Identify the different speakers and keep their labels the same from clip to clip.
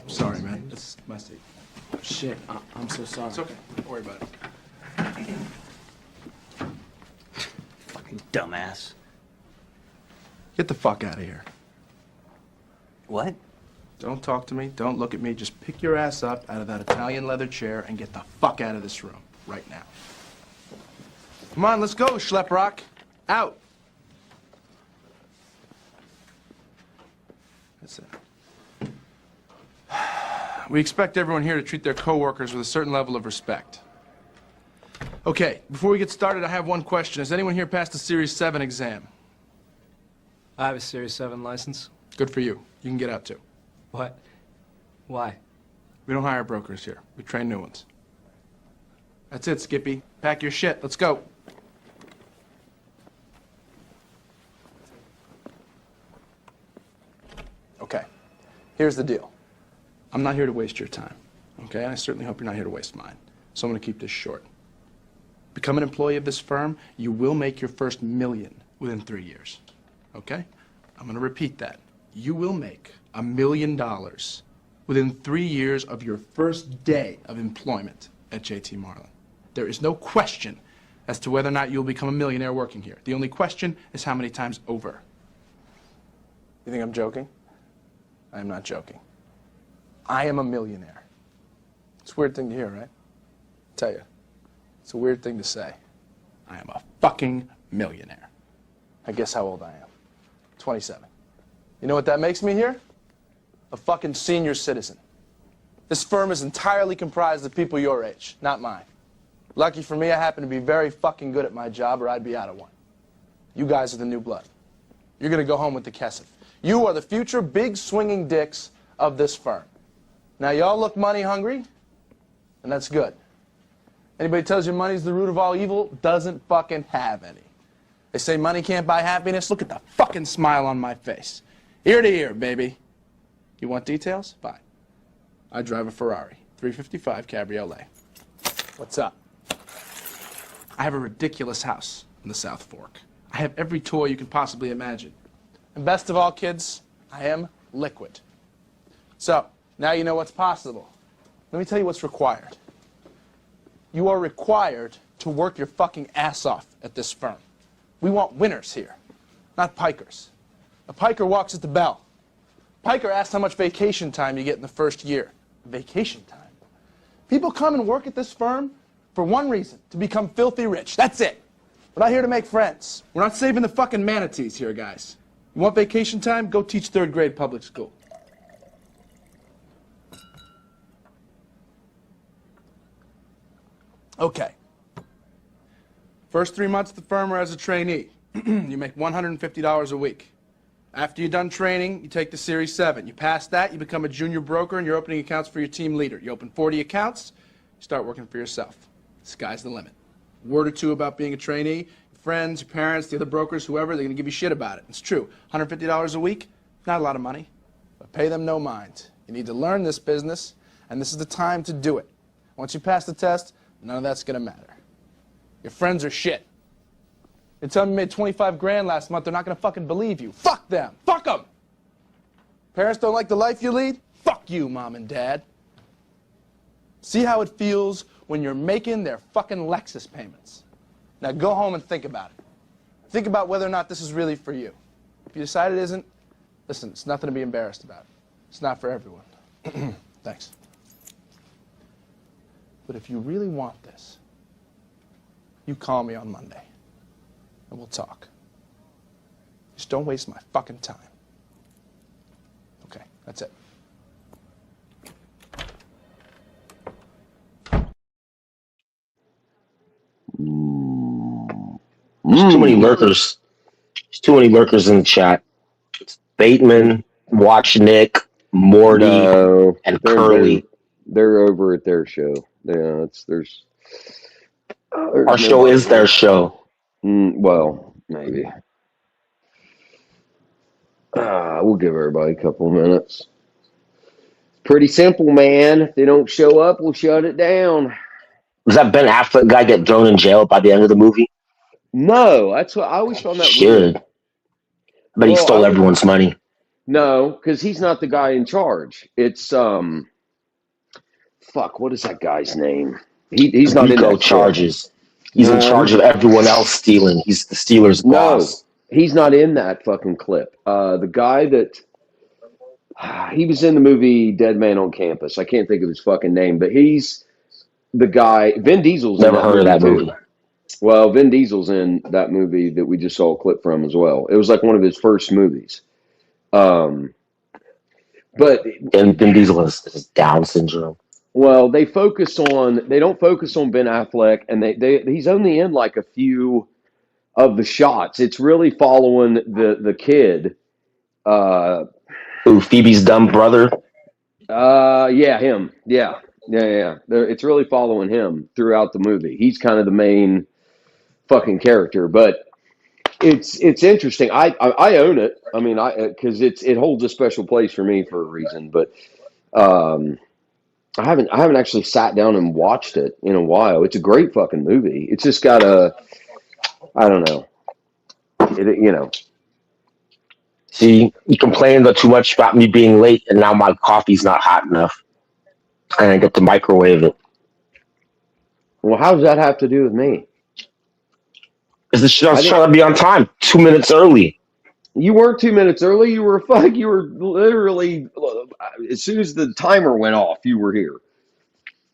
Speaker 1: Sorry, man. It's my seat.
Speaker 2: Shit, I'm so sorry.
Speaker 1: It's okay. Don't worry about it.
Speaker 3: Fucking dumbass.
Speaker 1: Get the fuck out of here.
Speaker 3: What?
Speaker 1: Don't talk to me. Don't look at me. Just pick your ass up out of that Italian leather chair and get the fuck out of this room right now. Come on, let's go, Schleprock. Out. That's it. We expect everyone here to treat their coworkers with a certain level of respect. Okay, before we get started, I have one question. Has anyone here passed the Series 7 exam?
Speaker 2: I have a Series 7 license.
Speaker 1: Good for you. You can get out too.
Speaker 2: What? Why?
Speaker 1: We don't hire brokers here. We train new ones. That's it, Skippy. Pack your shit. Let's go. Okay. Here's the deal. I'm not here to waste your time, okay? I certainly hope you're not here to waste mine. So I'm going to keep this short. Become an employee of this firm, you will make your first million within 3 years, okay? I'm going to repeat that. You will make $1 million within 3 years of your first day of employment at JT Marlin. There is no question as to whether or not you'll become a millionaire working here. The only question is how many times over. You think I'm joking? I am not joking. I am a millionaire. It's a weird thing to hear, right? I tell you, it's a weird thing to say. I am a fucking millionaire. I guess how old I am. 27. You know what that makes me here? A fucking senior citizen. This firm is entirely comprised of people your age, not mine. Lucky for me, I happen to be very fucking good at my job, or I'd be out of one. You guys are the new blood. You're gonna go home with the Kesef. You are the future big swinging dicks of this firm. Now, y'all look money hungry, and that's good. Anybody tells you money's the root of all evil doesn't fucking have any. They say money can't buy happiness. Look at the fucking smile on my face. Ear to ear, baby. You want details? Fine. I drive a Ferrari, 355 Cabriolet. What's up? I have a ridiculous house in the South Fork. I have every toy you can possibly imagine. And best of all, kids, I am liquid. So, now you know what's possible. Let me tell you what's required. You are required to work your fucking ass off at this firm. We want winners here, not pikers. A piker walks at the bell. Piker asks how much vacation time you get in the first year. Vacation time? People come and work at this firm for one reason, to become filthy rich. That's it. We're not here to make friends. We're not saving the fucking manatees here, guys. You want vacation time? Go teach third grade public school. Okay. First 3 months at the firm are as a trainee. You make $150 a week. After you're done training, you take the Series 7. You pass that, you become a junior broker, and you're opening accounts for your team leader. You open 40 accounts, you start working for yourself. Sky's the limit. A word or two about being a trainee, your friends, your parents, the other brokers, whoever, they're going to give you shit about it. It's true. $150 a week, not a lot of money, but pay them no mind. You need to learn this business, and this is the time to do it. Once you pass the test, none of that's going to matter. Your friends are shit. They tell me you made 25 grand last month, they're not going to fucking believe you. Fuck them. Fuck them. Parents don't like the life you lead? Fuck you, Mom and Dad. See how it feels when you're making their fucking Lexus payments. Now go home and think about it. Think about whether or not this is really for you. If you decide it isn't, listen, it's nothing to be embarrassed about. It's not for everyone. Thanks. But if you really want this, you call me on Monday, and we'll talk. Just don't waste my fucking time. Okay, that's it.
Speaker 4: There's too many lurkers. There's too many lurkers in the chat. It's Bateman, Watch Nick, Morty,
Speaker 5: No,
Speaker 4: and
Speaker 5: they're,
Speaker 4: Curly.
Speaker 5: They're over at their show. Yeah, there's
Speaker 4: Our show is their show.
Speaker 5: Well, maybe. We'll give everybody a couple minutes. Pretty simple, man. If they don't show up, we'll shut it down.
Speaker 4: Does that Ben Affleck guy get thrown in jail by the end of the movie?
Speaker 5: No, that's what I always found that
Speaker 4: Should.
Speaker 5: weird.
Speaker 4: But he
Speaker 5: Well,
Speaker 4: stole everyone's money.
Speaker 5: No, because he's not the guy in charge. It's fuck, what is that guy's name? He's not in
Speaker 4: Rico
Speaker 5: that shit.
Speaker 4: charges. He's in charge of everyone else stealing. He's the Steelers'
Speaker 5: No,
Speaker 4: boss.
Speaker 5: he's not in that fucking clip. The guy that he was in the movie Dead Man on Campus. I can't think of his fucking name, but he's the guy. Vin Diesel's
Speaker 4: Never
Speaker 5: in
Speaker 4: heard of that
Speaker 5: too.
Speaker 4: movie.
Speaker 5: Well, Vin Diesel's in that movie that we just saw a clip from as well. It was like one of his first movies. But
Speaker 4: And Vin Diesel has Down syndrome.
Speaker 5: well, they don't focus on Ben Affleck, and he's only in like a few of the shots. It's really following the kid.
Speaker 4: Who, Phoebe's dumb brother?
Speaker 5: Yeah, him. Yeah. It's really following him throughout the movie. He's kind of the main fucking character, but it's interesting. I own it. I mean, because it holds a special place for me for a reason. But I haven't actually sat down and watched it in a while. It's a great fucking movie. It's just got I don't know.
Speaker 4: See, you complained too much about me being late, and now my coffee's not hot enough. And I get to microwave it.
Speaker 5: Well, how does that have to do with me?
Speaker 4: Because the show's trying to be on time, 2 minutes early.
Speaker 5: You weren't 2 minutes early. You were literally as soon as the timer went off, you were here.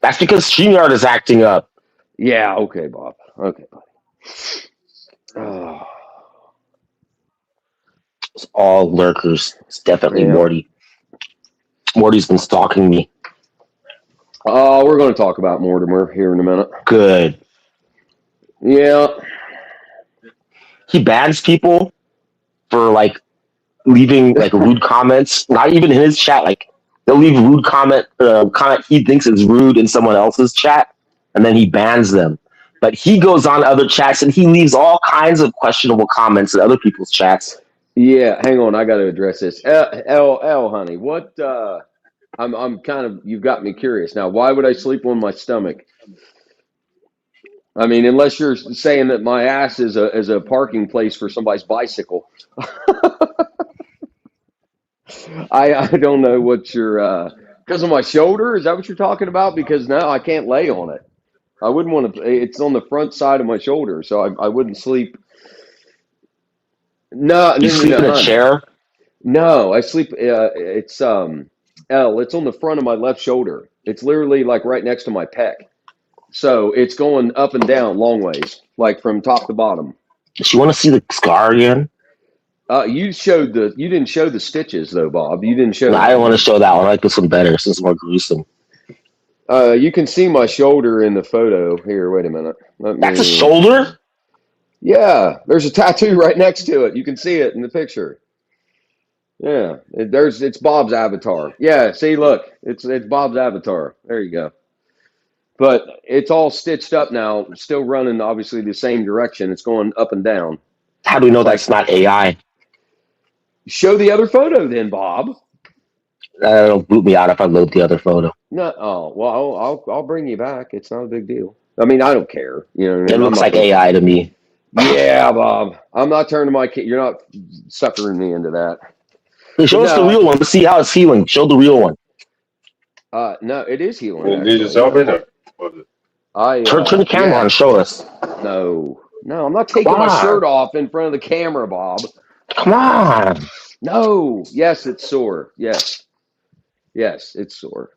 Speaker 4: That's because StreamYard is acting up.
Speaker 5: Yeah. Okay, Bob. Okay, buddy. Oh.
Speaker 4: It's all lurkers. It's definitely
Speaker 5: Yeah.
Speaker 4: Morty. Morty's been stalking me.
Speaker 5: Oh, we're going to talk about Mortimer here in a minute.
Speaker 4: Good.
Speaker 5: Yeah.
Speaker 4: He bans people for like leaving like rude comments. Not even in his chat. Like they'll leave rude comment he thinks is rude in someone else's chat, and then he bans them. But he goes on other chats and he leaves all kinds of questionable comments in other people's chats.
Speaker 5: Yeah. Hang on. I got to address this. L, honey, what? I'm kind of. You've got me curious now. Why would I sleep on my stomach? I mean, unless you're saying that my ass is a parking place for somebody's bicycle. I don't know what you're because of my shoulder. Is that what you're talking about? Because now I can't lay on it. I wouldn't want to. It's on the front side of my shoulder, so I wouldn't sleep. No,
Speaker 4: You sleep in a
Speaker 5: honey.
Speaker 4: chair.
Speaker 5: No, I sleep. It's L. It's on the front of my left shoulder. It's literally like right next to my pec. So it's going up and down long ways, like from top to bottom.
Speaker 4: Does she want to see the scar again?
Speaker 5: You didn't show the stitches though, Bob. You didn't show.
Speaker 4: No, I don't want to show that one. I like this one better since it's more gruesome.
Speaker 5: You can see my shoulder in the photo here. Wait a minute.
Speaker 4: That's a shoulder?
Speaker 5: Yeah, there's a tattoo right next to it. You can see it in the picture. Yeah, it's Bob's avatar. Yeah, see, look, it's Bob's avatar. There you go. But it's all stitched up now, still running obviously the same direction. It's going up and down.
Speaker 4: How do we know that's not AI?
Speaker 5: Show the other photo then, Bob.
Speaker 4: It'll boot me out if I load the other photo.
Speaker 5: No, oh well, I'll bring you back. It's not a big deal. I mean, I don't care. You know, what I
Speaker 4: It
Speaker 5: mean?
Speaker 4: looks like AI to me.
Speaker 5: Yeah, Bob. I'm not turning my kid. You're not suckering me into that.
Speaker 4: Hey, show us the real one. Let's see how it's healing. Show the real one.
Speaker 5: No, it is healing.
Speaker 6: Need
Speaker 5: actually.
Speaker 6: you something? Or was it?
Speaker 4: Turn the camera on and show us.
Speaker 5: No, I'm not taking my
Speaker 4: Why?
Speaker 5: shirt off in front of the camera, Bob.
Speaker 4: Come on.
Speaker 5: No. Yes, it's sore. Yes, it's sore.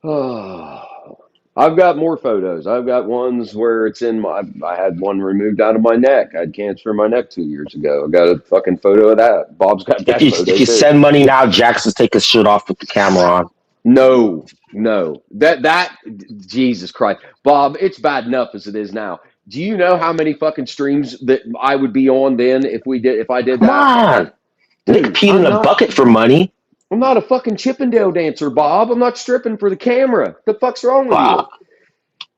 Speaker 5: Oh, I've got more photos. I've got ones where it's in my. I had one removed out of my neck. I had cancer in my neck 2 years ago. I got a fucking photo of that. Bob's got that
Speaker 4: If
Speaker 5: photo
Speaker 4: you
Speaker 5: too.
Speaker 4: send money now, Jax will take his shirt off with the camera on.
Speaker 5: No. That Jesus Christ, Bob. It's bad enough as it is now. Do you know how many fucking streams that I would be on then if I did
Speaker 4: Come
Speaker 5: that?
Speaker 4: on. Nick peed in a bucket for money.
Speaker 5: I'm not a fucking Chippendale dancer, Bob. I'm not stripping for the camera. The fuck's wrong with
Speaker 4: Wow.
Speaker 5: you?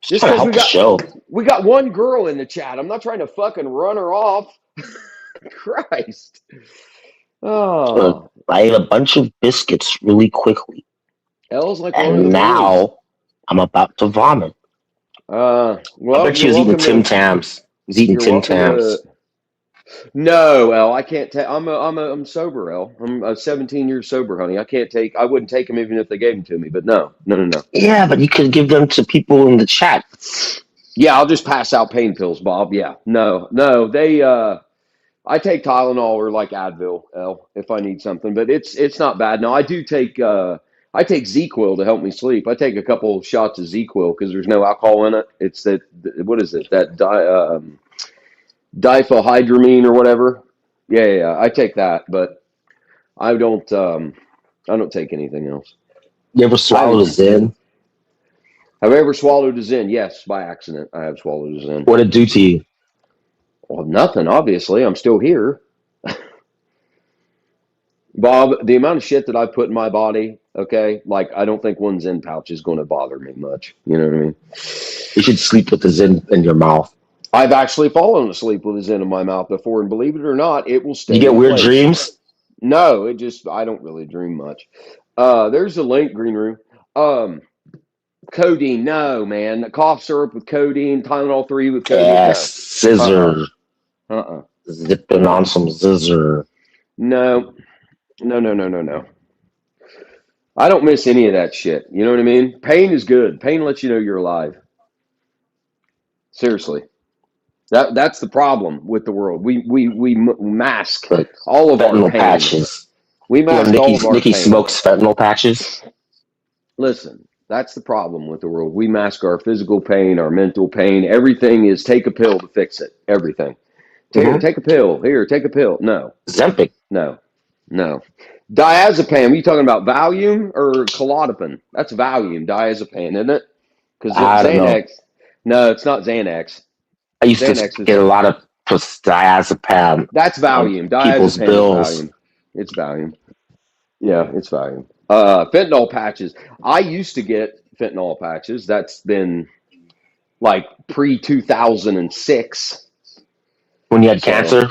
Speaker 4: Just trying to help the show.
Speaker 5: We got one girl in the chat. I'm not trying to fucking run her off. Christ. Oh.
Speaker 4: I ate a bunch of biscuits really quickly.
Speaker 5: L's like one of
Speaker 4: And
Speaker 5: the
Speaker 4: now I'm about to vomit.
Speaker 5: Well,
Speaker 4: I bet you
Speaker 5: you're
Speaker 4: was eating
Speaker 5: welcome
Speaker 4: Tim
Speaker 5: to.
Speaker 4: Tams. He's eating
Speaker 5: You're
Speaker 4: Tim
Speaker 5: welcome
Speaker 4: Tams.
Speaker 5: to. No, El, I can't take. I'm sober, El. I'm 17 years sober, honey. I can't take. I wouldn't take them even if they gave them to me. But no, no, no, no.
Speaker 4: Yeah, but you could give them to people in the chat.
Speaker 5: Yeah, I'll just pass out pain pills, Bob. Yeah, no, no. They. I take Tylenol or like Advil, El, if I need something. But it's not bad. No, I do take. I take ZQuil to help me sleep. I take a couple shots of ZQuil because there's no alcohol in it. It's that. What is it? That diphenhydramine or whatever. Yeah. I take that, but I don't. I don't take anything else.
Speaker 4: You ever swallowed a Zen?
Speaker 5: Have I ever swallowed a Zen? Yes, by accident. I have swallowed a Zen.
Speaker 4: What did it do to you?
Speaker 5: Well, nothing. Obviously, I'm still here. Bob, the amount of shit that I put in my body, okay, like I don't think one Zen pouch is going to bother me much. You know what I mean?
Speaker 4: You should sleep with the Zen in your mouth.
Speaker 5: I've actually fallen asleep with a Zen in my mouth before, and believe it or not, it will stay.
Speaker 4: You get
Speaker 5: in
Speaker 4: weird
Speaker 5: place.
Speaker 4: dreams?
Speaker 5: No, I don't really dream much. There's the link, Green Room. Codeine, no, man. Cough syrup with codeine, Tylenol 3 with codeine.
Speaker 4: Yes, scissor.
Speaker 5: Uh-uh.
Speaker 4: Zipping on some scissor.
Speaker 5: No. I don't miss any of that shit. You know what I mean? Pain is good. Pain lets you know you're alive. Seriously. That's the problem with the world. We mask
Speaker 4: Like
Speaker 5: all of our
Speaker 4: fentanyl
Speaker 5: pain.
Speaker 4: patches.
Speaker 5: We
Speaker 4: You know,
Speaker 5: mask all of our
Speaker 4: Nikki
Speaker 5: pain.
Speaker 4: smokes fentanyl patches.
Speaker 5: Listen, that's the problem with the world. We mask our physical pain, our mental pain. Everything is take a pill to fix it. Everything. Here, take a pill. Here, take a pill. No.
Speaker 4: Zempic.
Speaker 5: No. Diazepam. Are you talking about Valium or Klonopin? That's Valium. Diazepam, isn't it? Because
Speaker 4: I don't know.
Speaker 5: Xanax. No, it's not Xanax.
Speaker 4: I used
Speaker 5: Xanax
Speaker 4: to
Speaker 5: is-
Speaker 4: get a lot of diazepam.
Speaker 5: That's Valium.
Speaker 4: People's
Speaker 5: Diazepam
Speaker 4: bills.
Speaker 5: is Valium. It's Valium. Yeah, it's Valium. Fentanyl patches. I used to get fentanyl patches. That's been like pre-2006.
Speaker 4: When you had
Speaker 5: So-
Speaker 4: cancer?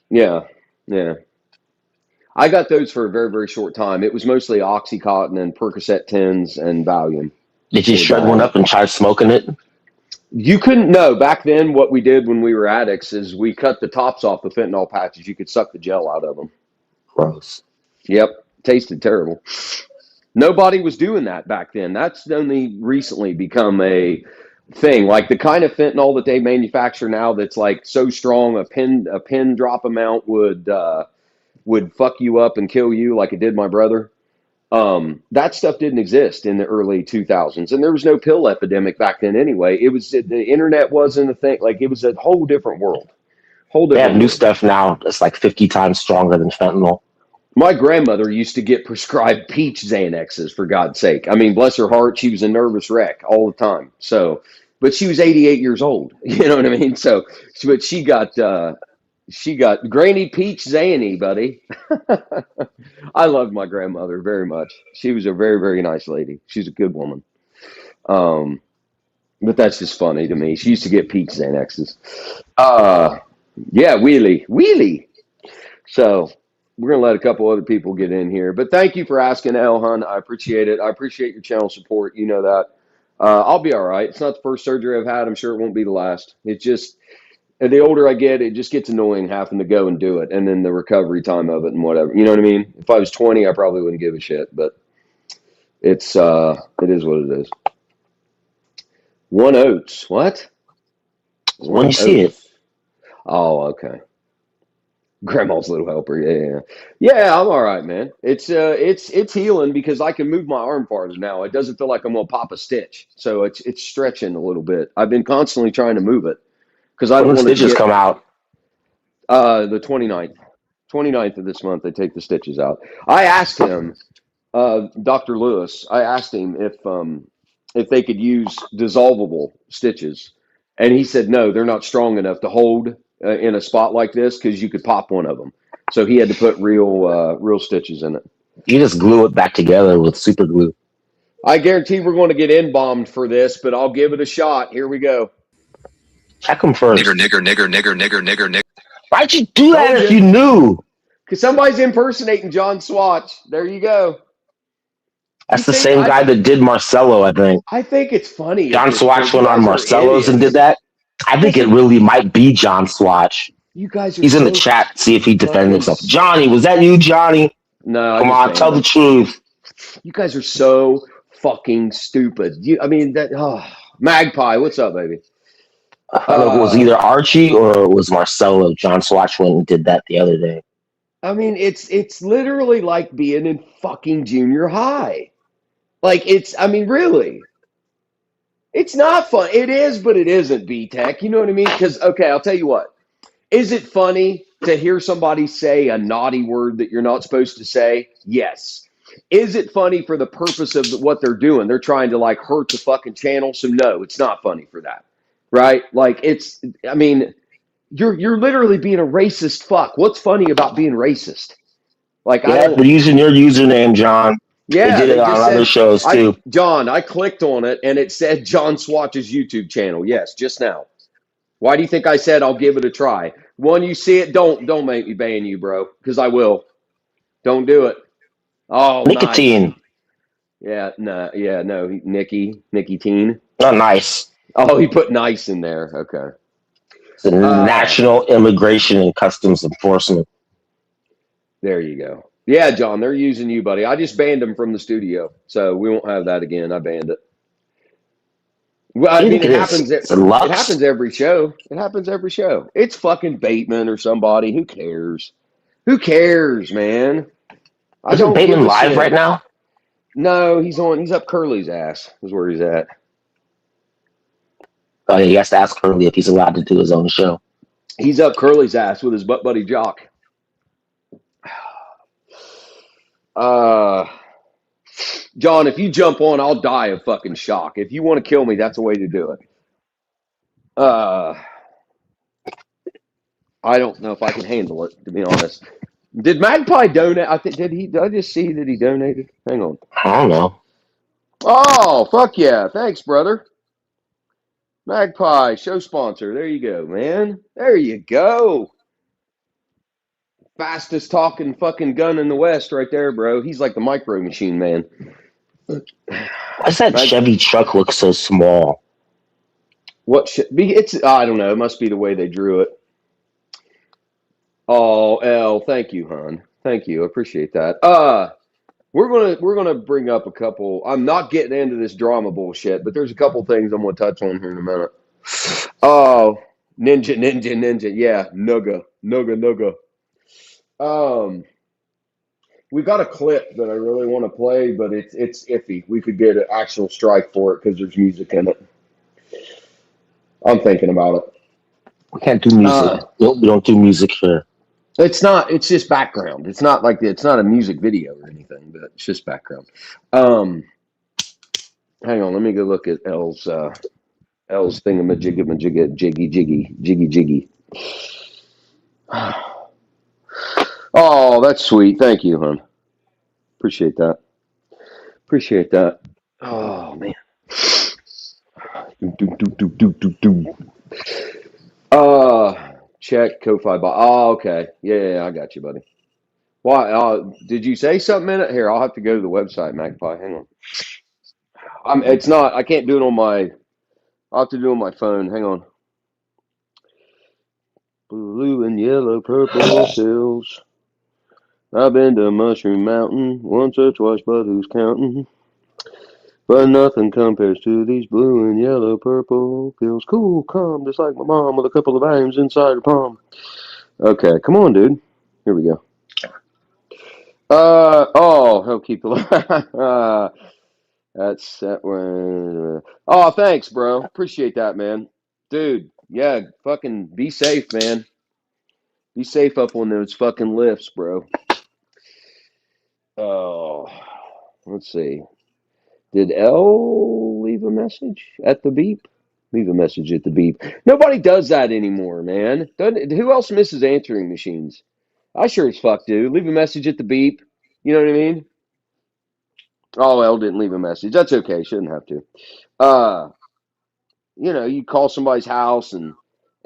Speaker 5: Yeah. I got those for a very, very short time. It was mostly Oxycontin and Percocet 10s and Valium.
Speaker 4: Did you shred one up and try smoking it?
Speaker 5: You couldn't know. Back then, what we did when we were addicts is we cut the tops off the fentanyl patches. You could suck the gel out of them.
Speaker 4: Gross.
Speaker 5: Yep. Tasted terrible. Nobody was doing that back then. That's only recently become a thing. Like the kind of fentanyl that they manufacture now that's like so strong a pin drop amount would fuck you up and kill you like it did my brother. That stuff didn't exist in the early 2000s, and there was no pill epidemic back then anyway. It was the internet wasn't a thing. Like it was a whole different world.
Speaker 4: They have new stuff now that's like 50 times stronger than fentanyl.
Speaker 5: My grandmother used to get prescribed peach Xanaxes, for God's sake. I mean, bless her heart, she was a nervous wreck all the time. So, but she was 88 years old. You know what I mean? So, but she got Granny Peach Xanny, buddy. I loved my grandmother very much. She was a very, very nice lady. She's a good woman. But that's just funny to me. She used to get peach Xanaxes. Yeah, wheelie. So we're going to let a couple other people get in here. But thank you for asking, Elhun. I appreciate it. I appreciate your channel support. You know that. I'll be all right. It's not the first surgery I've had. I'm sure it won't be the last. It's just, the older I get, it just gets annoying having to go and do it. And then the recovery time of it and whatever. You know what I mean? If I was 20, I probably wouldn't give a shit. But it is what it is. One Oats. What?
Speaker 4: When you see it.
Speaker 5: Oh, okay. Grandma's Little Helper. Yeah. I'm all right, man. It's healing because I can move my arm farther now. It doesn't feel like I'm gonna pop a stitch, so it's stretching a little bit. I've been constantly trying to move it because I don't
Speaker 4: When the
Speaker 5: want to
Speaker 4: stitches come out.
Speaker 5: the 29th of this month. They take the stitches out. I asked him, Dr. Lewis. I asked him if they could use dissolvable stitches, and he said no, they're not strong enough to hold in a spot like this because you could pop one of them. So he had to put real stitches in it.
Speaker 4: You just glue it back together with super glue.
Speaker 5: I guarantee we're going to get in-bombed for this, but I'll give it a shot. Here we go.
Speaker 4: Check them first.
Speaker 7: Nigger.
Speaker 4: Why'd you do that
Speaker 5: Told
Speaker 4: if
Speaker 5: you.
Speaker 4: you knew?
Speaker 5: Because somebody's impersonating John Swatch. There you go.
Speaker 4: That's the
Speaker 5: think
Speaker 4: same guy that did Marcello, I think.
Speaker 5: I think it's funny.
Speaker 4: John
Speaker 5: at this
Speaker 4: Swatch
Speaker 5: point. You
Speaker 4: went on
Speaker 5: guys are
Speaker 4: Marcello's and
Speaker 5: idiots.
Speaker 4: did that. I think it really might be John Swatch.
Speaker 5: You guys are
Speaker 4: He's in the
Speaker 5: so
Speaker 4: chat. See if he defends
Speaker 5: fucking
Speaker 4: himself. Johnny, was that you, Johnny?
Speaker 5: No,
Speaker 4: Come
Speaker 5: I just
Speaker 4: on,
Speaker 5: banned
Speaker 4: tell the
Speaker 5: him.
Speaker 4: truth.
Speaker 5: You guys are so fucking stupid. I mean that. Oh, Magpie, what's up, baby?
Speaker 4: I don't know if it was either Archie or it was Marcello. John Swatch went and did that the other day.
Speaker 5: I mean, it's literally like being in fucking junior high. Like it's. I mean, really. It's not fun. It is, but it isn't, B-Tech. You know what I mean? Because, okay, I'll tell you what. Is it funny to hear somebody say a naughty word that you're not supposed to say? Yes. Is it funny for the purpose of what they're doing? They're trying to, like, hurt the fucking channel. So, no, it's not funny for that. Right? Like, I mean, you're literally being a racist fuck. What's funny about being racist? Like, I
Speaker 4: Yeah,
Speaker 5: don't.
Speaker 4: they're using your username, John.
Speaker 5: Yeah,
Speaker 4: they did it on
Speaker 5: just
Speaker 4: other shows too.
Speaker 5: John, I clicked on it and it said John Swatch's YouTube channel. Yes, just now. Why do you think I said I'll give it a try? When you see it, don't make me ban you, bro, because I will. Don't do it. Oh,
Speaker 4: Nicotine.
Speaker 5: Nice. Yeah, no, Nicky Teen.
Speaker 4: Oh, nice.
Speaker 5: Oh, he put nice in there. Okay.
Speaker 4: It's the National Immigration and Customs Enforcement.
Speaker 5: There you go. Yeah, John, they're using you, buddy. I just banned him from the studio, so we won't have that again. I banned it. Well, I mean, it happens. It happens every show. It happens every show. It's fucking Bateman or somebody. Who cares? Who cares, man?
Speaker 4: Isn't Bateman live right now?
Speaker 5: No, he's up Curly's ass. Is where he's at.
Speaker 4: Oh yeah, he has to ask Curly if he's allowed to do his own show.
Speaker 5: He's up Curly's ass with his butt buddy Jock. John, if you jump on, I'll die of fucking shock. If you want to kill me, that's the way to do it. I don't know if I can handle it, to be honest. Did Magpie donate? Did I just see that he donated? Hang on.
Speaker 4: I don't know.
Speaker 5: Oh, fuck yeah. Thanks, brother. Magpie, show sponsor. There you go, man. There you go. Fastest talking fucking gun in the West right there, bro. He's like the micro machine man.
Speaker 4: Why's that Chevy truck look so small?
Speaker 5: I don't know. It must be the way they drew it. Oh, L, thank you, hon. Thank you. I appreciate that. We're gonna bring up a couple. I'm not getting into this drama bullshit, but there's a couple things I'm gonna touch on here in a minute. Oh, ninja. Yeah, nugga. We got a clip that I really want to play, but it's iffy. We could get an actual strike for it because there's music in it. I'm thinking about it.
Speaker 4: We can't do music. We don't do music here.
Speaker 5: It's not. It's just background. It's not a music video or anything, but it's just background. Hang on. Let me go look at L's jiggy. Oh, that's sweet. Thank you, hon. Appreciate that. Oh man. Check Ko-Fi. Oh, okay. Yeah, I got you, buddy. Why? Did you say something in it? Here, I'll have to go to the website, Magpie. Hang on. It's not. I can't do it on my. I'll have to do it on my phone. Hang on. Blue and yellow, purple hills. I've been to Mushroom Mountain once or twice, but who's counting? But nothing compares to these blue and yellow, purple pills. Cool, calm, just like my mom with a couple of items inside her palm. Okay, come on, dude. Here we go. He'll keep the that's that one. Oh, thanks, bro. Appreciate that, man. Dude, yeah, fucking be safe, man. Be safe up on those fucking lifts, bro. Oh, let's see. Did L leave a message at the beep? Leave a message at the beep. Nobody does that anymore, man. Who else misses answering machines? I sure as fuck do. Leave a message at the beep. You know what I mean? Oh, L didn't leave a message. That's okay. Shouldn't have to. You call somebody's house and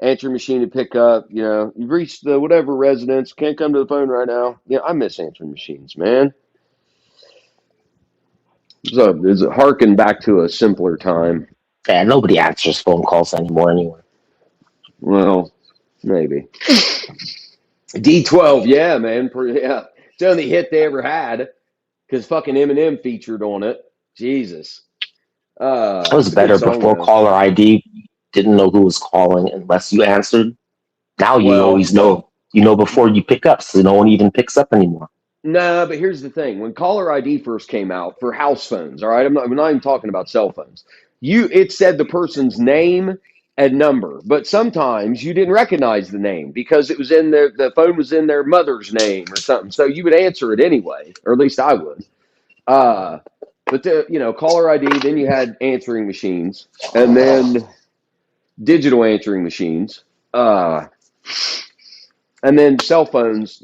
Speaker 5: answer machine to pick up. You've reached the whatever residence. Can't come to the phone right now. I miss answering machines, man. So is it harken back to a simpler time?
Speaker 4: Yeah, nobody answers phone calls anymore anyway.
Speaker 5: Well, maybe. D12, yeah, man. Yeah. It's the only hit they ever had because fucking Eminem featured on it. Jesus.
Speaker 4: It was
Speaker 5: It's a good
Speaker 4: better
Speaker 5: song,
Speaker 4: before
Speaker 5: though.
Speaker 4: caller ID. Didn't know who was calling unless you answered. Now you
Speaker 5: Well,
Speaker 4: always know. You know before you pick up, so no one even picks up anymore.
Speaker 5: no, but here's the thing. When caller ID first came out for house phones, all right, I'm not even talking about cell phones. It said the person's name and number, but sometimes you didn't recognize the name because it was in the phone was in their mother's name or something. So you would answer it anyway, or at least I would. But caller ID, then you had answering machines, and then digital answering machines, and then cell phones,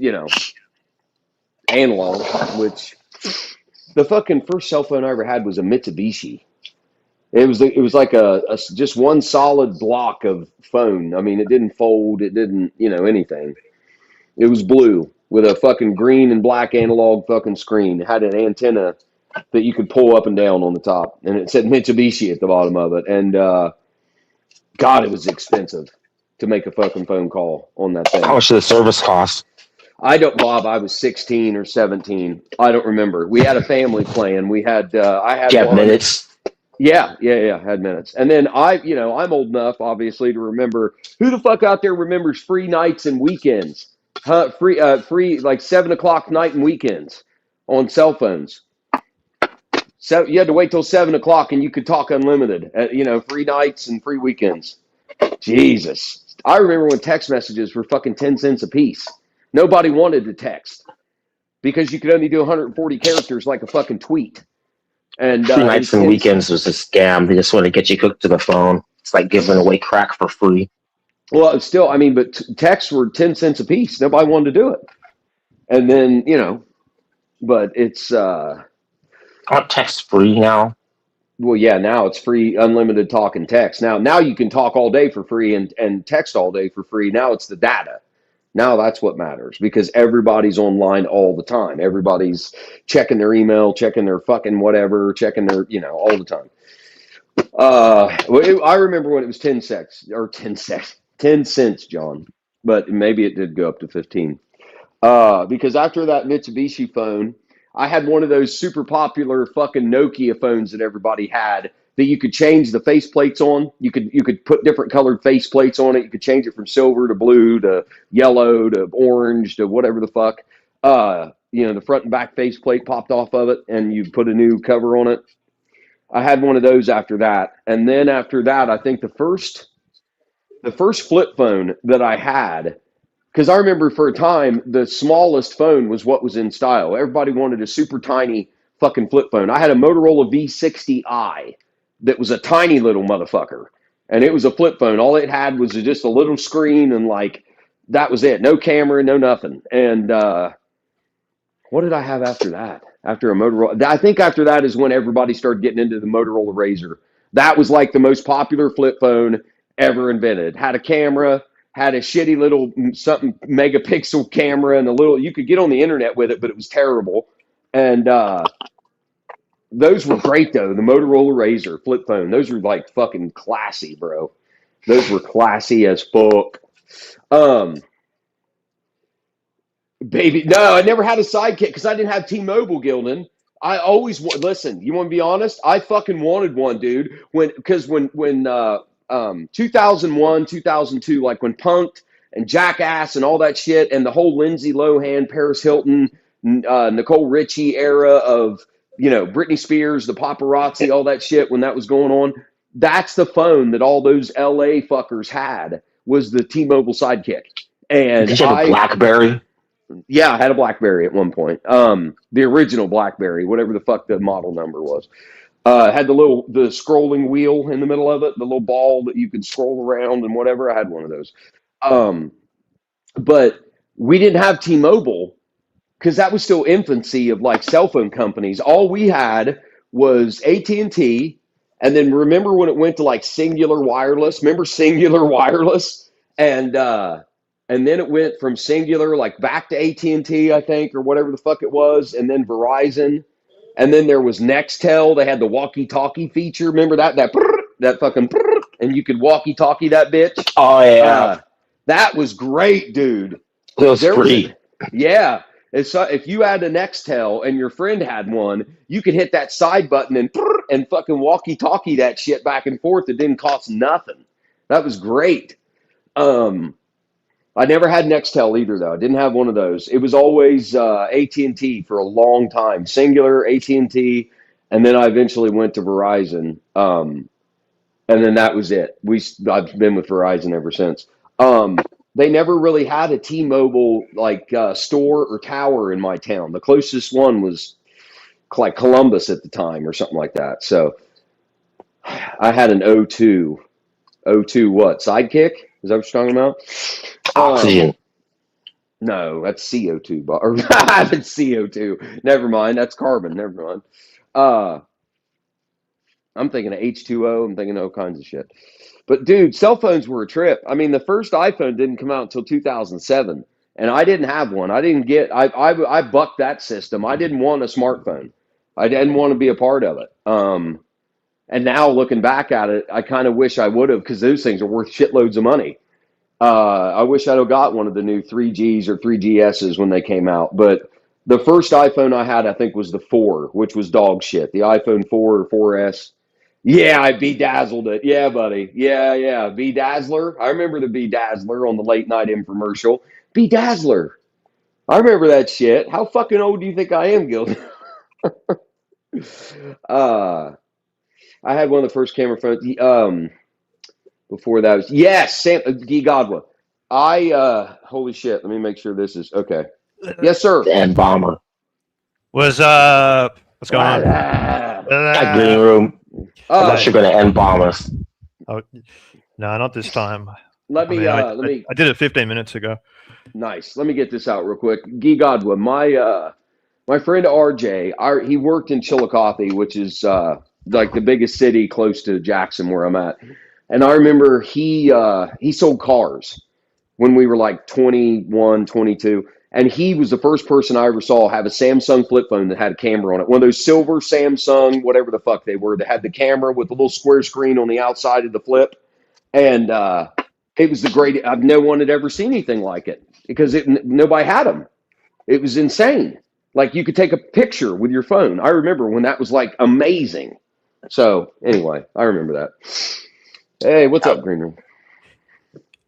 Speaker 5: analog, which the fucking first cell phone I ever had was a Mitsubishi. It was like a just one solid block of phone. I mean, it didn't fold, it didn't, anything. It was blue with a fucking green and black analog fucking screen. It had an antenna that you could pull up and down on the top, and it said Mitsubishi at the bottom of it. And God, it was expensive to make a fucking phone call on that thing.
Speaker 4: How much did the service cost?
Speaker 5: I don't, Bob. I was 16 or 17. I don't remember. We had a family plan. We had, I had
Speaker 4: Do you have
Speaker 5: one.
Speaker 4: minutes?
Speaker 5: Yeah. Had minutes. And then I'm old enough, obviously, to remember who the fuck out there remembers free nights and weekends, free like 7 o'clock night and weekends on cell phones. So you had to wait till 7 o'clock and you could talk unlimited, free nights and free weekends. Jesus. I remember when text messages were fucking 10 cents a piece. Nobody wanted to text because you could only do 140 characters like a fucking tweet. And
Speaker 4: Free nights and weekends was a scam. They just want to get you hooked to the phone. It's like giving away crack for free.
Speaker 5: Well, it's still, but texts were 10 cents a piece. Nobody wanted to do it. And then, but it's,
Speaker 4: Aren't texts free now?
Speaker 5: well, yeah, now it's free, unlimited talk and text. Now you can talk all day for free and text all day for free. Now it's the data. Now that's what matters because everybody's online all the time. Everybody's checking their email, checking their fucking whatever, checking their, all the time. I remember when it was 10 cents, John, but maybe it did go up to 15. Because after that Mitsubishi phone, I had one of those super popular fucking Nokia phones that everybody had that you could change the face plates on. You could put different colored face plates on it. You could change it from silver to blue to yellow to orange to whatever the fuck. The front and back face plate popped off of it and you put a new cover on it. I had one of those after that. And then after that, I think the first flip phone that I had, because I remember for a time, the smallest phone was what was in style. Everybody wanted a super tiny fucking flip phone. I had a Motorola V60i that was a tiny little motherfucker. And it was a flip phone. All it had was just a little screen and that was it. No camera, no nothing. And what did I have after that? After a Motorola? I think after that is when everybody started getting into the Motorola Razr. That was like the most popular flip phone ever invented. Had a camera, had a shitty little something megapixel camera and you could get on the internet with it, but it was terrible. And those were great though. The Motorola Razr flip phone. Those were like fucking classy, bro. Those were classy as fuck. Baby, no, I never had a sidekick because I didn't have T-Mobile, Gildan. I always listen. You want to be honest? I fucking wanted one, dude. When 2001, 2002, like when Punk'd and Jackass and all that shit, and the whole Lindsay Lohan, Paris Hilton, Nicole Richie era of Britney Spears, the paparazzi, all that shit. When that was going on, that's the phone that all those LA fuckers had was the T-Mobile Sidekick. And
Speaker 4: Did you have a BlackBerry?
Speaker 5: Yeah, I had a BlackBerry at one point. The original BlackBerry, whatever the fuck the model number was. Had the scrolling wheel in the middle of it, the little ball that you could scroll around and whatever. I had one of those. But we didn't have T-Mobile because that was still infancy of like cell phone companies. All we had was AT&T. And then remember when it went to like Singular Wireless? Remember Singular Wireless? And then it went from Singular like back to AT&T, I think, or whatever the fuck it was, and then Verizon. And then there was Nextel. They had the walkie-talkie feature. Remember that? That fucking, and you could walkie-talkie that bitch.
Speaker 4: Oh yeah,
Speaker 5: That was great, dude.
Speaker 4: it was
Speaker 5: There was
Speaker 4: free.
Speaker 5: Yeah. If you had a Nextel and your friend had one, you could hit that side button and fucking walkie-talkie that shit back and forth. It didn't cost nothing. That was great. I never had Nextel either, though. I didn't have one of those. It was always AT&T for a long time. Singular, AT&T, and then I eventually went to Verizon. And then that was it. I've been with Verizon ever since. They never really had a T-Mobile store or tower in my town. The closest one was like Columbus at the time or something like that. So I had an O2 what? Sidekick? Is that what you're talking about?
Speaker 4: Oxygen.
Speaker 5: No, that's CO2. Or that's CO2. Never mind. That's carbon. Never mind. I'm thinking of H2O. I'm thinking of all kinds of shit. But dude, cell phones were a trip. I mean, the first iPhone didn't come out until 2007, and I didn't have one. I bucked that system. I didn't want a smartphone. I didn't want to be a part of it. And now looking back at it, I kind of wish I would have, because those things are worth shitloads of money. I wish I'd have got one of the new 3Gs or 3GSs when they came out. But the first iPhone I had, I think, was the 4, which was dog shit. The iPhone 4 or 4S. Yeah, I bedazzled it. Yeah, buddy. Yeah. Bedazzler. I remember the Bedazzler on the late night infomercial. Bedazzler. I remember that shit. How fucking old do you think I am, Gil? I had one of the first camera phones. Before that was Sam Guy Godwin. Holy shit. Let me make sure this is okay. Yes, sir.
Speaker 4: And bomber.
Speaker 8: What's going on?
Speaker 4: That green room. I thought you're gonna end bomb us.
Speaker 8: Oh, no, not this time.
Speaker 5: Let me.
Speaker 8: I did it 15 minutes ago.
Speaker 5: Nice. Let me get this out real quick. Guy Godwin, my friend RJ. He worked in Chillicothe, which is like the biggest city close to Jackson, where I'm at. And I remember he sold cars when we were like 21, 22. And he was the first person I ever saw have a Samsung flip phone that had a camera on it. One of those silver Samsung, whatever the fuck they were, that had the camera with the little square screen on the outside of the flip. And it was the greatest. No one had ever seen anything like it, because nobody had them. It was insane. Like, you could take a picture with your phone. I remember when that was like amazing. So anyway, I remember that. Hey, what's up, Green Room?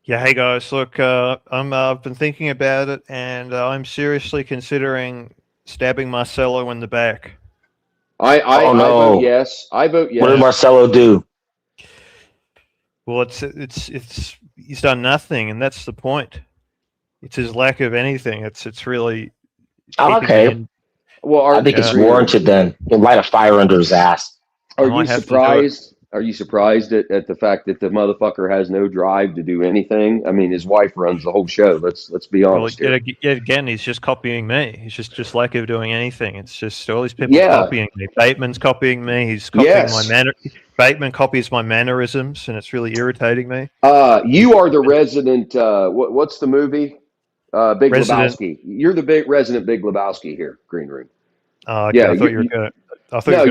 Speaker 8: Yeah, hey guys. Look, I've been thinking about it, and I'm seriously considering stabbing Marcelo in the back.
Speaker 5: I vote yes. I vote yes.
Speaker 4: What did Marcelo do?
Speaker 8: Well, it's he's done nothing, and that's the point. It's his lack of anything. It's really
Speaker 4: Okay.
Speaker 5: Well,
Speaker 4: I think it's warranted then. You light a fire under his ass.
Speaker 5: Are you surprised? Are you surprised at the fact that the motherfucker has no drive to do anything? I mean, his wife runs the whole show. Let's be honest.
Speaker 8: Well, yet again, he's just copying me. He's just lack of doing anything. It's just all these people copying me. Bateman's copying me. He's copying my manner. Bateman copies my mannerisms, and it's really irritating me.
Speaker 5: You are the resident. What's the movie? Big Lebowski. You're the resident Big Lebowski here, Green Room.
Speaker 8: Okay, I thought you were going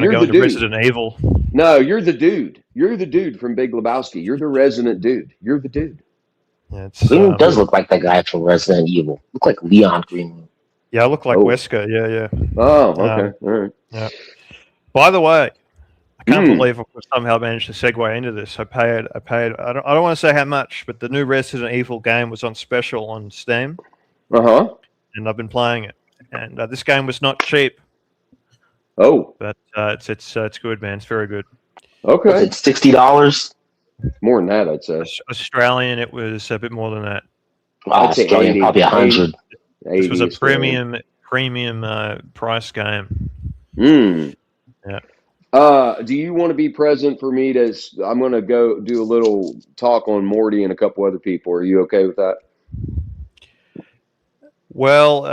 Speaker 8: to go into Resident Evil.
Speaker 5: No, you're the dude. You're the dude from Big Lebowski. You're the resident dude. You're the dude.
Speaker 8: Yeah,
Speaker 4: Green does look like that guy from Resident Evil. Look like Leon Green.
Speaker 8: Yeah, I look like Wesker. Yeah.
Speaker 5: Oh, okay. All right.
Speaker 8: Yeah. By the way, I can't believe I somehow managed to segue into this. I paid. I don't want to say how much, but the new Resident Evil game was on special on Steam. And I've been playing it. And this game was not cheap.
Speaker 5: Oh,
Speaker 8: but it's good, man. It's very good.
Speaker 5: Okay,
Speaker 4: it's $60.
Speaker 5: More than that, I'd say.
Speaker 8: Australian, it was a bit more than that.
Speaker 4: I'd say Australian, probably 100.
Speaker 8: This was a premium price game.
Speaker 5: Yeah. Do you want to be present for me to? I'm going to go do a little talk on Morty and a couple other people. Are you okay with that?
Speaker 8: Well,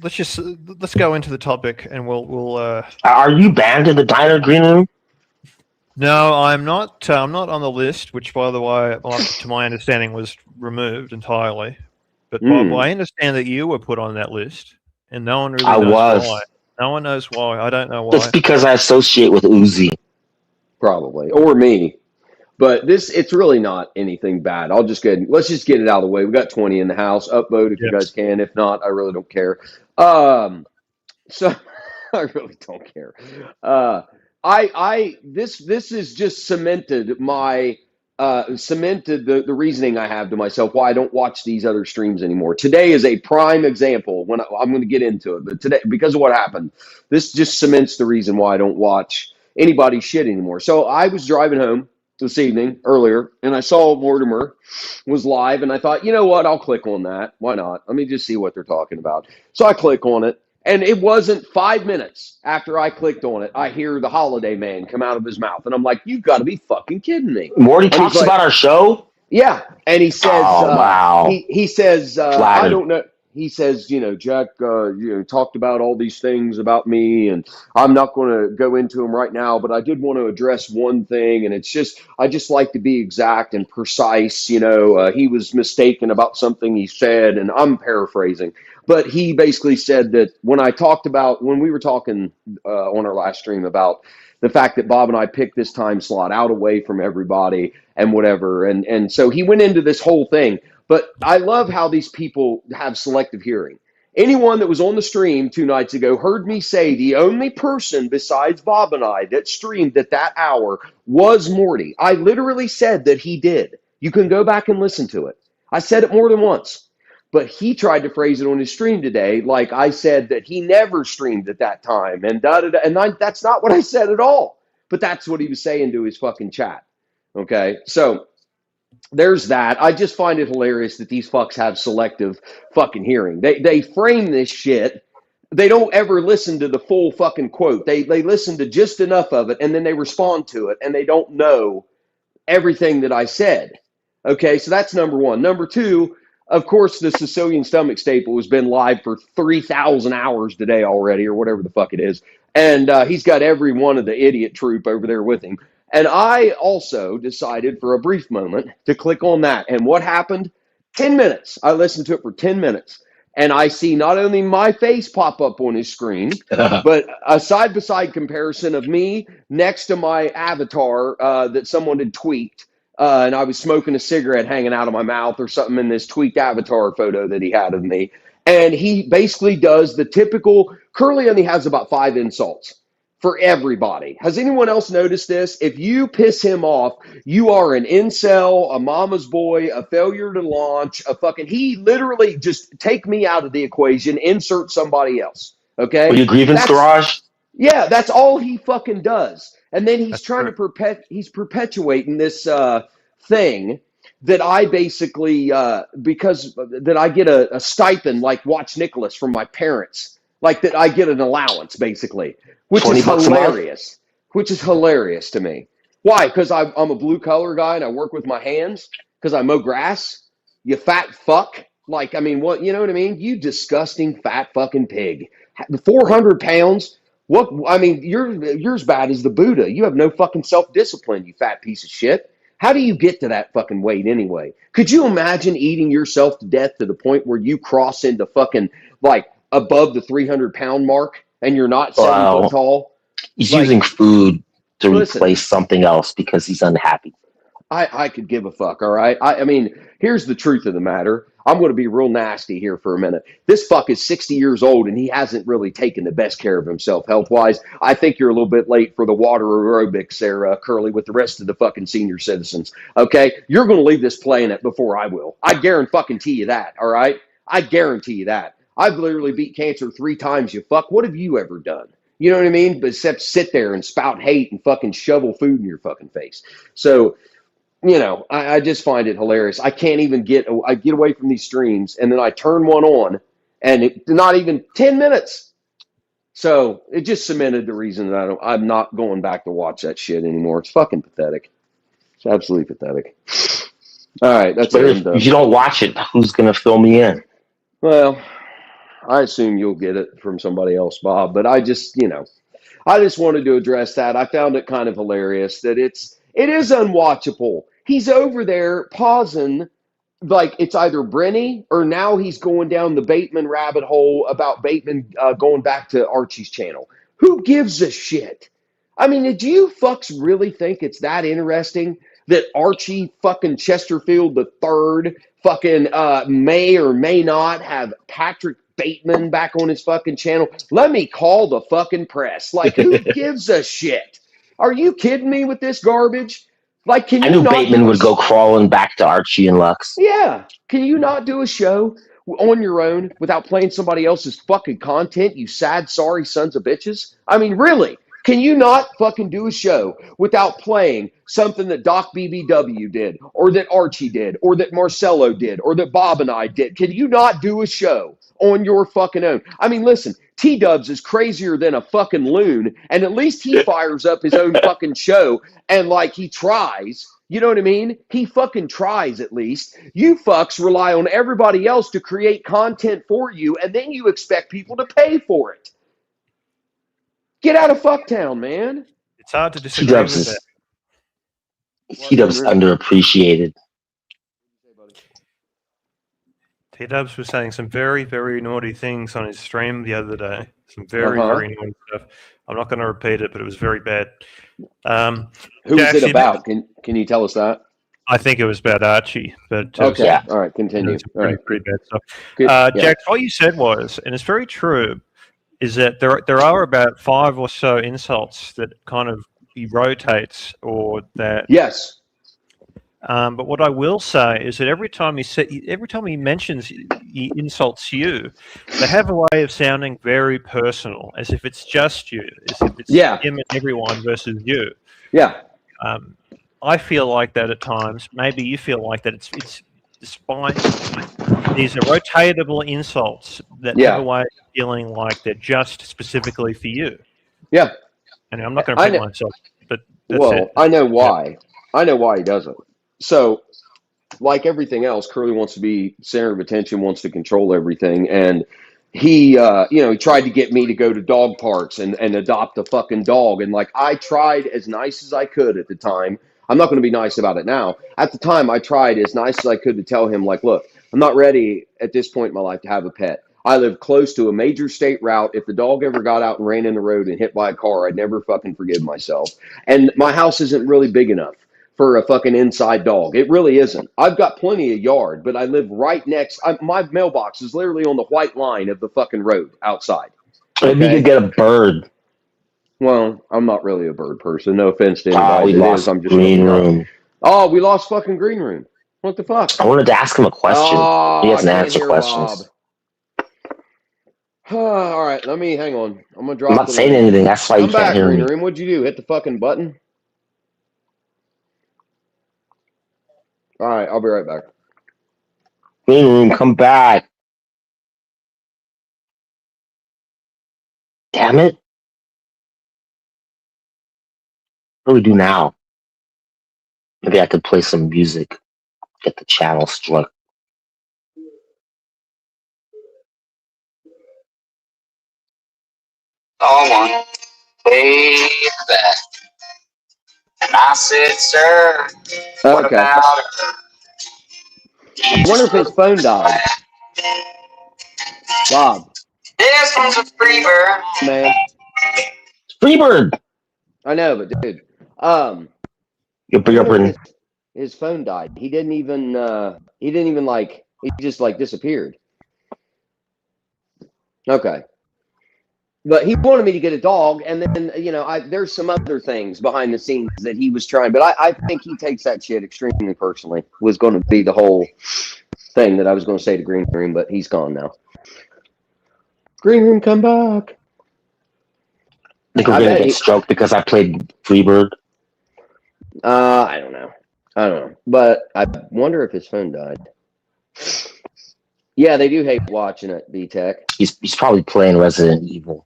Speaker 8: let's go into the topic, and we'll.
Speaker 4: Are you banned in the diner, Green Room?
Speaker 8: No, I'm not. I'm not on the list, which, by the way, to my understanding, was removed entirely. But I understand that you were put on that list, and no one really knows why. No one knows why. I don't know
Speaker 4: It's
Speaker 8: why.
Speaker 4: because I associate with Uzi.
Speaker 5: Probably, or me. But it's really not anything bad. I'll just let's just get it out of the way. We got 20 in the house. Upvote if you
Speaker 8: Yes.
Speaker 5: guys can. If not, I really don't care. So I really don't care. This is just cemented the reasoning I have to myself why I don't watch these other streams anymore. Today is a prime example when I'm going to get into it, but today, because of what happened, this just cements the reason why I don't watch anybody's shit anymore. So I was driving home this evening earlier and I saw Mortimer was live and I thought, you know what? I'll click on that. Why not? Let me just see what they're talking about. So I click on it. And it wasn't 5 minutes after I clicked on it, I hear the Holiday Man come out of his mouth. And I'm like, you've got to be fucking kidding me.
Speaker 4: Morty
Speaker 5: And he's
Speaker 4: talks
Speaker 5: like,
Speaker 4: about our show?
Speaker 5: yeah. And he says,
Speaker 4: Oh, wow.
Speaker 5: he says, I
Speaker 4: Flattered.
Speaker 5: don't know. He says, Jack, talked about all these things about me, and I'm not going to go into them right now, but I did want to address one thing, and I just like to be exact and precise. He was mistaken about something he said, and I'm paraphrasing, but he basically said that when we were talking on our last stream about the fact that Bob and I picked this time slot out away from everybody and whatever, and so he went into this whole thing. But I love how these people have selective hearing. Anyone that was on the stream 2 nights ago heard me say the only person besides Bob and I that streamed at that hour was Morty. I literally said that he did. You can go back and listen to it. I said it more than once. But he tried to phrase it on his stream today like I said that he never streamed at that time. And that's not what I said at all. But that's what he was saying to his fucking chat. Okay? So there's that. I just find it hilarious that these fucks have selective fucking hearing. They frame this shit. They don't ever listen to the full fucking quote. They listen to just enough of it and then they respond to it and they don't know everything that I said. Okay, so that's number one. Number two, of course, the Sicilian stomach staple has been live for 3,000 hours today already, or whatever the fuck it is. And he's got every one of the idiot troop over there with him. And I also decided for a brief moment to click on that. And what happened? 10 minutes. I listened to it for 10 minutes. And I see not only my face pop up on his screen, but a side-by-side comparison of me next to my avatar that someone had tweaked. And I was smoking a cigarette hanging out of my mouth or something in this tweaked avatar photo that he had of me. And he basically does the typical, Curly only has about 5 insults for everybody. Has anyone else noticed this? If you piss him off, you are an incel, a mama's boy, a failure to launch, he literally just take me out of the equation, insert somebody else. Okay?
Speaker 4: Are you grievance garage?
Speaker 5: Yeah, that's all he fucking does. And then he's
Speaker 8: That's
Speaker 5: trying
Speaker 8: true.
Speaker 5: to he's perpetuating this thing that I basically, because that I get a stipend like Watch Nicholas from my parents. Like that I get an allowance basically, which is
Speaker 4: $20 a month?
Speaker 5: hilarious, which is hilarious to me. Why? Because I'm a blue collar guy and I work with my hands because I mow grass. You fat fuck. Like, I mean, what, you know what I mean? You disgusting fat fucking pig. 400 pounds. What? I mean, you're as bad as the Buddha. You have no fucking self-discipline, you fat piece of shit. How do you get to that fucking weight anyway? Could you imagine eating yourself to death to the point where you cross into fucking like above the 300-pound mark and you're not 7 foot tall?
Speaker 4: He's
Speaker 5: Like,
Speaker 4: using food to
Speaker 5: listen.
Speaker 4: replace something else because he's unhappy.
Speaker 5: I could give a fuck, all right? I mean, here's the truth of the matter. I'm going to be real nasty here for a minute. This fuck is 60 years old, and he hasn't really taken the best care of himself health-wise. I think you're a little bit late for the water aerobics there, Curly, with the rest of the fucking senior citizens, okay? You're going to leave this planet before I will. I guarantee you that, all right? I guarantee you that. I've literally beat cancer 3 times, you fuck. What have you ever done? You know what I mean? But except sit there and spout hate and fucking shovel food in your fucking face. So, you know, I just find it hilarious. I can't even I get away from these streams and then I turn one on and not even 10 minutes. So it just cemented the reason that I'm not going back to watch that shit anymore. It's fucking pathetic. It's absolutely pathetic. All right. That's
Speaker 4: But
Speaker 5: it.
Speaker 4: if you don't watch it, who's going to fill me in?
Speaker 5: Well, I assume you'll get it from somebody else, Bob, but I just wanted to address that. I found it kind of hilarious that it is unwatchable. He's over there pausing like it's either Brenny or now he's going down the Bateman rabbit hole about Bateman going back to Archie's channel. Who gives a shit? I mean, did you fucks really think it's that interesting that Archie fucking Chesterfield the third fucking may or may not have Patrick Bateman back on his fucking channel? Let me call the fucking press. Like, who gives a shit? Are you kidding me with this garbage? Like, can
Speaker 4: I
Speaker 5: you
Speaker 4: knew
Speaker 5: not
Speaker 4: Bateman would go crawling back to Archie and Lux.
Speaker 5: Yeah. Can you not do a show on your own without playing somebody else's fucking content, you sad, sorry sons of bitches? I mean, really? Can you not fucking do a show without playing something that Doc BBW did, or that Archie did, or that Marcelo did, or that Bob and I did? Can you not do a show on your fucking own? I mean, listen, T-Dubs is crazier than a fucking loon, and at least he fires up his own fucking show and, like, he tries. You know what I mean? He fucking tries at least. You fucks rely on everybody else to create content for you, and then you expect people to pay for it. Get out of fucktown, man.
Speaker 8: It's hard to disagree with
Speaker 4: T-Dubs
Speaker 8: that.
Speaker 4: T-Dubs underappreciated.
Speaker 8: T-Dubs was saying some very, very naughty things on his stream the other day. Some very,
Speaker 5: Uh-huh.
Speaker 8: very naughty stuff. I'm not going to repeat it, but it was very bad.
Speaker 5: Who
Speaker 8: Jax,
Speaker 5: is it
Speaker 8: you
Speaker 5: about? Can you tell us that?
Speaker 8: I think it was about Archie, but
Speaker 5: Okay.
Speaker 4: Yeah.
Speaker 5: All right. Continue.
Speaker 8: it's
Speaker 5: All right.
Speaker 8: pretty bad stuff.
Speaker 5: Good. Yeah.
Speaker 8: Jax, what you said was, and it's very true, is that there are about 5 or so insults that kind of he rotates, or that.
Speaker 5: Yes.
Speaker 8: But what I will say is that every time he mentions, he insults you, they have a way of sounding very personal, as if it's just you, as if it's him and everyone versus you.
Speaker 5: Yeah.
Speaker 8: I feel like that at times. Maybe you feel like that. It's despite these are rotatable insults that have a way of feeling like they're just specifically for you.
Speaker 5: Yeah.
Speaker 8: And I'm not going to repeat myself, but that's it.
Speaker 5: I know why. Yeah. I know why he doesn't. So, like everything else, Curly wants to be center of attention, wants to control everything, and he, he tried to get me to go to dog parks and adopt a fucking dog, and like I tried as nice as I could at the time. I'm not going to be nice about it now. At the time, I tried as nice as I could to tell him, like, look, I'm not ready at this point in my life to have a pet. I live close to a major state route. If the dog ever got out and ran in the road and hit by a car, I'd never fucking forgive myself. And my house isn't really big enough for a fucking inside dog. It really isn't. I've got plenty of yard, but I live right next. My mailbox is literally on the white line of the fucking road outside.
Speaker 4: Maybe you could get a bird.
Speaker 5: Well, I'm not really a bird person. No offense to
Speaker 4: Oh,
Speaker 5: anybody.
Speaker 4: we lost
Speaker 5: I'm just
Speaker 4: Green Room.
Speaker 5: Oh, we lost fucking Green Room. What the fuck?
Speaker 4: I wanted to ask him a question. He doesn't answer questions.
Speaker 5: All right, hang on. I'm gonna drop.
Speaker 4: I'm not saying anything. That's why you can't hear me.
Speaker 5: Green Room. What'd you do? Hit the fucking button? All right, I'll be right back.
Speaker 4: Green Room, come back. Damn it. What do we do now? Maybe I could play some music. Get the channel struck.
Speaker 9: Someone way back. And I said, sir, what
Speaker 5: Okay.
Speaker 9: about her?
Speaker 5: I wonder if his phone died. Bob.
Speaker 9: This one's a free bird.
Speaker 5: Man.
Speaker 4: Freebird!
Speaker 5: I know, but dude. His phone died. He didn't even he just like disappeared. Okay. But he wanted me to get a dog, and then there's some other things behind the scenes that he was trying. But I think he takes that shit extremely personally. Was going to be the whole thing that I was going to say to Green Room, but he's gone now. Green Room, come back.
Speaker 4: I think we're gonna get stroked because I played Freebird.
Speaker 5: I don't know, but I wonder if his phone died. Yeah, they do hate watching it. B-Tech.
Speaker 4: He's probably playing Resident Evil.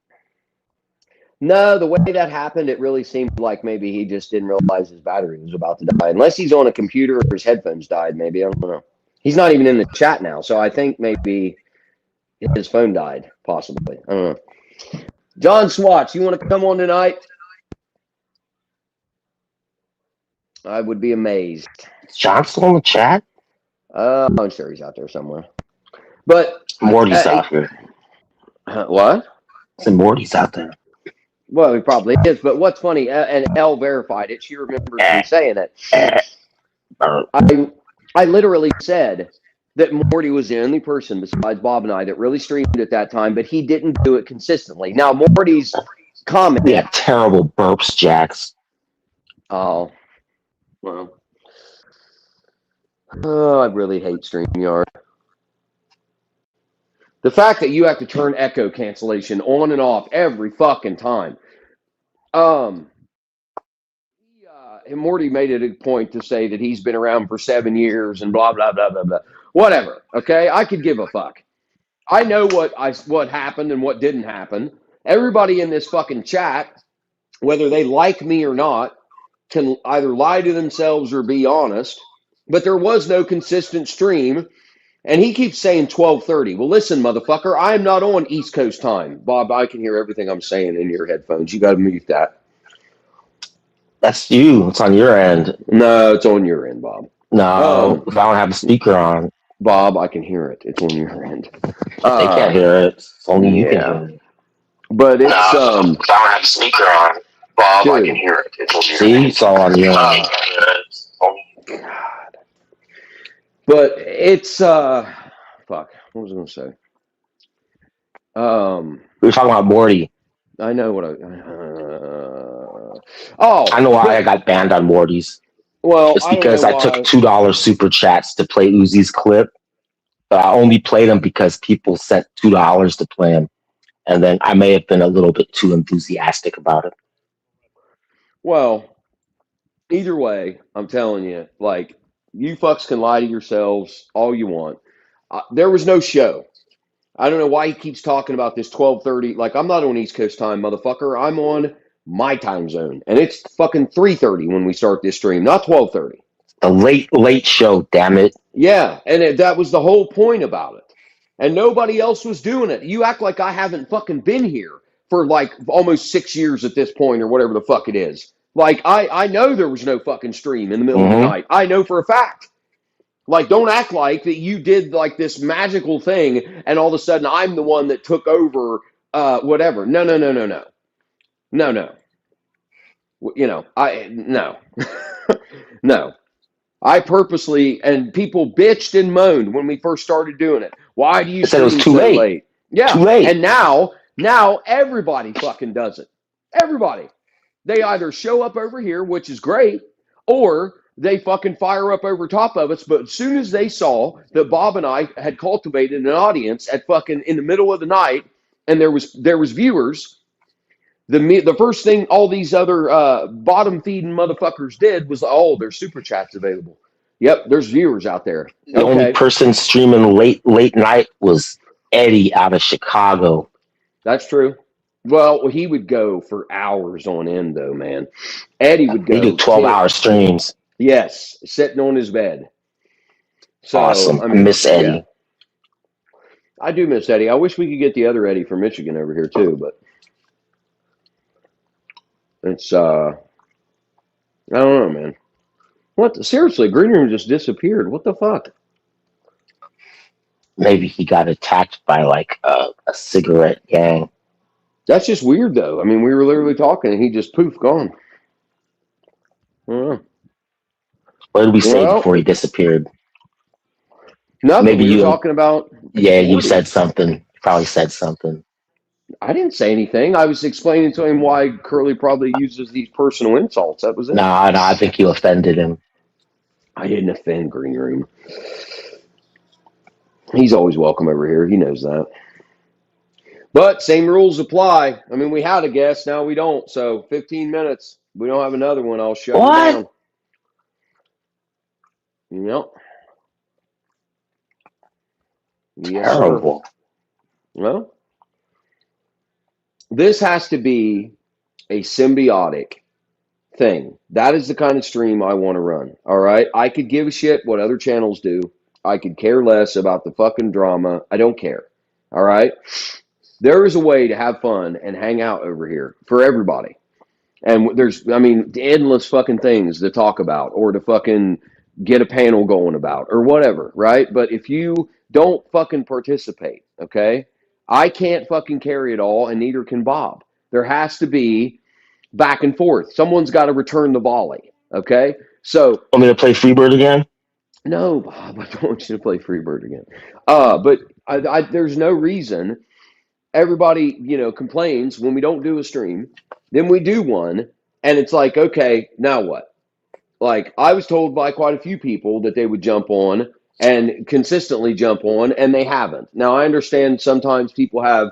Speaker 5: No, the way that happened, it really seemed like maybe he just didn't realize his battery was about to die. Unless he's on a computer or his headphones died, maybe. I don't know. He's not even in the chat now, so I think maybe his phone died, possibly. I don't know. John Swatch, you want to come on tonight? I would be amazed.
Speaker 4: Is John still in the chat?
Speaker 5: I'm sure he's out there somewhere. But
Speaker 4: Morty's out here.
Speaker 5: what?
Speaker 4: I said Morty's out there.
Speaker 5: Well, he probably is. But what's funny, and Elle verified it. She remembers me saying it. I literally said that Morty was the only person besides Bob and I that really streamed at that time, but he didn't do it consistently. Now, Morty's comment.
Speaker 4: Yeah, terrible burps, Jax.
Speaker 5: Oh, well. Oh, I really hate StreamYard. The fact that you have to turn echo cancellation on and off every fucking time. And Morty made it a point to say that he's been around for 7 years and blah, blah, blah, blah, blah. Whatever, okay? I could give a fuck. I know what happened and what didn't happen. Everybody in this fucking chat, whether they like me or not, can either lie to themselves or be honest. But there was no consistent stream. And he keeps saying 12:30. Well, listen, motherfucker, I'm not on East Coast time. Bob, I can hear everything I'm saying in your headphones. You got to mute that.
Speaker 4: That's you. It's on your end.
Speaker 5: No, it's on your end, Bob.
Speaker 4: No, if I don't have the speaker on.
Speaker 5: Bob, I can hear it. It's on your end.
Speaker 4: They can't hear it. It's only you can hear it.
Speaker 5: But it's
Speaker 9: if I don't have the speaker on, Bob, I can hear it. It's on your
Speaker 4: See, it's all on your end.
Speaker 5: God. But it's fuck. What was I gonna say?
Speaker 4: We were talking about Morty.
Speaker 5: I know what
Speaker 4: I know why I got banned on Morty's.
Speaker 5: Well,
Speaker 4: it's because I took $2 super chats to play Uzi's clip, but I only played them because people sent $2 to play him, and then I may have been a little bit too enthusiastic about it.
Speaker 5: Well, either way, I'm telling you, like, you fucks can lie to yourselves all you want. There was no show. I don't know why he keeps talking about this 12:30. Like, I'm not on East Coast time, motherfucker. I'm on my time zone, and it's fucking 3:30 when we start this stream, not 12:30.
Speaker 4: The late show, damn it.
Speaker 5: Yeah, and that was the whole point about it. And nobody else was doing it. You act like I haven't fucking been here for like almost 6 years at this point or whatever the fuck it is. Like, I know there was no fucking stream in the middle of the night. I know for a fact. Like, don't act like that you did like this magical thing and all of a sudden I'm the one that took over whatever. No. No. You know, no. No. I purposely, and people bitched and moaned when we first started doing it. Why do you
Speaker 4: said it was too
Speaker 5: so
Speaker 4: late?
Speaker 5: Yeah.
Speaker 4: Too late.
Speaker 5: And now everybody fucking does it. Everybody. They either show up over here, which is great, or they fucking fire up over top of us. But as soon as they saw that Bob and I had cultivated an audience at fucking in the middle of the night, and there was viewers, the first thing all these other bottom feeding motherfuckers did was, oh, there's super chats available. Yep, there's viewers out there.
Speaker 4: The only person streaming late night was Eddie out of Chicago.
Speaker 5: That's true. Well, he would go for hours on end, though, man. Eddie would go.
Speaker 4: He did 12-hour streams.
Speaker 5: Yes, sitting on his bed. So,
Speaker 4: awesome. I miss Eddie.
Speaker 5: Yeah. I do miss Eddie. I wish we could get the other Eddie from Michigan over here, too, but it's, I don't know, man. What? Seriously, Green Room just disappeared. What the fuck?
Speaker 4: Maybe he got attacked by, like, a cigarette gang.
Speaker 5: That's just weird, though. I mean, we were literally talking, and he just poof, gone. I don't know.
Speaker 4: What did we say before he disappeared?
Speaker 5: Nothing.
Speaker 4: Maybe
Speaker 5: we
Speaker 4: you
Speaker 5: were talking about.
Speaker 4: Yeah, you said something. You probably said something.
Speaker 5: I didn't say anything. I was explaining to him why Curly probably uses these personal insults. That was it.
Speaker 4: No, I think you offended him.
Speaker 5: I didn't offend Green Room. He's always welcome over here. He knows that. But same rules apply. I mean, we had a guest. Now we don't. So 15 minutes. We don't have another one. I'll shut it down. Yep. Yes,
Speaker 4: terrible.
Speaker 5: Sir. Well, this has to be a symbiotic thing. That is the kind of stream I want to run. All right. I could give a shit what other channels do. I could care less about the fucking drama. I don't care. All right. There is a way to have fun and hang out over here for everybody. And there's, I mean, endless fucking things to talk about or to fucking get a panel going about or whatever, right? But if you don't fucking participate, okay, I can't fucking carry it all, and neither can Bob. There has to be back and forth. Someone's got to return the volley, okay? So
Speaker 4: Want me to play Freebird again?
Speaker 5: no, Bob, I don't want you to play Freebird again. But there's no reason. Everybody, complains when we don't do a stream. Then we do one, and it's like, okay, now what? Like, I was told by quite a few people that they would jump on and consistently jump on, and they haven't. Now, I understand sometimes people have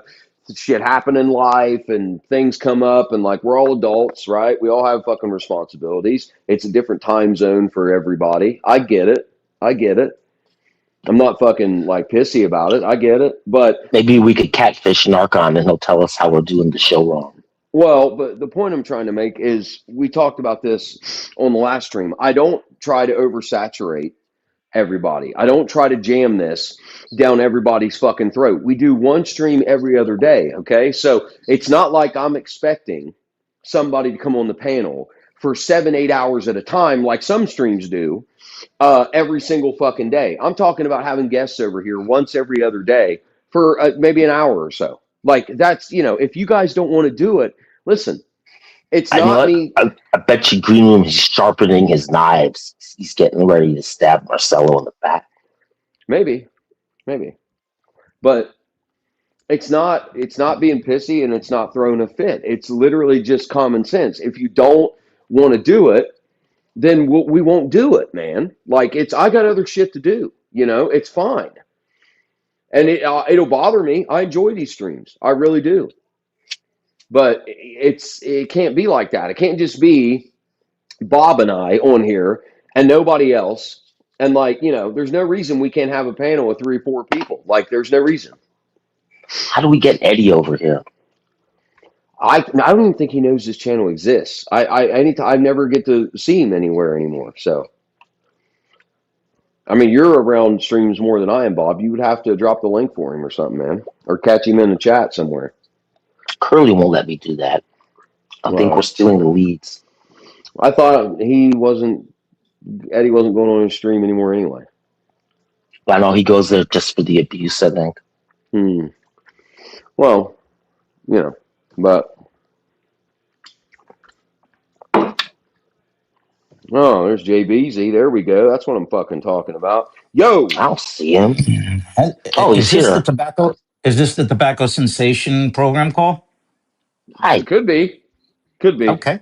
Speaker 5: shit happen in life and things come up, and like, we're all adults, right? We all have fucking responsibilities. It's a different time zone for everybody. I get it. I'm not fucking like pissy about it. I get it. But
Speaker 4: Maybe we could catfish Narcon and he'll tell us how we're doing the show wrong.
Speaker 5: well, but the point I'm trying to make is we talked about this on the last stream. I don't try to oversaturate everybody. I don't try to jam this down everybody's fucking throat. We do one stream every other day, okay? So it's not like I'm expecting somebody to come on the panel for 7-8 hours at a time like some streams do every single fucking day. I'm talking about having guests over here once every other day for maybe an hour or so. Like, that's, if you guys don't want to do it, listen, it's not me.
Speaker 4: I bet you Green Room is sharpening his knives. He's getting ready to stab Marcelo in the back.
Speaker 5: Maybe. But it's not being pissy, and it's not throwing a fit. It's literally just common sense. If you don't want to do it, then we won't do it, man. Like, I got other shit to do. It's fine. And it'll bother me. I enjoy these streams. I really do. But it can't be like that. It can't just be Bob and I on here and nobody else. And like, there's no reason we can't have a panel with 3 or 4 people. Like, there's no reason.
Speaker 4: How do we get Eddie over here?
Speaker 5: I don't even think he knows this channel exists. I never get to see him anywhere anymore. So, I mean, you're around streams more than I am, Bob. You would have to drop the link for him or something, man, or catch him in the chat somewhere.
Speaker 4: Curly won't let me do that. I think we're stealing the leads.
Speaker 5: I thought Eddie wasn't going on his stream anymore anyway.
Speaker 4: I know he goes there just for the abuse, I think.
Speaker 5: Well, but oh, there's JBZ. There we go. That's what I'm fucking talking about. Yo,
Speaker 4: I don't see him.
Speaker 10: Oh,
Speaker 4: he's here.
Speaker 10: Is this the Tobacco Sensation program call?
Speaker 5: It could be.
Speaker 10: Okay.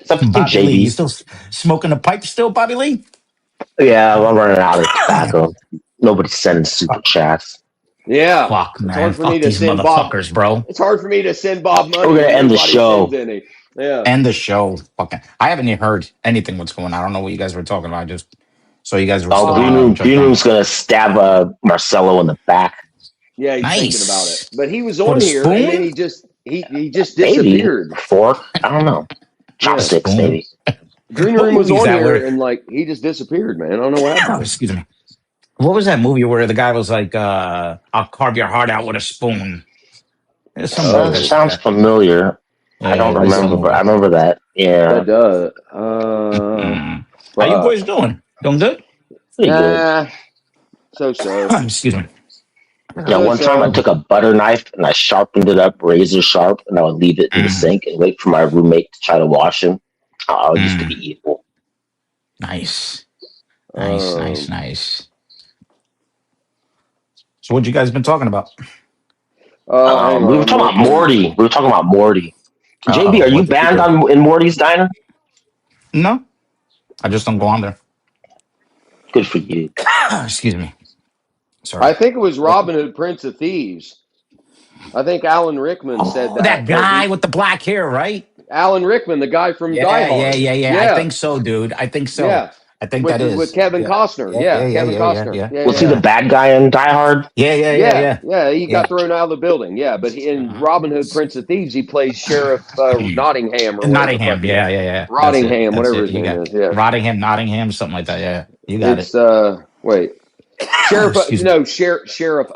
Speaker 4: Bobby
Speaker 10: Lee, you still smoking a pipe still, Bobby Lee?
Speaker 4: Yeah, I'm running out of tobacco. Nobody's sending super chats.
Speaker 5: Yeah.
Speaker 10: Fuck, man.
Speaker 5: It's hard for
Speaker 10: Fuck
Speaker 5: me to
Speaker 10: these
Speaker 5: send
Speaker 10: motherfuckers,
Speaker 5: Bob.
Speaker 10: bro.
Speaker 5: It's hard for me to send Bob money.
Speaker 4: We're gonna end the
Speaker 5: Nobody
Speaker 4: show.
Speaker 5: sends any. Yeah.
Speaker 10: End the show. Fucking. I haven't even heard anything what's going on. I don't know what you guys were talking about. I just saw you guys were still on.
Speaker 4: Green Room's gonna stab Marcelo in the back.
Speaker 5: Yeah, he's
Speaker 10: Nice.
Speaker 5: thinking about it. But he was
Speaker 10: What,
Speaker 5: on
Speaker 10: a
Speaker 5: here,
Speaker 10: spoon?
Speaker 5: and then he just
Speaker 4: Maybe
Speaker 5: disappeared.
Speaker 4: fork. I don't know. Chopsticks,
Speaker 10: spoon.
Speaker 4: maybe.
Speaker 5: Green Room was
Speaker 10: What movie is
Speaker 5: on
Speaker 10: that
Speaker 5: here,
Speaker 10: where-
Speaker 5: and like he just disappeared, man. I don't know what
Speaker 10: Oh,
Speaker 5: happened.
Speaker 10: excuse me. What was that movie where the guy was like, "I'll carve your heart out with a spoon"? There's some movie that's-
Speaker 4: Sounds familiar. I don't
Speaker 10: Yeah,
Speaker 4: remember, but I remember that. Yeah,
Speaker 5: That does.
Speaker 10: How you boys doing? Doing good?
Speaker 4: pretty good.
Speaker 5: Nah, so.
Speaker 10: Excuse me.
Speaker 4: Yeah, one time I took a butter knife and I sharpened it up razor sharp, and I would leave it in the sink and wait for my roommate to try to wash him. I used to be evil.
Speaker 10: Nice. So what you guys been talking about?
Speaker 4: We were talking about Morty. JB, are you banned in Morty's Diner?
Speaker 10: No, I just don't go on there.
Speaker 4: Good for you.
Speaker 10: Excuse me. Sorry.
Speaker 5: I think it was Robin Hood, Prince of Thieves. I think Alan Rickman said that.
Speaker 10: That guy with the black hair, right?
Speaker 5: Alan Rickman, the guy from Die Hard.
Speaker 10: Yeah. I think so, dude. I think so.
Speaker 5: Yeah.
Speaker 10: I think
Speaker 5: with,
Speaker 10: that is
Speaker 5: with Kevin Costner. Kevin Costner.
Speaker 10: Yeah.
Speaker 4: Was he the bad guy in Die Hard?
Speaker 5: Yeah, he got thrown out of the building. Yeah, but in Robin Hood, Prince of Thieves, he plays Sheriff Nottingham.
Speaker 10: Nottingham, yeah.
Speaker 5: Rottingham, whatever his name is. Yeah.
Speaker 10: Rottingham, Nottingham, something like that. Yeah, you got
Speaker 5: it.
Speaker 10: Wait.
Speaker 5: Sheriff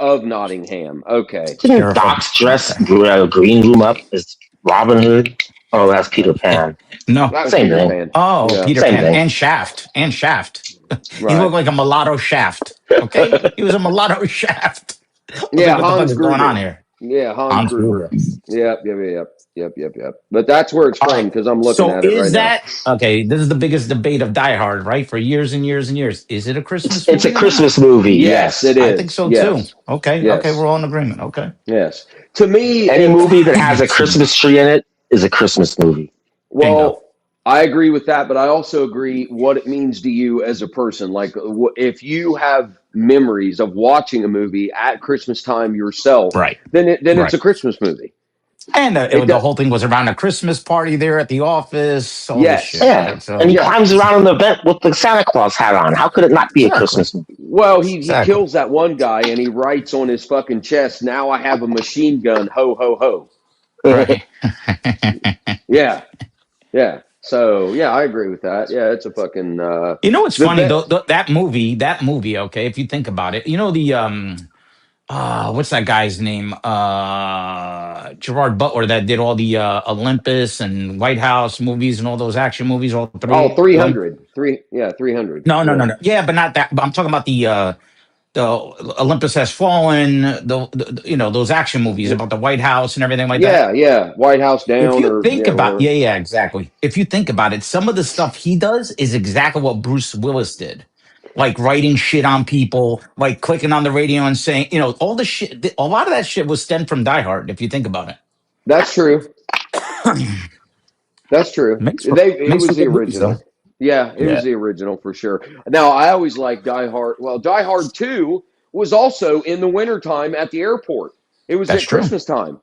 Speaker 5: of Nottingham. Okay.
Speaker 4: Didn't Doc dress Green Room up as Robin Hood? Oh, that's Peter Pan.
Speaker 10: No.
Speaker 5: That was
Speaker 4: Same
Speaker 5: Peter
Speaker 4: thing.
Speaker 5: Pan.
Speaker 10: Oh,
Speaker 5: Yeah.
Speaker 10: Peter
Speaker 4: Same
Speaker 10: Pan
Speaker 4: thing.
Speaker 10: and Shaft. And Shaft. He
Speaker 5: Right.
Speaker 10: looked like a mulatto Shaft. Okay? He was a mulatto Shaft. I was
Speaker 5: Yeah,
Speaker 10: like, what the fuck
Speaker 5: Hans
Speaker 10: is going on
Speaker 5: Gruber.
Speaker 10: here?
Speaker 5: Yeah, Hans
Speaker 10: Hans
Speaker 5: Gruber.
Speaker 10: Gruber.
Speaker 5: Yep. But that's where it's
Speaker 10: All
Speaker 5: from
Speaker 10: right.
Speaker 5: because I'm looking
Speaker 10: So
Speaker 5: at it right
Speaker 10: is
Speaker 5: now.
Speaker 10: that okay? This is the biggest debate of Die Hard, right? For years and years and years. Is it a Christmas
Speaker 4: It's a
Speaker 10: movie or not?
Speaker 4: Christmas movie.
Speaker 5: Yes,
Speaker 4: Yes.
Speaker 5: it
Speaker 10: I think
Speaker 5: is.
Speaker 10: so
Speaker 5: Yes.
Speaker 10: too. Okay.
Speaker 5: Yes.
Speaker 10: Okay. We're all in agreement. Okay.
Speaker 5: Yes. To me,
Speaker 4: Any movie that has a Christmas tree in it is a Christmas movie.
Speaker 5: well, I agree with that, but I also agree what it means to you as a person. Like, if you have memories of watching a movie at Christmas time yourself,
Speaker 10: Right.
Speaker 5: then it's
Speaker 10: Right.
Speaker 5: a Christmas movie.
Speaker 10: And
Speaker 5: It
Speaker 10: the
Speaker 5: does-
Speaker 10: whole thing was around a Christmas party there at the office. All
Speaker 5: Yes.
Speaker 10: this shit.
Speaker 4: Yeah.
Speaker 10: Right? So
Speaker 4: And he
Speaker 5: Yeah.
Speaker 4: climbs around an event with the Santa Claus hat on. How could it not be a
Speaker 10: Exactly.
Speaker 4: Christmas movie?
Speaker 5: Well, he
Speaker 10: Exactly.
Speaker 5: kills that one guy and he writes on his fucking chest, "Now I have a machine gun, ho, ho, ho."
Speaker 10: right.
Speaker 5: Yeah. So, yeah, I agree with that. Yeah, it's a fucking.
Speaker 10: You know what's
Speaker 5: The
Speaker 10: funny
Speaker 5: be-
Speaker 10: though? That movie. Okay, if you think about it, you know the what's that guy's name? Gerard Butler that did all the Olympus and White House movies and all those action movies. All three.
Speaker 5: Oh, 300. 300.
Speaker 10: No. Yeah, but not that. But I'm talking about the Olympus Has Fallen. The you know those action movies about the White House and everything like that.
Speaker 5: Yeah. White House Down.
Speaker 10: If you
Speaker 5: or
Speaker 10: think about,
Speaker 5: whatever.
Speaker 10: yeah, exactly. If you think about it, some of the stuff he does is exactly what Bruce Willis did, like writing shit on people, like clicking on the radio and saying, you know, all the shit. A lot of that shit was stemmed from Die Hard. If you think about it,
Speaker 5: That's true. That's true.
Speaker 10: Makes
Speaker 5: It
Speaker 10: makes
Speaker 5: was
Speaker 10: for
Speaker 5: the
Speaker 10: good movies,
Speaker 5: original.
Speaker 10: though.
Speaker 5: Yeah, it was the original for sure. Now, I always liked Die Hard. Well, Die Hard 2 was also in the wintertime at the airport. It was
Speaker 10: That's
Speaker 5: at
Speaker 10: true.
Speaker 5: Christmas time.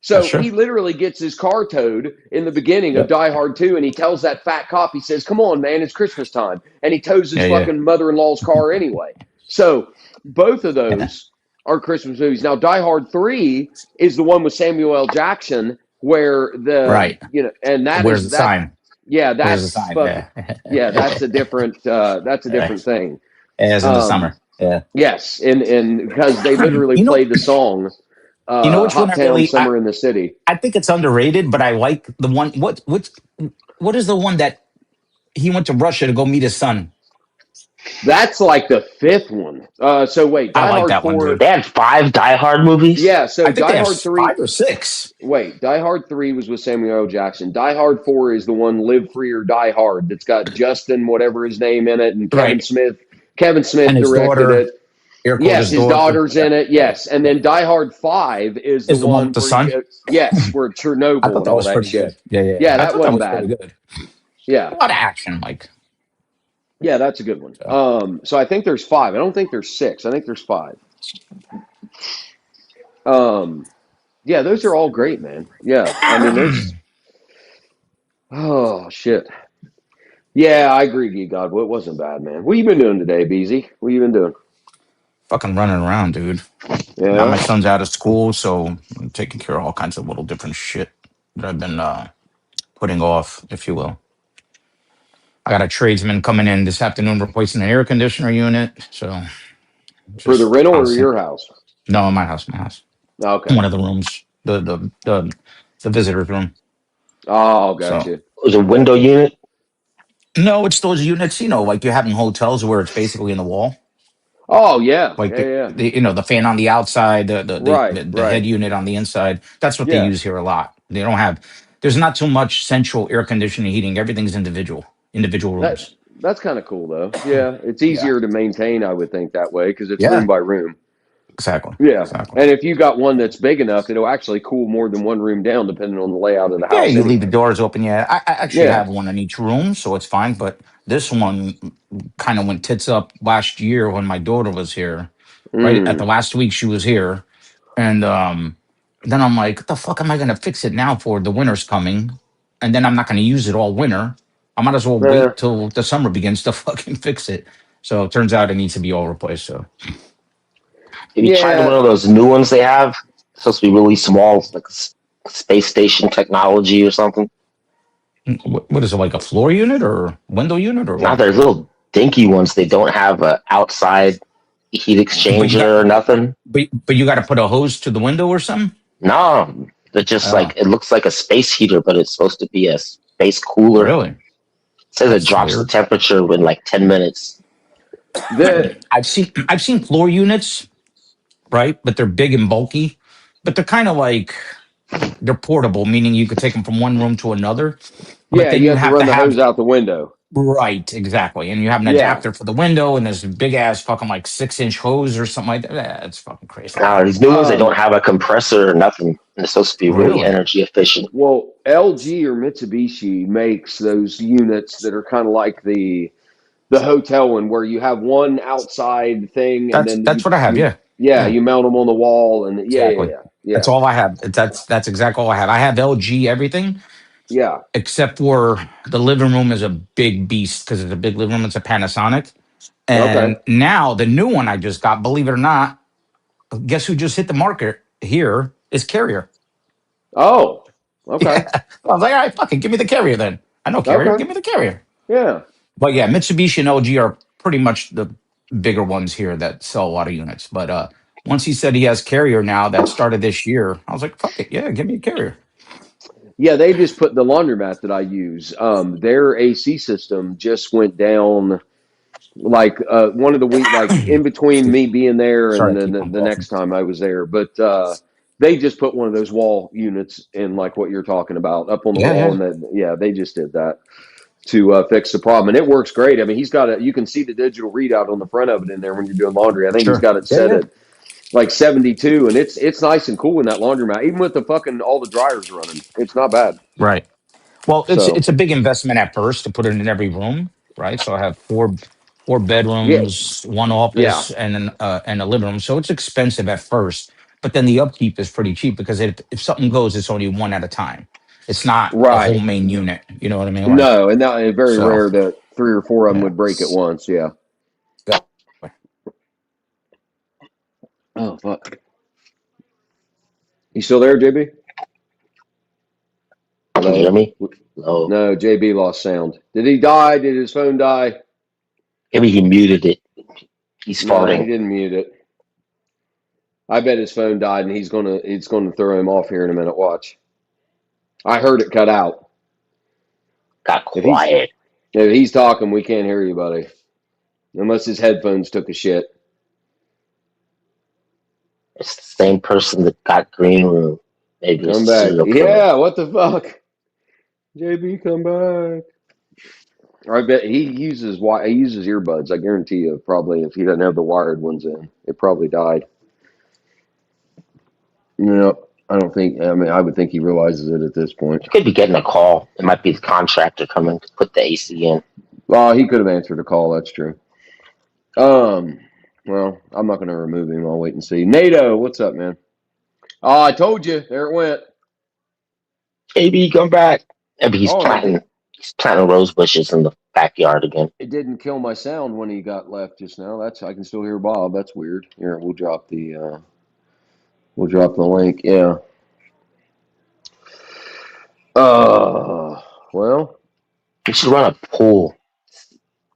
Speaker 5: So
Speaker 10: That's true.
Speaker 5: he literally gets his car towed in the beginning of
Speaker 10: Yep.
Speaker 5: Die Hard 2, and he tells that fat cop, he says, "Come on, man, it's Christmas time." And he tows his
Speaker 10: Yeah.
Speaker 5: fucking mother-in-law's car anyway. So both of those are Christmas movies. Now, Die Hard 3 is the one with Samuel L. Jackson where
Speaker 10: Right.
Speaker 5: and that
Speaker 10: Where's
Speaker 5: is
Speaker 10: the
Speaker 5: that.
Speaker 10: sign?
Speaker 5: Yeah,
Speaker 10: Where's
Speaker 5: that's
Speaker 10: the sign?
Speaker 5: fucking, yeah, that's a different thing.
Speaker 10: As in the
Speaker 5: Um,
Speaker 10: summer. Yeah.
Speaker 5: Yes, and because they literally
Speaker 10: You know-
Speaker 5: played the song,
Speaker 10: You know which one
Speaker 5: "Hot
Speaker 10: I
Speaker 5: Town
Speaker 10: really-
Speaker 5: Summer in the City."
Speaker 10: I think it's underrated, but I like the one. What is the one that he went to Russia to go meet his son?
Speaker 5: That's like the fifth one. So wait,
Speaker 10: I
Speaker 5: Die
Speaker 10: like
Speaker 5: Hard
Speaker 10: that one,
Speaker 5: 4.
Speaker 10: dude.
Speaker 4: They had 5 Die Hard movies.
Speaker 5: Yeah, so
Speaker 10: I think
Speaker 5: Die
Speaker 10: they have
Speaker 5: Hard 3.
Speaker 10: 5 or 6.
Speaker 5: Wait, Die Hard 3 was with Samuel L. Jackson. Die Hard 4 is the one Live Free or Die Hard that's got Justin, whatever his name in it, and Kevin
Speaker 10: Right.
Speaker 5: Smith. Kevin Smith
Speaker 10: And his
Speaker 5: directed
Speaker 10: daughter.
Speaker 5: it.
Speaker 10: Air quote,
Speaker 5: Yes, his daughter's in it. Yes, and then Die Hard 5 is
Speaker 10: Is the one with the
Speaker 5: where
Speaker 10: son?
Speaker 5: yes, where
Speaker 10: I
Speaker 5: Chernobyl
Speaker 10: thought
Speaker 5: and
Speaker 10: that
Speaker 5: all
Speaker 10: was
Speaker 5: that
Speaker 10: pretty
Speaker 5: shit.
Speaker 10: good. Yeah.
Speaker 5: Yeah,
Speaker 10: I
Speaker 5: that
Speaker 10: thought
Speaker 5: wasn't
Speaker 10: was
Speaker 5: bad.
Speaker 10: pretty good.
Speaker 5: Yeah,
Speaker 10: A lot of action, Mike.
Speaker 5: yeah, that's a good one. So I think there's 5. I don't think there's 6. I think there's 5. Yeah, those are all great, man. Yeah, I mean, there's. Oh shit. Yeah, I agree, Geek God. Well, it wasn't bad, man. What you been doing today, Beezy? What you been doing?
Speaker 10: Fucking running around, dude. Now my son's out of school, so I'm taking care of all kinds of little different shit that I've been putting off, if you will. I got a tradesman coming in this afternoon replacing an air conditioner unit. So
Speaker 5: For the rental or
Speaker 10: constant-
Speaker 5: your house?
Speaker 10: No, my house.
Speaker 5: Okay.
Speaker 10: One of the rooms, the visitor's room.
Speaker 5: Oh, gotcha.
Speaker 4: It was a window unit.
Speaker 10: No, it's those units, you know, like you have in hotels where it's basically in the wall.
Speaker 5: Oh yeah,
Speaker 10: Like
Speaker 5: yeah.
Speaker 10: the you know, the fan on the outside, the
Speaker 5: Right,
Speaker 10: the
Speaker 5: right.
Speaker 10: head unit on the inside. That's what
Speaker 5: Yeah.
Speaker 10: they use here a lot. They don't have. There's not too much central air conditioning, heating. Everything's individual rooms.
Speaker 5: That's kind of cool though. Yeah, it's easier to maintain, I would think, that way because it's
Speaker 10: Yeah.
Speaker 5: room by room.
Speaker 10: Exactly.
Speaker 5: Yeah,
Speaker 10: Exactly.
Speaker 5: and if you got one that's big enough, it'll actually cool more than one room down, depending on the layout of the house.
Speaker 10: Yeah, you leave
Speaker 5: anyway.
Speaker 10: the doors open. Yeah, I actually
Speaker 5: Yeah.
Speaker 10: have one in each room, so it's fine. But this one kind of went tits up last year when my daughter was here. Right at the last week she was here, and then I'm like, what the fuck am I gonna fix it now for? The winter's coming, and then I'm not gonna use it all winter. I might as well
Speaker 5: Yeah.
Speaker 10: wait till the summer begins to fucking fix it. So it turns out it needs to be all replaced. So
Speaker 4: Have you tried one of those new ones they have? It's supposed to be really small, like space station technology or something.
Speaker 10: what is it, like a floor unit or window unit or
Speaker 4: Now
Speaker 10: what?
Speaker 4: there's little dinky ones. They don't have a outside heat exchanger or nothing.
Speaker 10: But you got to put a hose to the window or something.
Speaker 4: No, That just
Speaker 10: Oh.
Speaker 4: like it looks like a space heater, but it's supposed to be a space cooler.
Speaker 10: Really?
Speaker 4: It says
Speaker 10: That's
Speaker 4: it drops
Speaker 10: weird.
Speaker 4: the temperature in like 10 minutes.
Speaker 10: I've seen floor units, right? But they're big and bulky, but they're kind of like they're portable, meaning you could take them from one room to another. But
Speaker 5: Yeah,
Speaker 10: then
Speaker 5: you
Speaker 10: you
Speaker 5: have to
Speaker 10: have
Speaker 5: run
Speaker 10: to
Speaker 5: the hose
Speaker 10: have
Speaker 5: out the window.
Speaker 10: right, exactly, and you have an
Speaker 5: Yeah.
Speaker 10: adapter for the window, and there's a big ass fucking like 6-inch hose or something like that. That's fucking crazy.
Speaker 4: These new ones, they don't have a compressor or nothing. And it's supposed to be really energy efficient.
Speaker 5: Well, LG or Mitsubishi makes those units that are kind of like the hotel one, where you have one outside thing, and then
Speaker 10: That's what I have. Yeah.
Speaker 5: you mount them on the wall, and
Speaker 10: Exactly. That's all I have. That's exactly all I have. I have LG everything.
Speaker 5: Yeah.
Speaker 10: Except for the living room is a big beast because it's a big living room. It's a Panasonic. And now the new one I just got, believe it or not, guess who just hit the market here is Carrier.
Speaker 5: Oh, okay.
Speaker 10: Yeah. I was like, all right, fucking give me the Carrier then. I know Carrier. Give me the Carrier.
Speaker 5: Yeah.
Speaker 10: But yeah, Mitsubishi and LG are pretty much the bigger ones here that sell a lot of units. But once he said he has Carrier now that started this year, I was like, fuck it. Yeah, give me a Carrier.
Speaker 5: Yeah, they just put the laundromat that I use. Their AC system just went down, like one of the week, like in between me being there and then the next time I was there. But they just put one of those wall units in, like what you're talking about, up on the wall, and then they just did that to fix the problem, and it works great. I mean, he's got you can see the digital readout on the front of it in there when you're doing laundry. I think he's got it set at like 72, and it's nice and cool in that laundromat, even with the fucking all the dryers running. It's not bad.
Speaker 10: Right. Well, it's a big investment at first to put it in every room, right? So I have four bedrooms, one office, and a living room. So it's expensive at first, but then the upkeep is pretty cheap because if something goes, it's only one at a time. It's not a whole main unit. You know what I mean? Like,
Speaker 5: no, and now it's very rare that 3 or 4 of them would break at once. Yeah. Oh fuck! You still there, JB?
Speaker 4: Can you hear me?
Speaker 5: No, JB lost sound. Did he die? Did his phone die?
Speaker 4: Maybe he muted it. He's farting.
Speaker 5: He didn't mute it. I bet his phone died, and it's gonna throw him off here in a minute. Watch. I heard it cut out.
Speaker 4: Got quiet.
Speaker 5: If he's talking, we can't hear you, buddy. Unless his headphones took a shit.
Speaker 4: It's the same person that got Green Room. Maybe
Speaker 5: come back. Yeah, what the fuck? JB, come back. I bet he uses earbuds. I guarantee you, probably if he doesn't have the wired ones in, it probably died. No, I don't think. I mean, I would think he realizes it at this point.
Speaker 4: He could be getting a call. It might be the contractor coming to put the AC in.
Speaker 5: Well, he could have answered a call. That's true. Well, I'm not going to remove him. I'll wait and see. NATO, what's up, man? Oh, I told you. There it went.
Speaker 4: JB, come back. Maybe he's planting rose bushes in the backyard again.
Speaker 5: It didn't kill my sound when he got left just now. I can still hear Bob. That's weird. Here, we'll drop the link. Yeah. Well,
Speaker 4: we should run a poll.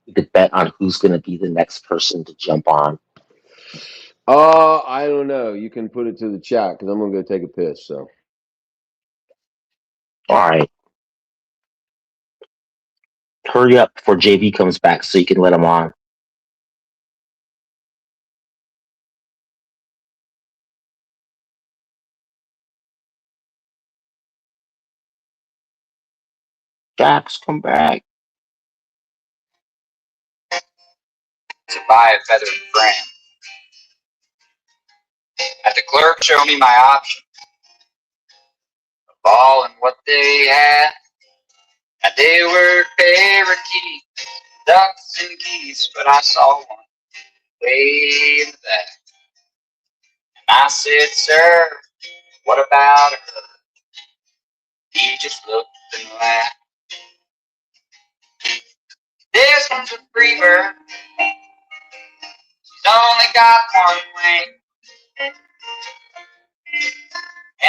Speaker 4: We could bet on who's going to be the next person to jump on.
Speaker 5: I don't know. You can put it to the chat because I'm going to go take a piss. So.
Speaker 4: All right. Hurry up before JV comes back so you can let him on. Jax, come back.
Speaker 11: To buy a feathered frame. Had the clerk show me my option. The ball and what they had. And they were parakeets, ducks and geese, but I saw one way in the back. And I said, sir, what about her? He just looked and laughed. This one's a free bird. She's only got one wing. And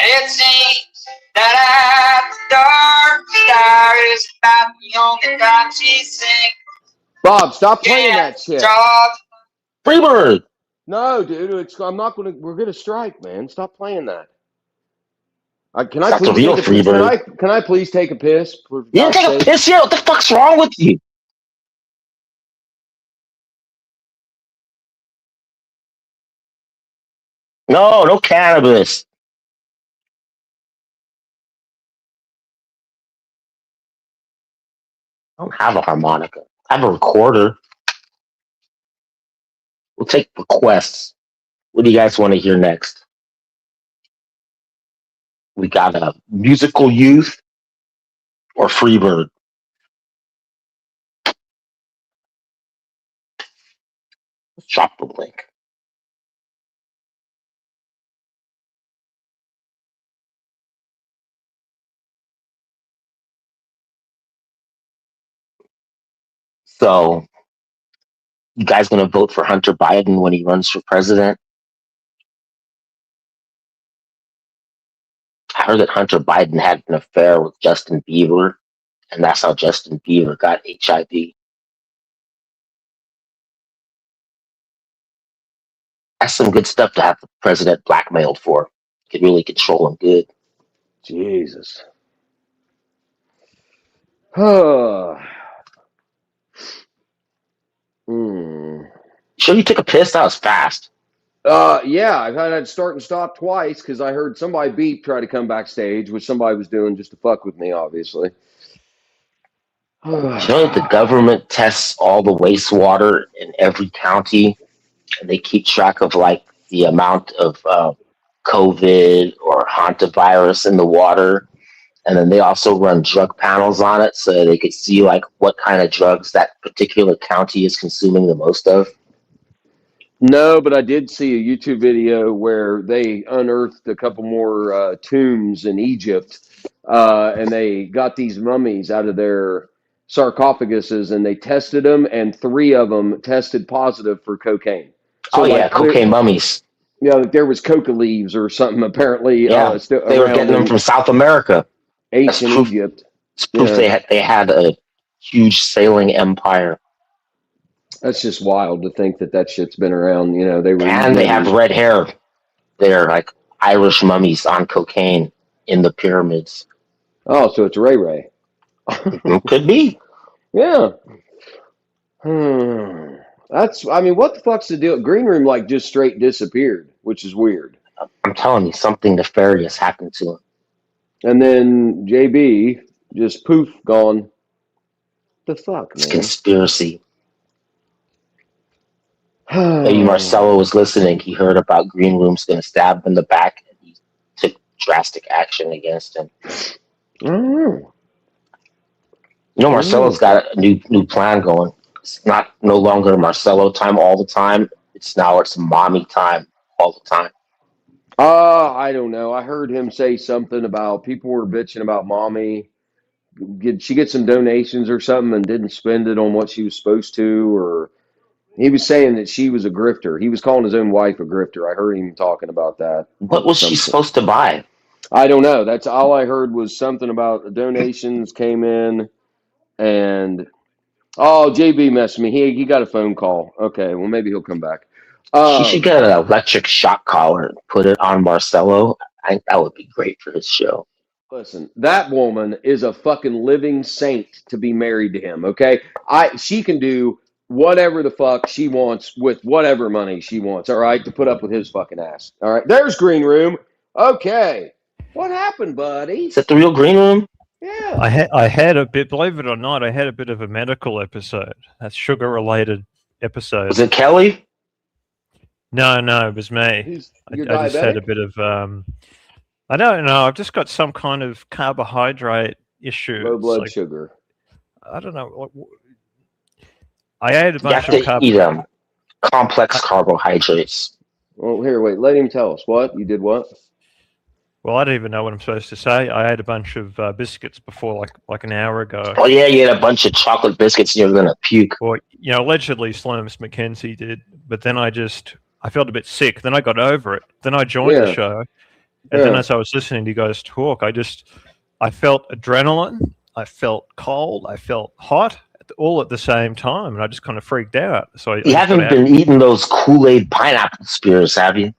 Speaker 11: it seems that at the dark star is about the only time she sings.
Speaker 5: Bob, stop playing that shit.
Speaker 4: Freebird.
Speaker 5: No, dude, we're gonna strike, man. Stop playing that. Can I
Speaker 4: That's the
Speaker 5: please
Speaker 4: real
Speaker 5: take a piss?
Speaker 4: Freebird.
Speaker 5: Can I please take a piss? For
Speaker 4: You didn't
Speaker 5: God's
Speaker 4: take a
Speaker 5: sake?
Speaker 4: piss yet? What the fuck's wrong with you? No, no cannabis. I don't have a harmonica. I have a recorder. We'll take requests. What do you guys want to hear next? We got a musical youth or Freebird. Let's drop the link. So, you guys gonna vote for Hunter Biden when he runs for president? I heard that Hunter Biden had an affair with Justin Bieber, and that's how Justin Bieber got HIV. That's some good stuff to have the president blackmailed for. Could really control him good.
Speaker 5: Jesus. Hmm.
Speaker 4: Sure you took a piss? That was fast.
Speaker 5: Yeah, I've had to start and stop twice because I heard somebody beep try to come backstage, which somebody was doing just to fuck with me, obviously.
Speaker 4: You know that the government tests all the wastewater in every county, and they keep track of like the amount of COVID or hantavirus in the water, and then they also run drug panels on it so they could see like what kind of drugs that particular county is consuming the most of.
Speaker 5: No, but I did see a YouTube video where they unearthed a couple more tombs in Egypt, and they got these mummies out of their sarcophaguses, and they tested them, and 3 of them tested positive for cocaine. So,
Speaker 4: Oh yeah, cocaine mummies.
Speaker 5: Yeah, like there was coca leaves or something apparently.
Speaker 4: Yeah, they were getting them from South America.
Speaker 5: Ancient Egypt.
Speaker 4: It's proof they had a huge sailing empire.
Speaker 5: That's just wild to think that shit's been around. You know,
Speaker 4: they have red hair. They're like Irish mummies on cocaine in the pyramids.
Speaker 5: Oh, so it's Ray Ray.
Speaker 4: Could be.
Speaker 5: Yeah. I mean, what the fuck's the deal? Green Room like just straight disappeared, which is weird.
Speaker 4: I'm telling you, something nefarious happened to him.
Speaker 5: And then JB just poof, gone. The fuck,
Speaker 4: It's
Speaker 5: man?
Speaker 4: conspiracy. Maybe Marcelo was listening. He heard about Green Room's going to stab him in the back, and he took drastic action against him.
Speaker 5: I don't know.
Speaker 4: You know, Marcelo's got a new plan going. It's no longer Marcelo time all the time. It's mommy time all the time.
Speaker 5: I don't know. I heard him say something about people were bitching about mommy. Did she get some donations or something and didn't spend it on what she was supposed to? Or he was saying that she was a grifter. He was calling his own wife a grifter. I heard him talking about that.
Speaker 4: What was she supposed to buy?
Speaker 5: I don't know. That's all I heard was something about the donations came in and JB messed me. He got a phone call. Okay, well maybe he'll come back.
Speaker 4: She should get an electric shock collar and put it on Marcelo. I think that would be great for his show.
Speaker 5: Listen, that woman is a fucking living saint to be married to him, okay? She can do whatever the fuck she wants with whatever money she wants, all right, to put up with his fucking ass. All right, there's Green Room. Okay. What happened, buddy?
Speaker 4: Is that the real Green Room?
Speaker 5: Yeah.
Speaker 8: I had a bit, believe it or not, I had a bit of a medical episode. That's sugar-related episode.
Speaker 4: Was it Kelly?
Speaker 8: No, it was me. I just had a bit of I don't know. I've just got some kind of carbohydrate issue.
Speaker 5: Low blood sugar.
Speaker 8: I don't know. I ate a bunch
Speaker 4: of eat complex carbohydrates.
Speaker 5: Well, here, wait. Let him tell us. What? You did what?
Speaker 8: Well, I don't even know what I'm supposed to say. I ate a bunch of biscuits before, like an hour ago.
Speaker 4: Oh, yeah, you ate a bunch of chocolate biscuits and you're going to puke.
Speaker 8: Well, allegedly Slams McKenzie did, but then I felt a bit sick. Then I got over it. Then I joined the show. And then as I was listening to you guys talk, I felt adrenaline, I felt cold, I felt hot, all at the same time, and I just kind of freaked out. So
Speaker 4: you haven't been eating those Kool-Aid pineapple spears, have you?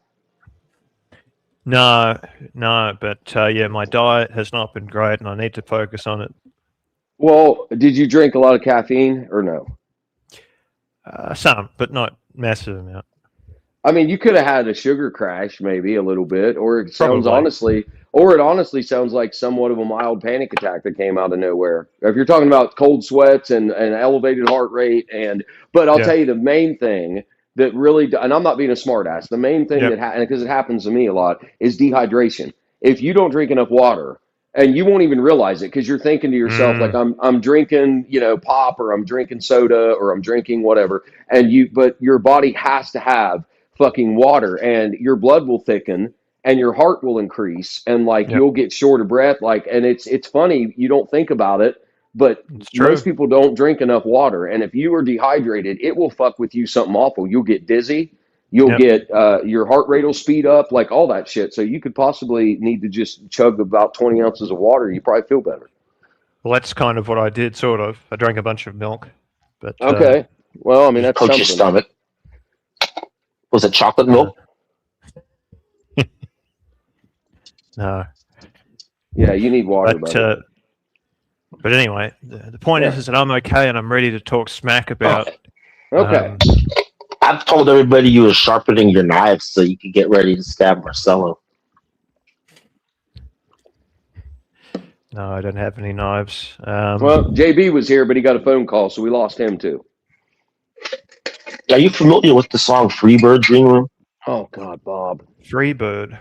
Speaker 8: No, but yeah, my diet has not been great, and I need to focus on it.
Speaker 5: Well, did you drink a lot of caffeine or no?
Speaker 8: Some, but not massive amount.
Speaker 5: I mean, you could have had a sugar crash, maybe a little bit, or it
Speaker 8: Probably.
Speaker 5: honestly sounds like somewhat of a mild panic attack that came out of nowhere. If you're talking about cold sweats and elevated heart rate, but I'll
Speaker 8: Yeah.
Speaker 5: tell you the main thing that really, and I'm not being a smartass, the main thing
Speaker 8: Yep.
Speaker 5: because it happens to me a lot, is dehydration. If you don't drink enough water, and you won't even realize it because you're thinking to yourself like I'm drinking pop, or I'm drinking soda, or I'm drinking whatever, but your body has to have fucking water, and your blood will thicken and your heart will increase, and
Speaker 8: Yep.
Speaker 5: you'll get short of breath, and it's funny, you don't think about it, but
Speaker 8: It's true.
Speaker 5: most people don't drink enough water, and if you are dehydrated, it will fuck with you something awful. You'll get dizzy, you'll
Speaker 8: Yep.
Speaker 5: get your heart rate will speed up, like all that shit. So you could possibly need to just chug about 20 ounces of water. You probably feel better.
Speaker 8: Well, that's kind of what I did, sort of. I drank a bunch of milk, but
Speaker 5: Okay, well, I mean, that's
Speaker 4: Coach your
Speaker 5: something.
Speaker 4: stomach. Was it chocolate milk?
Speaker 8: no.
Speaker 5: Yeah, you need water, brother.
Speaker 8: But anyway, the point is that I'm okay, and I'm ready to talk smack about.
Speaker 5: Okay.
Speaker 4: I've told everybody you were sharpening your knives so you could get ready to stab Marcelo.
Speaker 8: No, I don't have any knives.
Speaker 5: Well, JB was here, but he got a phone call, so we lost him too.
Speaker 4: Are you familiar with the song Freebird Green Room?
Speaker 5: Oh God, Bob.
Speaker 8: Freebird.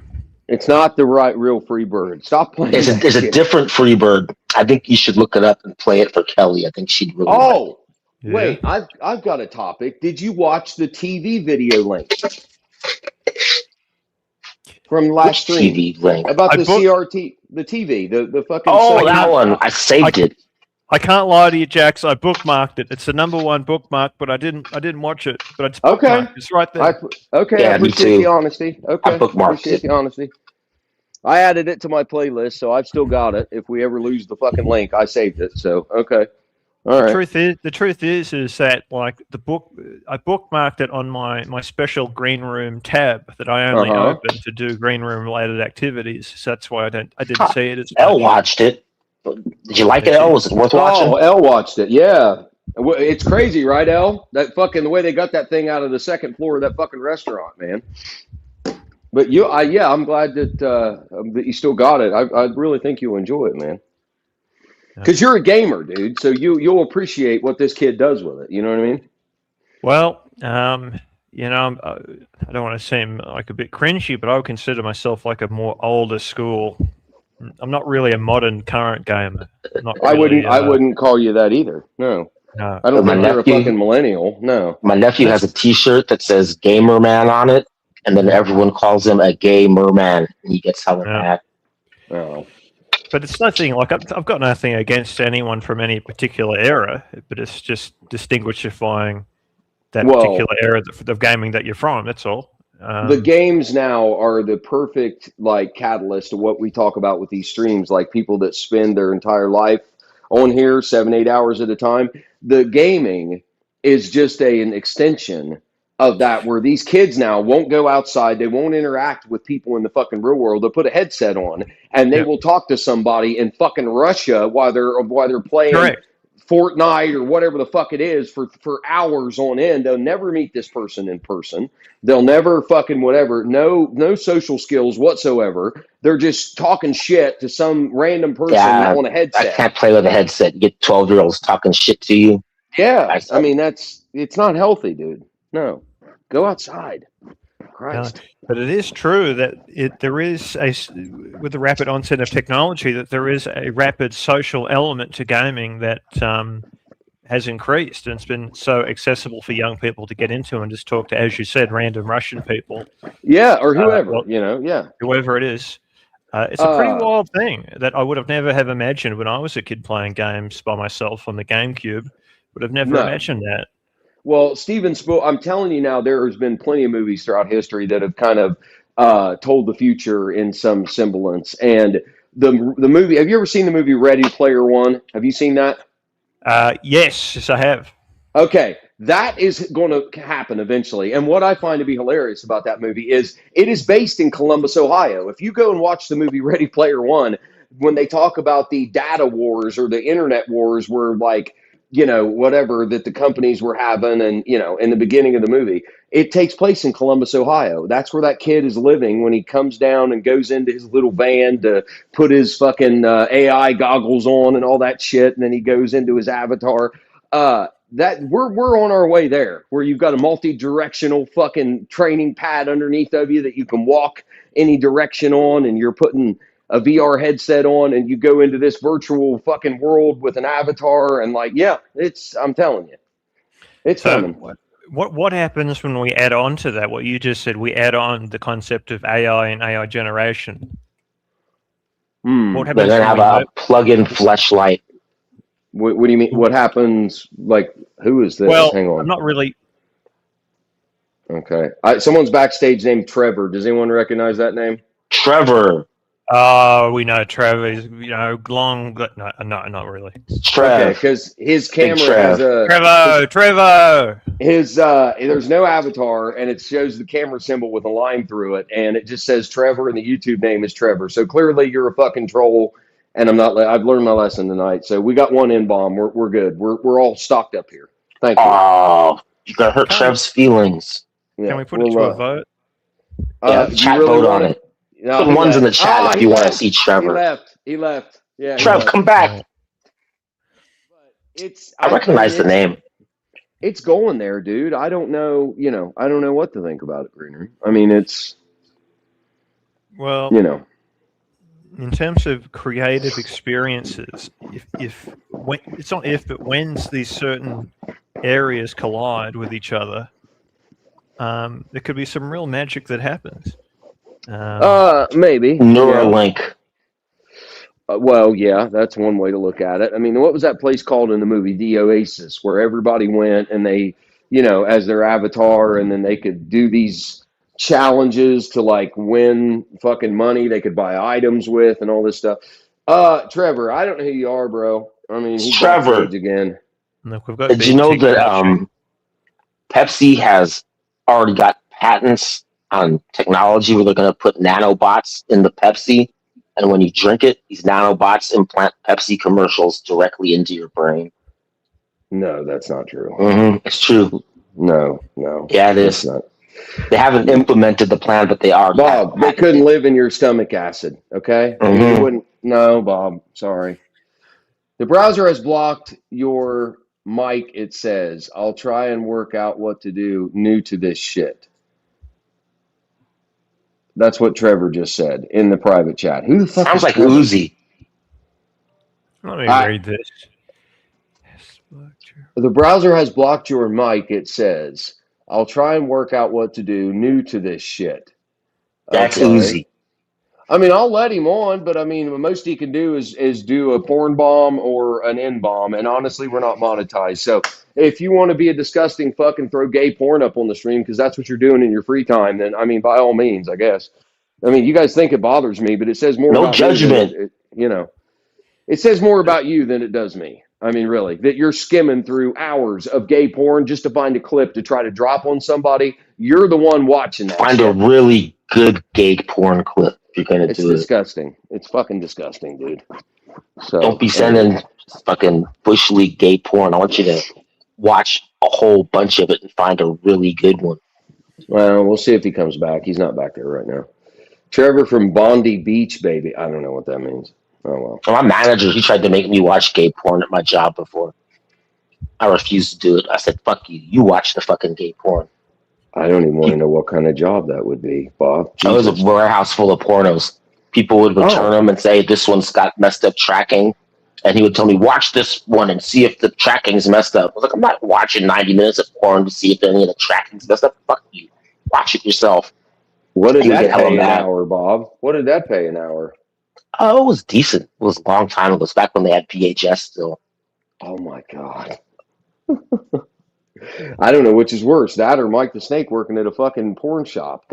Speaker 5: It's not the real Freebird. Stop playing.
Speaker 4: There's a different Freebird. I think you should look it up and play it for Kelly. I think she'd really like it.
Speaker 5: Oh, wait, I've got a topic. Did you watch the TV video link from last stream?
Speaker 4: TV link?
Speaker 5: About the CRT, the TV, the fucking.
Speaker 4: Oh, that one. I saved it.
Speaker 8: I can't lie to you, Jax. I bookmarked it. It's the #1 bookmark, but I didn't watch it. But it's bookmarked. It's right there.
Speaker 5: I
Speaker 4: Yeah, me
Speaker 5: appreciate
Speaker 4: too.
Speaker 5: the honesty. Okay,
Speaker 4: I bookmarked
Speaker 5: appreciate
Speaker 4: it.
Speaker 5: the honesty. I added it to my playlist, so I've still got it. If we ever lose the fucking link, I saved it. So okay, all right.
Speaker 8: The truth is that like I bookmarked it on my special green room tab that I only open to do green room related activities. So that's why I didn't see it.
Speaker 4: Elle watched it. Did you like it, Elle? Was it worth watching?
Speaker 5: Oh, Elle watched it. Yeah, it's crazy, right, Elle? That fucking the way they got that thing out of the second floor of that fucking restaurant, man. But I'm glad that you still got it. I really think you'll enjoy it, man. Because you're a gamer, dude. So you'll appreciate what this kid does with it. You know what I mean?
Speaker 8: Well, I don't want to seem like a bit cringy, but I would consider myself like a more older school. I'm not really a modern current gamer. Not really,
Speaker 5: I wouldn't call you that either. No.
Speaker 8: No.
Speaker 5: I don't think you're a fucking millennial. No.
Speaker 4: My nephew has a T-shirt that says "Gamer Man" on it, and then everyone calls him a gay merman, and he gets hella mad.
Speaker 5: Oh.
Speaker 8: But it's nothing like I've got nothing against anyone from any particular era, but it's just distinguishing that particular era of gaming that you're from. That's all.
Speaker 5: The games now are the perfect catalyst to what we talk about with these streams, like people that spend their entire life on here 7-8 hours at a time. The gaming is just an extension of that, where these kids now won't go outside, they won't interact with people in the fucking real world. They'll put a headset on and they will talk to somebody in fucking Russia while they're playing Fortnite or whatever the fuck it is for hours on end. They'll never meet this person in person. They'll never fucking whatever. No social skills whatsoever. They're just talking shit to some random person on a headset.
Speaker 4: I can't play with a headset. You get 12-year-olds talking shit to you.
Speaker 5: Yeah, I mean it's not healthy, dude. No, go outside. Christ.
Speaker 8: But it is true that there is with the rapid onset of technology, that there is a rapid social element to gaming that has increased, and it's been so accessible for young people to get into and just talk to, as you said, random Russian people.
Speaker 5: Yeah, or whoever,
Speaker 8: whoever it is. It's a pretty wild thing that I would have never have imagined when I was a kid playing games by myself on the GameCube. Would have never imagined that.
Speaker 5: Well, Steven Spielberg, I'm telling you now, there has been plenty of movies throughout history that have kind of told the future in some semblance. And the movie, have you ever seen the movie Ready Player One? Have you seen that?
Speaker 8: Yes, I have.
Speaker 5: Okay, That is going to happen eventually. And what I find to be hilarious about that movie is it is based in Columbus, Ohio. If you go and watch the movie Ready Player One, when they talk about the data wars or the internet wars where like, you know, whatever that the companies were having and, you know, in the beginning of the movie, it takes place in Columbus, Ohio. That's where that kid is living when he comes down and goes into his little van to put his fucking AI goggles on and all that shit. And then he goes into his avatar. That we're on our way there, where you've got a multi-directional fucking training pad underneath of you that you can walk any direction on, and you're putting a VR headset on, and you go into this virtual fucking world with an avatar, and like, yeah, I'm telling you, it's coming.
Speaker 8: What happens when we add on to that? What you just said, we add on the concept of AI and AI generation. What
Speaker 4: They're
Speaker 8: happens?
Speaker 4: gonna have a plug-in fleshlight.
Speaker 5: What do you mean? What happens? Like, who is this?
Speaker 8: Well,
Speaker 5: Hang on.
Speaker 8: I'm not really.
Speaker 5: Okay. Someone's backstage named Trevor. Does anyone recognize that name?
Speaker 4: Trevor.
Speaker 8: Oh, we know Trevor is, you know, long. No, not really.
Speaker 4: Trev.
Speaker 5: Okay, because his camera has a
Speaker 8: Trevor.
Speaker 5: There's no avatar, and it shows the camera symbol with a line through it, and it just says Trevor, and the YouTube name is Trevor. So clearly, you're a fucking troll. And I've learned my lesson tonight. So we got one in-bomb. We're good. We're all stocked up here. Thank you.
Speaker 4: Oh, you got to hurt Trev's feelings.
Speaker 5: Yeah,
Speaker 8: Can we put it to a vote?
Speaker 4: Yeah, chat vote on it.
Speaker 5: No,
Speaker 4: put ones in the chat if you want to see Trevor.
Speaker 5: He left. Yeah.
Speaker 4: Trev, come back. I recognize the name.
Speaker 5: It's going there, dude. I don't know. You know, I don't know what to think about it, Greener. I mean, it's.
Speaker 8: Well,
Speaker 5: you know.
Speaker 8: In terms of creative experiences, if when it's not if but when these certain areas collide with each other, there could be some real magic that happens.
Speaker 5: Maybe
Speaker 4: Neuralink.
Speaker 5: Well, yeah, that's one way to look at it. I mean, what was that place called in the movie, The Oasis, where everybody went and they, you know, as their avatar, and then they could do these challenges to like win fucking money they could buy items with and all this stuff. Trevor, I don't know who you are, bro. I mean, he's
Speaker 4: Trevor
Speaker 5: again.
Speaker 8: Look, we've got
Speaker 4: Did you know that Pepsi has already got patents on technology where they're going to put nanobots in the Pepsi, and when you drink it, these nanobots implant Pepsi commercials directly into your brain?
Speaker 5: No, that's not true.
Speaker 4: It's true.
Speaker 5: No.
Speaker 4: Yeah, it is.
Speaker 5: Not.
Speaker 4: They haven't implemented the plan, but they are.
Speaker 5: Bob, they couldn't live in your stomach acid, okay? You wouldn't. No, Bob, sorry. The browser has blocked your mic, it says. I'll try and work out what to do new to this shit. That's what Trevor just said in the private chat. Who the fuck
Speaker 4: sounds
Speaker 5: is
Speaker 4: like
Speaker 5: Trevor?
Speaker 4: Uzi?
Speaker 8: Let me read this.
Speaker 5: The browser has blocked your mic, it says. I'll try and work out what to do new to this shit.
Speaker 4: That's Uzi.
Speaker 5: I mean, I'll let him on, but I mean, the most he can do is do a porn bomb or an N-bomb, and honestly, we're not monetized. So if you want to be a disgusting fuck and throw gay porn up on the stream because that's what you're doing in your free time, then, I mean, by all means, I guess. I mean, you guys think it bothers me, but it says more about
Speaker 4: judgment.
Speaker 5: Me you know, it says more about you than it does me. I mean, really, that you're skimming through hours of gay porn just to find a clip to try to drop on somebody. You're the one watching that.
Speaker 4: Find a really good gay porn clip if you're going to do it.
Speaker 5: It's disgusting. It's fucking disgusting, dude. So
Speaker 4: don't be sending fucking Bush League gay porn. I want you to watch a whole bunch of it and find a really good one.
Speaker 5: Well, we'll see if he comes back. He's not back there right now. Trevor from Bondi Beach, baby. I don't know what that means. Oh, well.
Speaker 4: My manager, he tried to make me watch gay porn at my job before. I refused to do it. I said, fuck you. You watch the fucking gay porn.
Speaker 5: I don't even want to know what kind of job that would be, Bob.
Speaker 4: It was a warehouse full of pornos. People would return them and say, this one's got messed up tracking. And he would tell me, watch this one and see if the tracking's messed up. I was like, I'm not watching 90 minutes of porn to see if any of the tracking's messed up. Fuck you. Watch it yourself.
Speaker 5: What did that pay an hour, Bob? What did that pay an hour?
Speaker 4: Oh, it was decent. It was a long time ago. It was back when they had VHS still.
Speaker 5: Oh, my God. I don't know which is worse, that or Mike the Snake working at a fucking porn shop.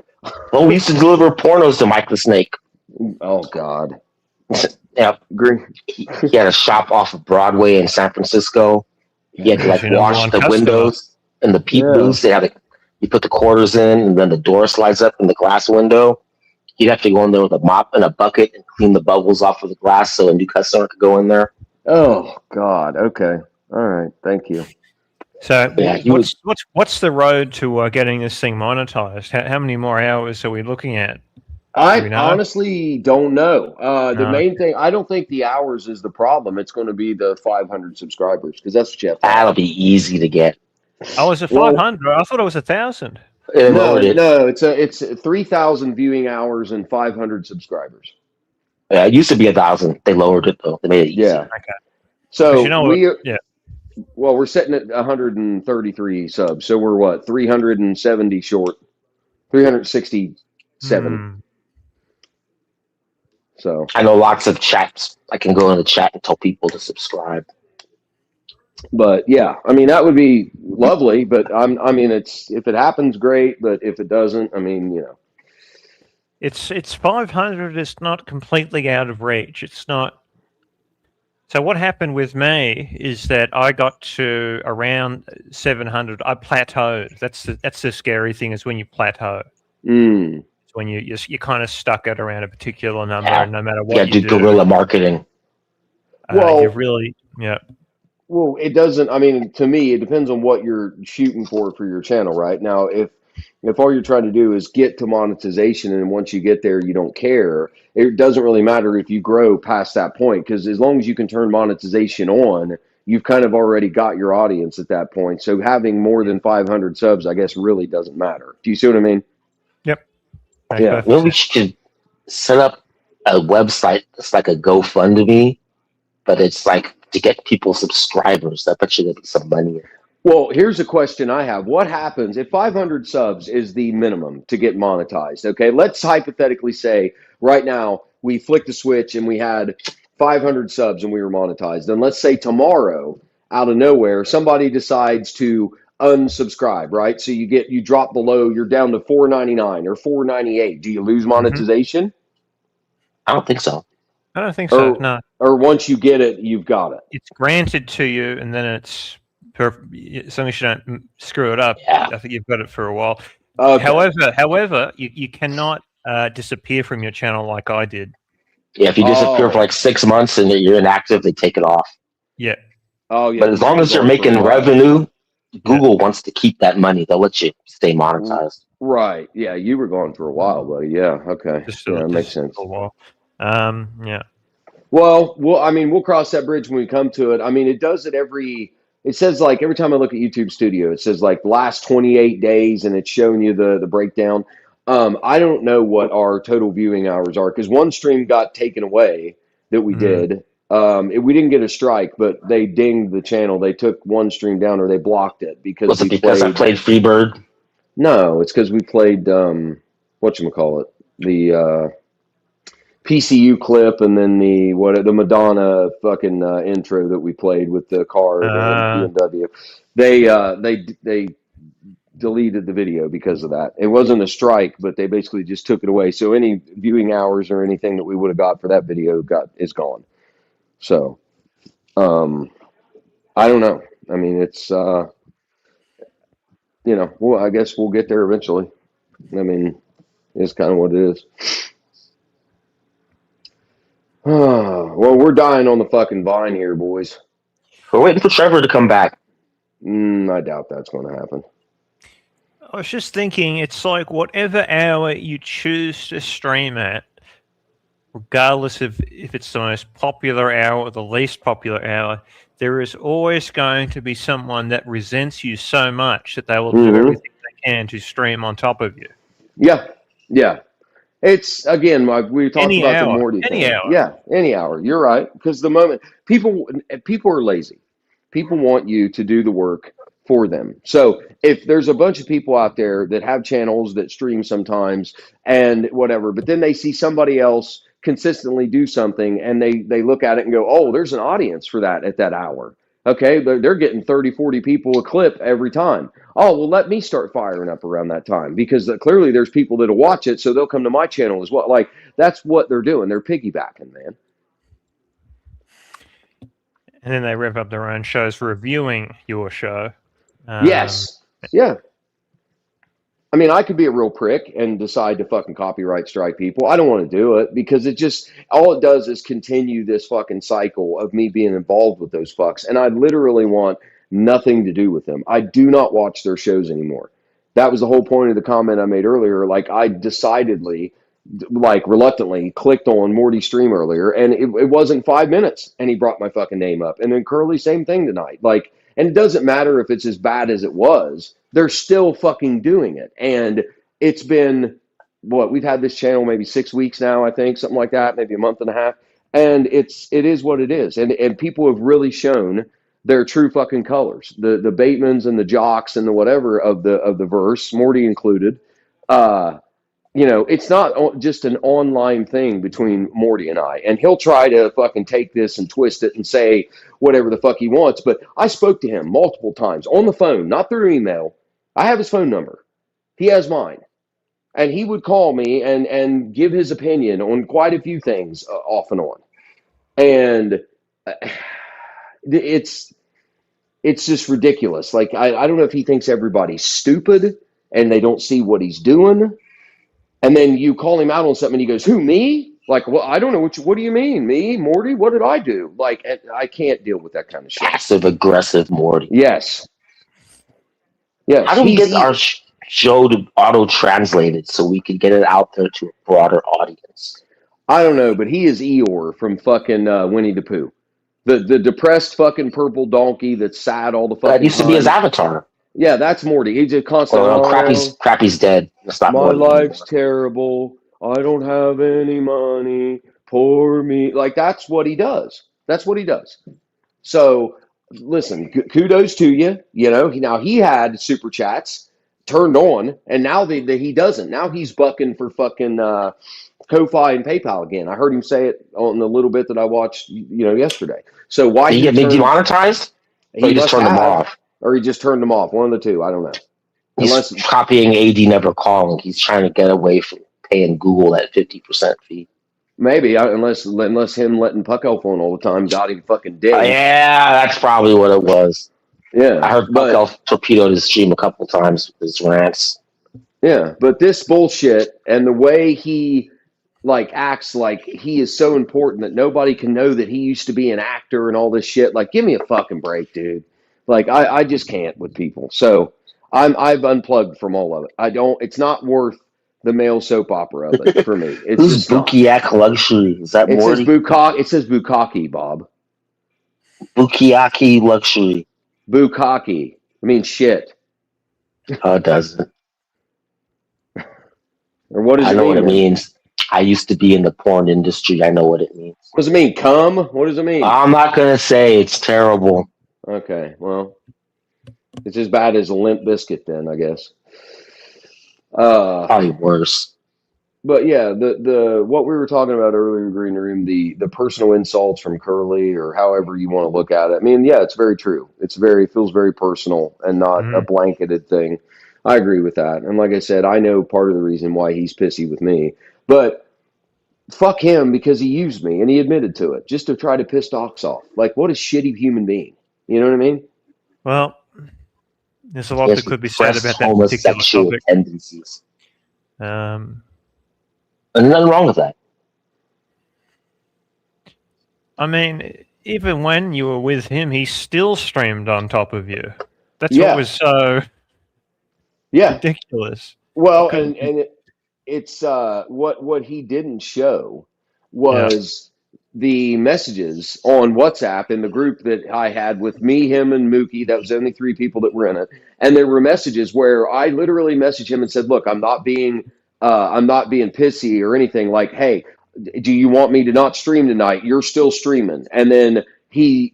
Speaker 4: Well, we used to deliver pornos to Mike the Snake.
Speaker 5: Oh, God.
Speaker 4: Yeah. He had a shop off of Broadway in San Francisco. He had to, like, wash the windows. in the peep
Speaker 5: Yeah.
Speaker 4: booths. They had you put the quarters in, and then the door slides up in the glass window. You'd have to go in there with a mop and a bucket and clean the bubbles off of the glass so a new customer could go in there.
Speaker 5: Oh God. Okay. All right. Thank you.
Speaker 8: So
Speaker 4: Yeah,
Speaker 8: what's the road to getting this thing monetized? How many more hours are we looking at?
Speaker 5: I
Speaker 8: we know?
Speaker 5: honestly don't know. The
Speaker 8: No.
Speaker 5: main thing, I don't think the hours is the problem. It's going to be the 500 subscribers because that's what you have to
Speaker 4: That'll
Speaker 5: have.
Speaker 4: be easy to get.
Speaker 8: Oh, is it
Speaker 5: Well-
Speaker 8: 500? I thought it was 1,000.
Speaker 4: They
Speaker 5: No,
Speaker 4: lowered it.
Speaker 5: no, it's 3,000 viewing hours and 500 subscribers.
Speaker 4: Yeah, it used to be 1,000. They lowered it though. They made it easy.
Speaker 5: Yeah.
Speaker 8: Okay.
Speaker 5: So
Speaker 8: 'Cause you know what- yeah.
Speaker 5: Well, we're sitting at 133 subs. So we're what? 370 short. 367.
Speaker 8: Hmm.
Speaker 5: So,
Speaker 4: I know lots of chats. I can go in the chat and tell people to subscribe.
Speaker 5: but yeah, I mean that would be lovely. But I mean, it's if it happens, great. But if it doesn't, I mean, you know.
Speaker 8: It's 500 is not completely out of reach. It's not. So what happened with me is that I got to around 700. I plateaued. That's the scary thing is when you plateau.
Speaker 5: Mm.
Speaker 8: It's when you're kind of stuck at around a particular number,
Speaker 4: Yeah.
Speaker 8: and no matter what
Speaker 4: Yeah,
Speaker 8: you
Speaker 4: do guerrilla marketing.
Speaker 5: Well-
Speaker 8: you really
Speaker 5: Well, it doesn't. I mean, to me, it depends on what you're shooting for your channel, right? Now, if all you're trying to do is get to monetization, and once you get there, you don't care. It doesn't really matter if you grow past that point, because as long as you can turn monetization on, you've kind of already got your audience at that point. So having more than 500 subs, I guess, really doesn't matter. Do you see what I mean? Yeah.
Speaker 4: Well, we should set up a website that's like a GoFundMe, but it's like to get people subscribers. I bet you there'll be some money.
Speaker 5: Well, here's a question I have. What happens if 500 subs is the minimum to get monetized? Okay, let's hypothetically say right now we flicked the switch and we had 500 subs and we were monetized. And let's say tomorrow, out of nowhere, somebody decides to unsubscribe, right? So you drop below, you're down to $4.99 or $4.98. Do you lose monetization?
Speaker 4: I don't think so.
Speaker 8: I don't think so.
Speaker 5: Or-
Speaker 8: No,
Speaker 5: Or once you get it, you've got it?
Speaker 8: it's granted to you, and then it's as long as you don't screw it up.
Speaker 4: Yeah.
Speaker 8: I think you've got it for a while.
Speaker 5: Okay.
Speaker 8: However, you cannot disappear from your channel like I did.
Speaker 4: Yeah, if you disappear
Speaker 5: Oh.
Speaker 4: for like 6 months and you're inactive, they take it off.
Speaker 8: Yeah.
Speaker 5: Oh, yeah.
Speaker 4: But as long as you're making revenue, Google wants to keep that money. They'll let you stay monetized.
Speaker 5: Right. Yeah, you were gone for a while, buddy. Yeah. Okay.
Speaker 8: Just
Speaker 5: Yeah, that makes
Speaker 8: just
Speaker 5: sense.
Speaker 8: for a while. Yeah.
Speaker 5: Well, I mean, we'll cross that bridge when we come to it. I mean, it does it it says like every time I look at YouTube Studio, it says like last 28 days and it's showing you the breakdown. I don't know what our total viewing hours are because one stream got taken away that we did. We didn't get a strike, but they dinged the channel. They took one stream down or they blocked it because
Speaker 4: Was it
Speaker 5: we
Speaker 4: because I played Freebird?
Speaker 5: No, it's because we played whatchamacallit, the PCU clip and then the Madonna fucking intro that we played with the car and BMW. They deleted the video because of that. It wasn't a strike, but they basically just took it away. So any viewing hours or anything that we would have got for that video is gone. So I don't know. I mean, it's well, I guess we'll get there eventually. I mean, it's kind of what it is. Well, we're dying on the fucking vine here, boys.
Speaker 4: We're waiting for Trevor to come back.
Speaker 5: I doubt that's going to happen.
Speaker 8: I was just thinking, it's like whatever hour you choose to stream at, regardless of if it's the most popular hour or the least popular hour, there is always going to be someone that resents you so much that they will do everything they can to stream on top of you.
Speaker 5: Yeah, yeah. It's again, like we talked
Speaker 8: Any
Speaker 5: about
Speaker 8: hour,
Speaker 5: the Morty
Speaker 8: any
Speaker 5: thing.
Speaker 8: hour.
Speaker 5: Yeah, any hour. You're right. Because the moment people are lazy, people want you to do the work for them. So if there's a bunch of people out there that have channels that stream sometimes and whatever, but then they see somebody else consistently do something and they look at it and go, oh, there's an audience for that at that hour. Okay, they're getting 30, 40 people a clip every time. Oh, well, let me start firing up around that time because clearly there's people that'll watch it, so they'll come to my channel as well. Like, that's what they're doing. They're piggybacking, man.
Speaker 8: And then they rev up their own shows reviewing your show.
Speaker 5: Yes. Yeah. I mean, I could be a real prick and decide to fucking copyright strike people. I don't want to do it because it just, all it does is continue this fucking cycle of me being involved with those fucks. And I literally want nothing to do with them. I do not watch their shows anymore. That was the whole point of the comment I made earlier. Like, I decidedly, like, reluctantly clicked on Morty's stream earlier, and it wasn't 5 minutes, and he brought my fucking name up. And then Curly, same thing tonight. Like, and it doesn't matter if it's as bad as it was. They're still fucking doing it. And it's been, what, we've had this channel maybe 6 weeks now, I think, something like that, maybe a month and a half. And it is what it is. And people have really shown their true fucking colors. The Batemans and the Jocks and the whatever of the verse, Morty included. You know, it's not just an online thing between Morty and I. And he'll try to fucking take this and twist it and say whatever the fuck he wants. But I spoke to him multiple times on the phone, not through email. I have his phone number. He has mine. And he would call me and give his opinion on quite a few things off and on. And it's just ridiculous. Like, I don't know if he thinks everybody's stupid and they don't see what he's doing. And then you call him out on something and he goes, who, me? Like, well, I don't know what do you mean? Me? Morty? What did I do? Like, I can't deal with that kind of shit.
Speaker 4: Passive aggressive Morty.
Speaker 5: Yes. Yes.
Speaker 4: How do we get our show to auto-translate it so we can get it out there to a broader audience?
Speaker 5: I don't know, but he is Eeyore from fucking Winnie the Pooh. The depressed fucking purple donkey that's sad all the fucking
Speaker 4: That used to be his avatar.
Speaker 5: Yeah, that's Morty. He's just constantly.
Speaker 4: Oh, Crappy's dead. That's not
Speaker 5: my
Speaker 4: Morty
Speaker 5: life's
Speaker 4: anymore.
Speaker 5: terrible. I don't have any money. Poor me. Like, that's what he does. That's what he does. So, listen, kudos to you. You know, now he had super chats turned on, and now he doesn't. Now he's bucking for fucking Ko-Fi and PayPal again. I heard him say it on the little bit that I watched, yesterday. So why
Speaker 4: did he get demonetized? Or he just turned them off?
Speaker 5: Or he just turned them off. One of the two. I don't know.
Speaker 4: He's copying AD Never Calling. He's trying to get away from paying Google that 50% fee.
Speaker 5: Maybe, unless him letting Puck Elf on all the time got him fucking dead.
Speaker 4: Yeah, that's probably what it was.
Speaker 5: Yeah.
Speaker 4: I heard Puck Elf torpedoed his stream a couple times with his rants.
Speaker 5: Yeah, but this bullshit and the way he acts like he is so important that nobody can know that he used to be an actor and all this shit. Like, give me a fucking break, dude. Like, I just can't with people. So I've unplugged from all of it. It's not worth the male soap opera of it for me. It's
Speaker 4: Who's Bukiak Luxury? Is that Morty?
Speaker 5: It says Bukaki, Bob.
Speaker 4: Bukiaki Luxury.
Speaker 5: Bukaki. I mean, shit.
Speaker 4: Oh, it doesn't.
Speaker 5: Or what does it mean?
Speaker 4: I know what it means. I used to be in the porn industry. I know what it means.
Speaker 5: What does it mean? Cum? What does it mean?
Speaker 4: I'm not going to say. It's terrible.
Speaker 5: Okay, well, it's as bad as a Limp Biscuit then, I guess.
Speaker 4: Probably worse.
Speaker 5: But yeah, the what we were talking about earlier in Green Room, the personal insults from Curly or however you want to look at it. I mean, yeah, it's very true. It feels very personal and not a blanketed thing. I agree with that. And like I said, I know part of the reason why he's pissy with me. But fuck him because he used me and he admitted to it just to try to piss Docs off. Like, what a shitty human being. You know what I mean?
Speaker 8: Well, there's a lot that could be said about that particular topic.
Speaker 4: Tendencies.
Speaker 8: And
Speaker 4: there's nothing wrong with that.
Speaker 8: I mean, even when you were with him, he still streamed on top of you. That's what was so ridiculous.
Speaker 5: Well, and it's what he didn't show was the messages on WhatsApp in the group that I had with me, him, and Mookie. That was the only 3 people that were in it. And there were messages where I literally messaged him and said, "Look, I'm not being pissy or anything. Like, hey, do you want me to not stream tonight? You're still streaming." And then he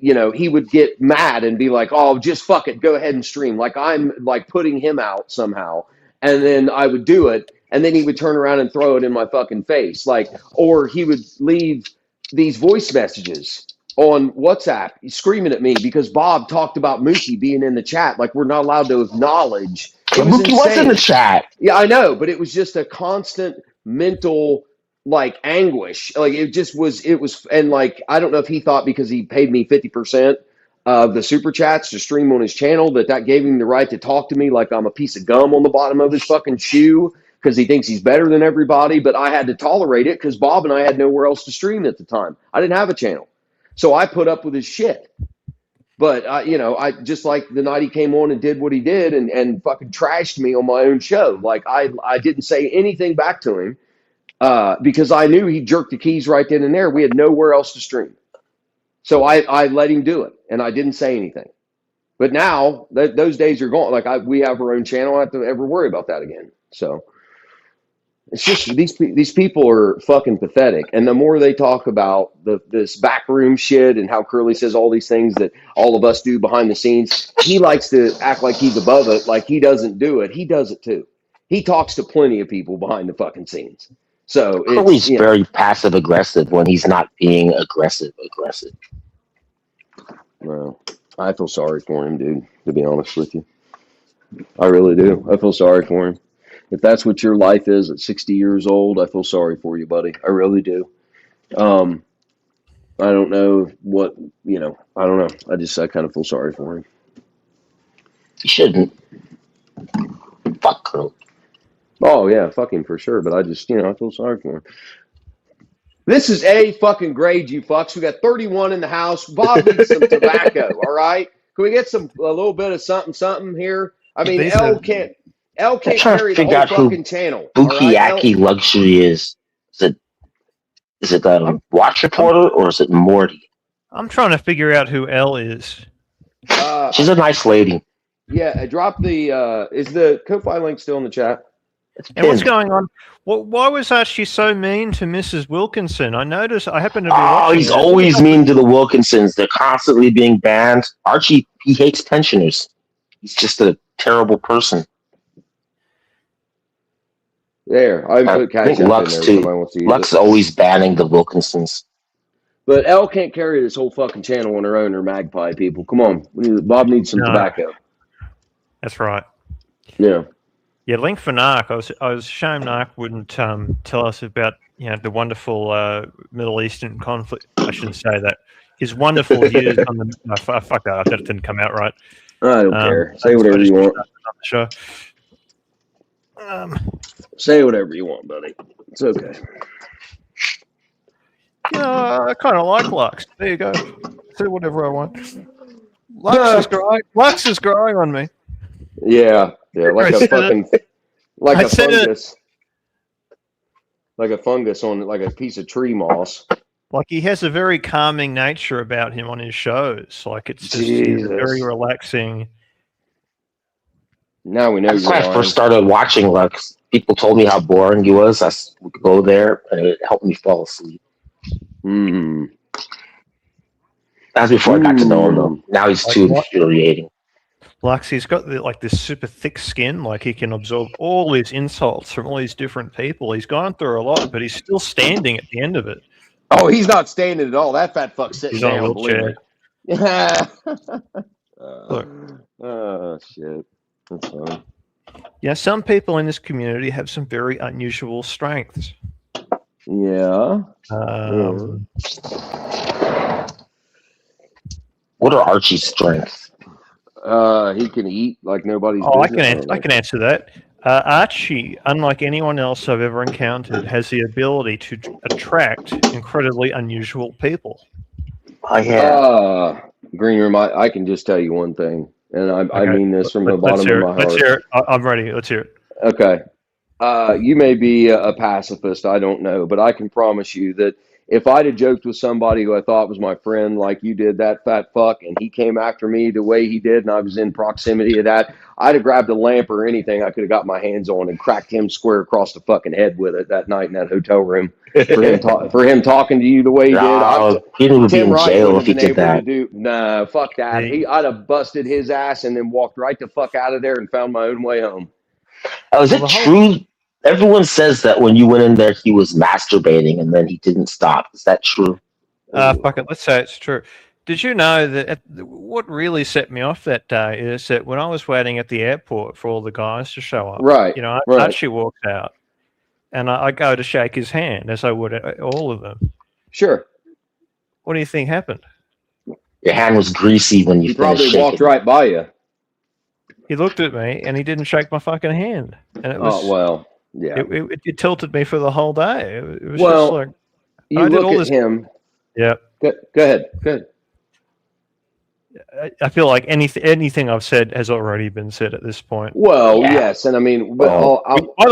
Speaker 5: would get mad and be like, "Oh, just fuck it, go ahead and stream." Like I'm like putting him out somehow. And then I would do it, and then he would turn around and throw it in my fucking face. Like, or he would leave these voice messages on WhatsApp screaming at me because Bob talked about Mookie being in the chat. Like, we're not allowed to acknowledge.
Speaker 4: Mookie was in the chat.
Speaker 5: Yeah, I know, but it was just a constant mental anguish. Like, it was, and like, I don't know if he thought because he paid me 50% the super chats to stream on his channel, that gave him the right to talk to me like I'm a piece of gum on the bottom of his fucking shoe because he thinks he's better than everybody. But I had to tolerate it because Bob and I had nowhere else to stream at the time. I didn't have a channel. So I put up with his shit. But, I just like the night he came on and did what he did and fucking trashed me on my own show. Like, I didn't say anything back to him because I knew he jerked the keys right then and there. We had nowhere else to stream. So I let him do it, and I didn't say anything. But now those days are gone. Like we have our own channel. I don't have to ever worry about that again. So it's just these people are fucking pathetic. And the more they talk about this backroom shit and how Curly says all these things that all of us do behind the scenes, he likes to act like he's above it, like he doesn't do it. He does it too. He talks to plenty of people behind the fucking scenes. So
Speaker 4: Curly's very passive aggressive when he's not being aggressive.
Speaker 5: Well, I feel sorry for him, dude, to be honest with you. I really do. I feel sorry for him. If that's what your life is at 60 years old, I feel sorry for you, buddy. I really do. I don't know what, I don't know. I kind of feel sorry for him.
Speaker 4: He shouldn't. Fuck Curly.
Speaker 5: Oh, yeah, fuck him for sure. But I just, I feel sorry for him. This is A fucking grade, you fucks. We got 31 in the house. Bob needs some tobacco, all right? Can we get a little bit of something here? I mean, L can't carry the whole fucking channel.
Speaker 4: Bukiyaki Luxury is. Is it Watch Reporter or is it Morty?
Speaker 8: I'm trying to figure out who L is.
Speaker 4: She's a nice lady.
Speaker 5: Yeah, drop the. Is the Ko-Fi link still in the chat?
Speaker 8: And what's going on? Why was Archie so mean to Mrs. Wilkinson? I noticed. I happen to be.
Speaker 4: Oh, he's always mean to the Wilkinsons. They're constantly being banned. Archie, he hates pensioners. He's just a terrible person.
Speaker 5: There, I
Speaker 4: think Lux too. Lux is always banning the Wilkinsons.
Speaker 5: But Elle can't carry this whole fucking channel on her own, or Magpie people. Come on, Bob needs some tobacco.
Speaker 8: That's right.
Speaker 5: Yeah.
Speaker 8: Yeah, Link for Narc. I was ashamed Narc wouldn't tell us about the wonderful Middle Eastern conflict. I shouldn't say that. His wonderful views on the. Fuck that. That didn't come out right.
Speaker 5: I don't care. Say whatever you want.
Speaker 8: Sure.
Speaker 5: Say whatever you want, buddy. It's okay.
Speaker 8: I kind of like Lux. There you go. Say whatever I want. Lux is growing on me.
Speaker 5: Yeah, like a fucking, like a fungus. Like a fungus on like a piece of tree moss.
Speaker 8: Like he has a very calming nature about him on his shows. Like it's just very relaxing.
Speaker 5: Now we know.
Speaker 4: That's when I first started watching Lux. People told me how boring he was. I would go there and it helped me fall asleep. That's before I got to know him, though. Now he's too infuriating.
Speaker 8: Lux, he's got this super thick skin. Like he can absorb all these insults from all these different people. He's gone through a lot, but he's still standing at the end of it.
Speaker 5: Oh, he's not standing at all. That fat fuck's sitting down.
Speaker 8: On a wheelchair.
Speaker 5: Oh shit. That's funny.
Speaker 8: Yeah, some people in this community have some very unusual strengths.
Speaker 5: Yeah.
Speaker 4: What are Archie's strengths?
Speaker 5: He can eat like nobody's business.
Speaker 8: I can answer that. Archie, unlike anyone else I've ever encountered, has the ability to attract incredibly unusual people.
Speaker 5: Green Room, I can just tell you one thing, and I mean this from the bottom of my heart.
Speaker 8: Let's hear it. I'm ready. Let's hear it.
Speaker 5: Okay. You may be a pacifist, I don't know, but I can promise you that if I'd have joked with somebody who I thought was my friend like you did, that fat fuck, and he came after me the way he did, and I was in proximity of that, I'd have grabbed a lamp or anything I could have got my hands on and cracked him square across the fucking head with it that night in that hotel room. For him talking to you the way he did.
Speaker 4: He would be in jail if he did that.
Speaker 5: Nah, fuck that. I'd have busted his ass and then walked right the fuck out of there and found my own way home.
Speaker 4: Oh, is it true? Everyone says that when you went in there, he was masturbating and then he didn't stop. Is that true?
Speaker 8: Fuck it. Let's say it's true. Did you know that what really set me off that day is that when I was waiting at the airport for all the guys to show up, Archie walks out and I go to shake his hand as I would all of them.
Speaker 5: Sure.
Speaker 8: What do you think happened?
Speaker 4: Your hand was greasy when you
Speaker 5: He
Speaker 4: finished
Speaker 5: probably
Speaker 4: shaking.
Speaker 5: walked right by you.
Speaker 8: He looked at me and he didn't shake my fucking hand, and it was
Speaker 5: Oh well, yeah.
Speaker 8: it tilted me for the whole day. It was
Speaker 5: Well,
Speaker 8: just like
Speaker 5: You
Speaker 8: I did
Speaker 5: look
Speaker 8: all
Speaker 5: at
Speaker 8: this.
Speaker 5: him.
Speaker 8: Yeah,
Speaker 5: Go ahead. Go ahead.
Speaker 8: I feel like anything I've said has already been said at this point.
Speaker 5: Well,
Speaker 4: Yeah.
Speaker 5: yes, and I mean, but
Speaker 8: By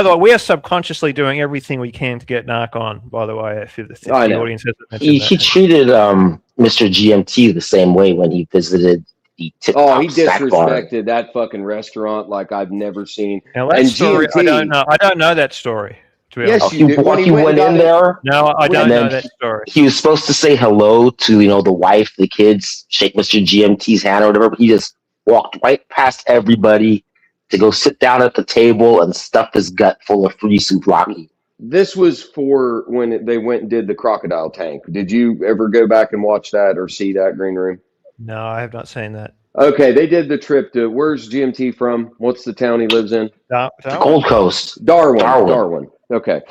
Speaker 8: the way, we are subconsciously doing everything we can to get Narc on. By the way, if the
Speaker 5: I know.
Speaker 8: audience hasn't mentioned
Speaker 4: He
Speaker 8: that.
Speaker 4: treated Mr. GMT the same way when he visited the Tip
Speaker 5: oh,
Speaker 4: Top
Speaker 5: he
Speaker 4: Snack Bar.
Speaker 5: disrespected that fucking restaurant like I've never seen.
Speaker 8: Now that
Speaker 5: And
Speaker 8: story,
Speaker 5: GMT,
Speaker 8: I don't know. I don't know that story. To be
Speaker 5: Yes,
Speaker 8: honest.
Speaker 5: you did. When he went
Speaker 4: in there.
Speaker 8: No, I
Speaker 5: when
Speaker 8: don't
Speaker 4: and
Speaker 8: know
Speaker 4: then
Speaker 8: that story.
Speaker 4: He was supposed to say hello to the wife, the kids, shake Mr. GMT's hand or whatever. But he just walked right past everybody to go sit down at the table and stuff his gut full of free souvlaki.
Speaker 5: This was for when they went and did the crocodile tank. Did you ever go back and watch that or see that, Green Room?
Speaker 8: No, I have not seen that.
Speaker 5: Okay, they did the trip to, where's GMT from? What's the town he lives in?
Speaker 4: The Gold Coast.
Speaker 5: Darwin. Okay.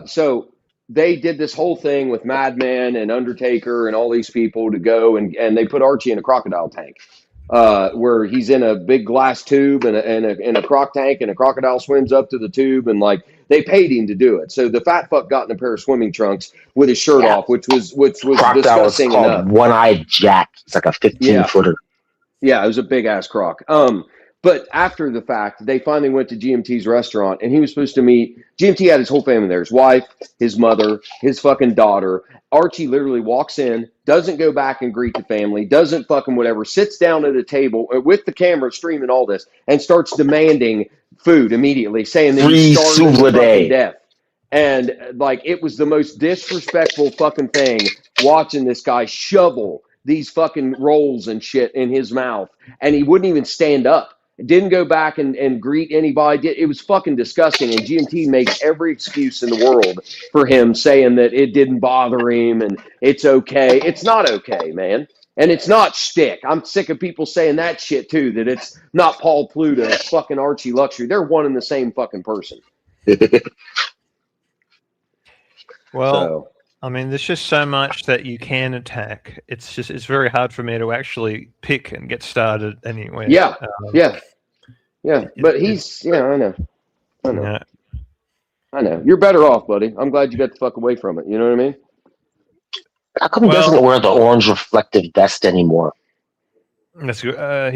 Speaker 5: So they did this whole thing with Madman and Undertaker and all these people to go and they put Archie in a crocodile tank. Where he's in a big glass tube and a croc tank, and a crocodile swims up to the tube, and like they paid him to do it. So the fat fuck got in a pair of swimming trunks with his shirt off, which was
Speaker 4: Crocodile was
Speaker 5: disgusting
Speaker 4: called
Speaker 5: enough.
Speaker 4: One-Eyed Jack. It's like a 15-footer.
Speaker 5: Yeah, it was a big ass croc. But after the fact, they finally went to GMT's restaurant, and he was supposed to meet. GMT had his whole family there: his wife, his mother, his fucking daughter. Archie literally walks in, doesn't go back and greet the family, doesn't fucking whatever, sits down at a table with the camera streaming all this, and starts demanding food immediately, saying that he's starving to fucking death. And like, it was the most disrespectful fucking thing watching this guy shovel these fucking rolls and shit in his mouth, and he wouldn't even stand up. Didn't go back and greet anybody. It was fucking disgusting. And GMT makes every excuse in the world for him, saying that it didn't bother him and it's okay. It's not okay, man. And it's not shtick. I'm sick of people saying that shit too, that it's not Paul Pluta, it's fucking Archie Luxury. They're one and the same fucking person.
Speaker 8: Well,
Speaker 5: So,
Speaker 8: I mean, there's just so much that you can attack. It's very hard for me to actually pick and get started anywhere.
Speaker 5: yeah. But he's, I know.
Speaker 8: Yeah.
Speaker 5: I know. You're better off, buddy. I'm glad you got the fuck away from it. You know what I mean?
Speaker 4: How come he doesn't wear the orange reflective vest anymore?
Speaker 8: That's good.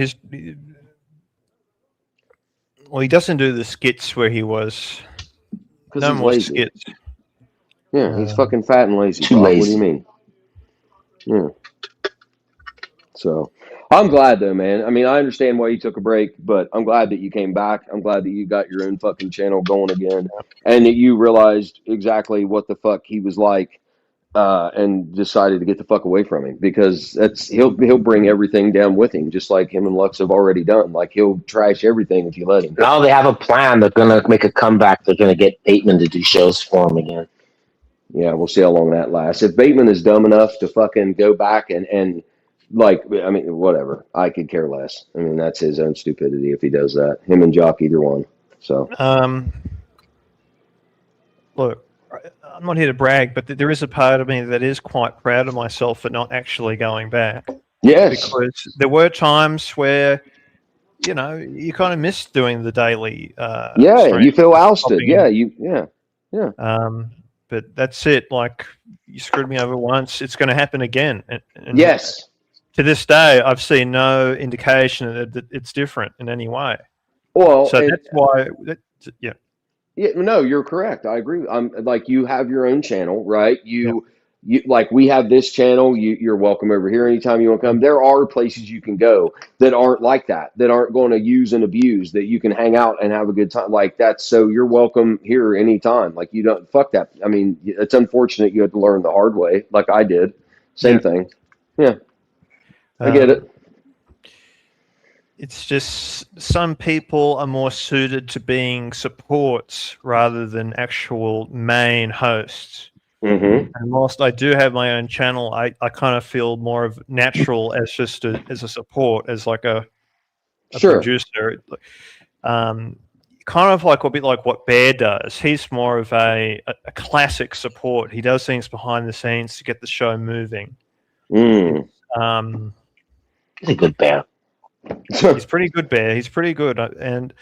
Speaker 8: He doesn't do the skits where he was.
Speaker 5: Because
Speaker 8: No
Speaker 5: he's
Speaker 8: more
Speaker 5: lazy.
Speaker 8: skits.
Speaker 5: Yeah, he's fucking fat and lazy.
Speaker 4: Too
Speaker 5: Bob.
Speaker 4: lazy.
Speaker 5: What do you mean? Yeah. So, I'm glad though, man. I mean, I understand why you took a break, but I'm glad that you came back. I'm glad that you got your own fucking channel going again, and that you realized exactly what the fuck he was like, and decided to get the fuck away from him, because he'll bring everything down with him, just like him and Lux have already done. Like, he'll trash everything if you let him.
Speaker 4: Now they have a plan. They're going to make a comeback. They're going to get Bateman to do shows for him again.
Speaker 5: Yeah, we'll see how long that lasts. If Bateman is dumb enough to fucking go back and like, I mean, whatever. I could care less. I mean, that's his own stupidity if he does that. Him and Jock, either one. So,
Speaker 8: Look, I'm not here to brag, but there is a part of me that is quite proud of myself for not actually going back.
Speaker 5: yes.
Speaker 8: Because there were times where, you kind of miss doing the daily.
Speaker 5: Yeah,
Speaker 8: stream.
Speaker 5: you feel ousted.
Speaker 8: Popping
Speaker 5: Yeah,
Speaker 8: in. But that's it. Like, you screwed me over once, it's going to happen again. And
Speaker 5: yes.
Speaker 8: to this day, I've seen no indication that it's different in any way.
Speaker 5: Well,
Speaker 8: So that's why, yeah.
Speaker 5: Yeah, no, you're correct. I agree. Like, you have your own channel, right? You like, we have this channel. You're welcome over here anytime you want to come. There are places you can go that aren't like that aren't going to use and abuse, that you can hang out and have a good time like that. So you're welcome here anytime. Like, you don't fuck that. I mean, it's unfortunate you had to learn the hard way, like I did. Same thing. Yeah, I get it.
Speaker 8: It's just some people are more suited to being supports rather than actual main hosts.
Speaker 5: Mm-hmm.
Speaker 8: And whilst I do have my own channel, I kind of feel more of natural as just as a support, as like a producer. Kind of like a bit like what Bear does. He's more of a classic support. He does things behind the scenes to get the show moving.
Speaker 4: He's a good bear.
Speaker 8: He's pretty good, Bear. He's pretty good, and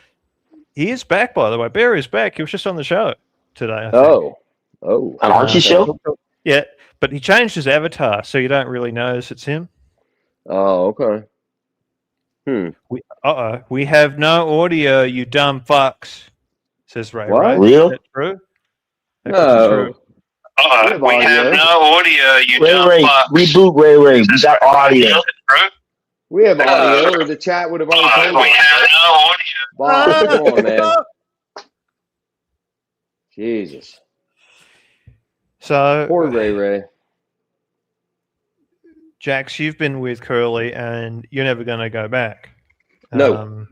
Speaker 8: he is back. By the way, Bear is back. He was just on the show today. I think.
Speaker 5: Oh,
Speaker 4: An Archie show?
Speaker 8: Yeah, but he changed his avatar, so you don't really notice it's him.
Speaker 5: Oh, okay.
Speaker 8: We have no audio, you dumb fucks, says Ray.
Speaker 5: What?
Speaker 8: Ray.
Speaker 4: Real?
Speaker 8: Is that true? That could be
Speaker 5: No.
Speaker 8: true.
Speaker 9: We have no audio, you dumb
Speaker 4: Ray,
Speaker 9: fucks.
Speaker 4: reboot Ray. We got audio.
Speaker 5: We have audio, or the chat would have already told
Speaker 9: We
Speaker 5: us.
Speaker 9: have no audio.
Speaker 5: Bob, come on, man. Jesus.
Speaker 8: So,
Speaker 5: Poor Ray.
Speaker 8: Jax, you've been with Curly, and you're never going to go back.
Speaker 5: No.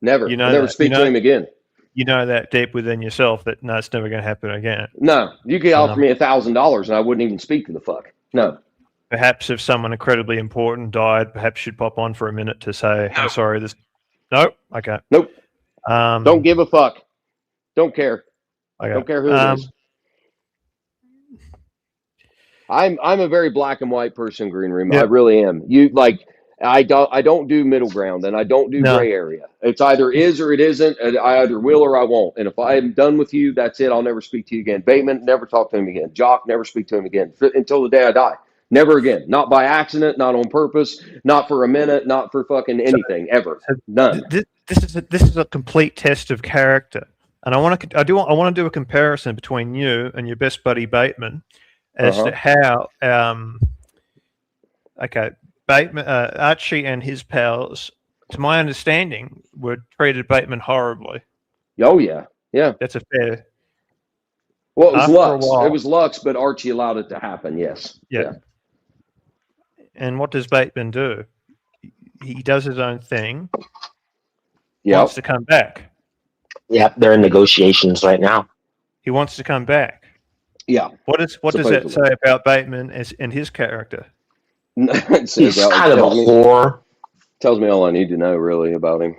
Speaker 5: Never.
Speaker 8: You know
Speaker 5: I'll never
Speaker 8: that.
Speaker 5: speak to him again.
Speaker 8: You know that deep within yourself that no, it's never going to happen again.
Speaker 5: No. You could offer me $1,000 and I wouldn't even speak to the fuck. No.
Speaker 8: Perhaps if someone incredibly important died, perhaps you'd pop on for a minute to say, "I'm sorry." No, okay.
Speaker 5: Nope.
Speaker 8: Don't
Speaker 5: Don't give a fuck. Don't care.
Speaker 8: Okay.
Speaker 5: Don't care who it is. I'm a very black and white person, Green Room.
Speaker 8: Yeah.
Speaker 5: I really am. You like I don't do middle ground and I don't do
Speaker 8: No.
Speaker 5: gray area. It's either is or it isn't. And I either will or I won't. And if I'm done with you, that's it. I'll never speak to you again. Bateman, never talk to him again. Jock, never speak to him again until the day I die. Never again. Not by accident. Not on purpose. Not for a minute. Not for fucking anything ever. None.
Speaker 8: This is a complete test of character, and I want to do a comparison between you and your best buddy Bateman as to how Bateman, Archie and his pals, to my understanding, were treated Bateman horribly.
Speaker 5: Oh yeah, yeah.
Speaker 8: That's a fair.
Speaker 5: Well, it was
Speaker 8: After a
Speaker 5: Lux.
Speaker 8: while-
Speaker 5: It was Lux, but Archie allowed it to happen. Yes.
Speaker 8: Yeah. And what does Bateman do? He does his own thing.
Speaker 5: Yeah.
Speaker 8: Wants to come back.
Speaker 4: Yep, they're in negotiations right now.
Speaker 8: He wants to come back.
Speaker 5: Yeah.
Speaker 8: What does that
Speaker 5: Supposedly.
Speaker 8: say about Bateman and his character?
Speaker 4: He's kind of a whore.
Speaker 5: Tells me all I need to know, really, about him.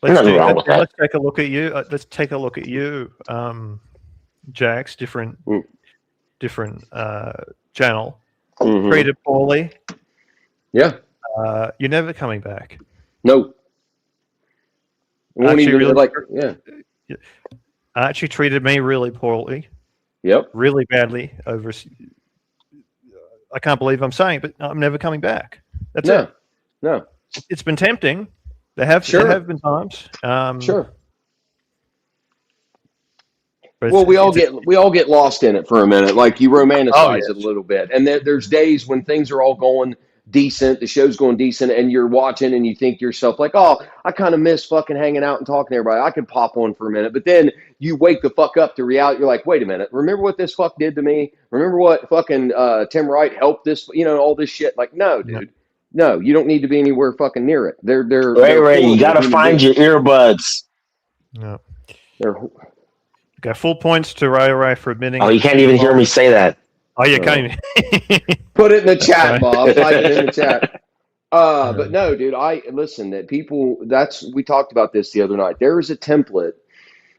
Speaker 4: Nothing wrong with that.
Speaker 8: Let's take a look at you. Let's take a look at you, Jax. Different channel.
Speaker 5: Mhm.
Speaker 8: Treated poorly.
Speaker 5: Yeah.
Speaker 8: You're never coming back.
Speaker 5: No. Won't
Speaker 8: Archie
Speaker 5: even,
Speaker 8: really-
Speaker 5: like, yeah.
Speaker 8: Archie treated me really poorly.
Speaker 5: Yep.
Speaker 8: Really badly. I can't believe I'm saying, but I'm never coming back. That's it.
Speaker 5: No.
Speaker 8: It's been tempting. There have been times.
Speaker 5: Sure.
Speaker 8: But
Speaker 5: Well, we all get lost in it for a minute. Like you romanticize
Speaker 8: yes.
Speaker 5: it a little bit, and there's days when things are all going decent, the show's going decent, and you're watching and you think to yourself like, "Oh, I kind of miss fucking hanging out and talking to everybody. I could pop on for a minute." But then you wake the fuck up to reality. You're like, "Wait a minute. Remember what this fuck did to me? Remember what fucking Tim Wright helped this? All this shit." Like, no, dude. No, you don't need to be anywhere fucking near it. They're
Speaker 4: Ray, you gotta find your earbuds.
Speaker 8: No.
Speaker 5: They're
Speaker 8: Okay, full points to Ray for admitting.
Speaker 4: Oh, you can't even hear me say that.
Speaker 8: Oh, you can't even.
Speaker 5: Put it in the chat, Bob. Type it in the chat. But no, dude, listen, that people, we talked about this the other night. There is a template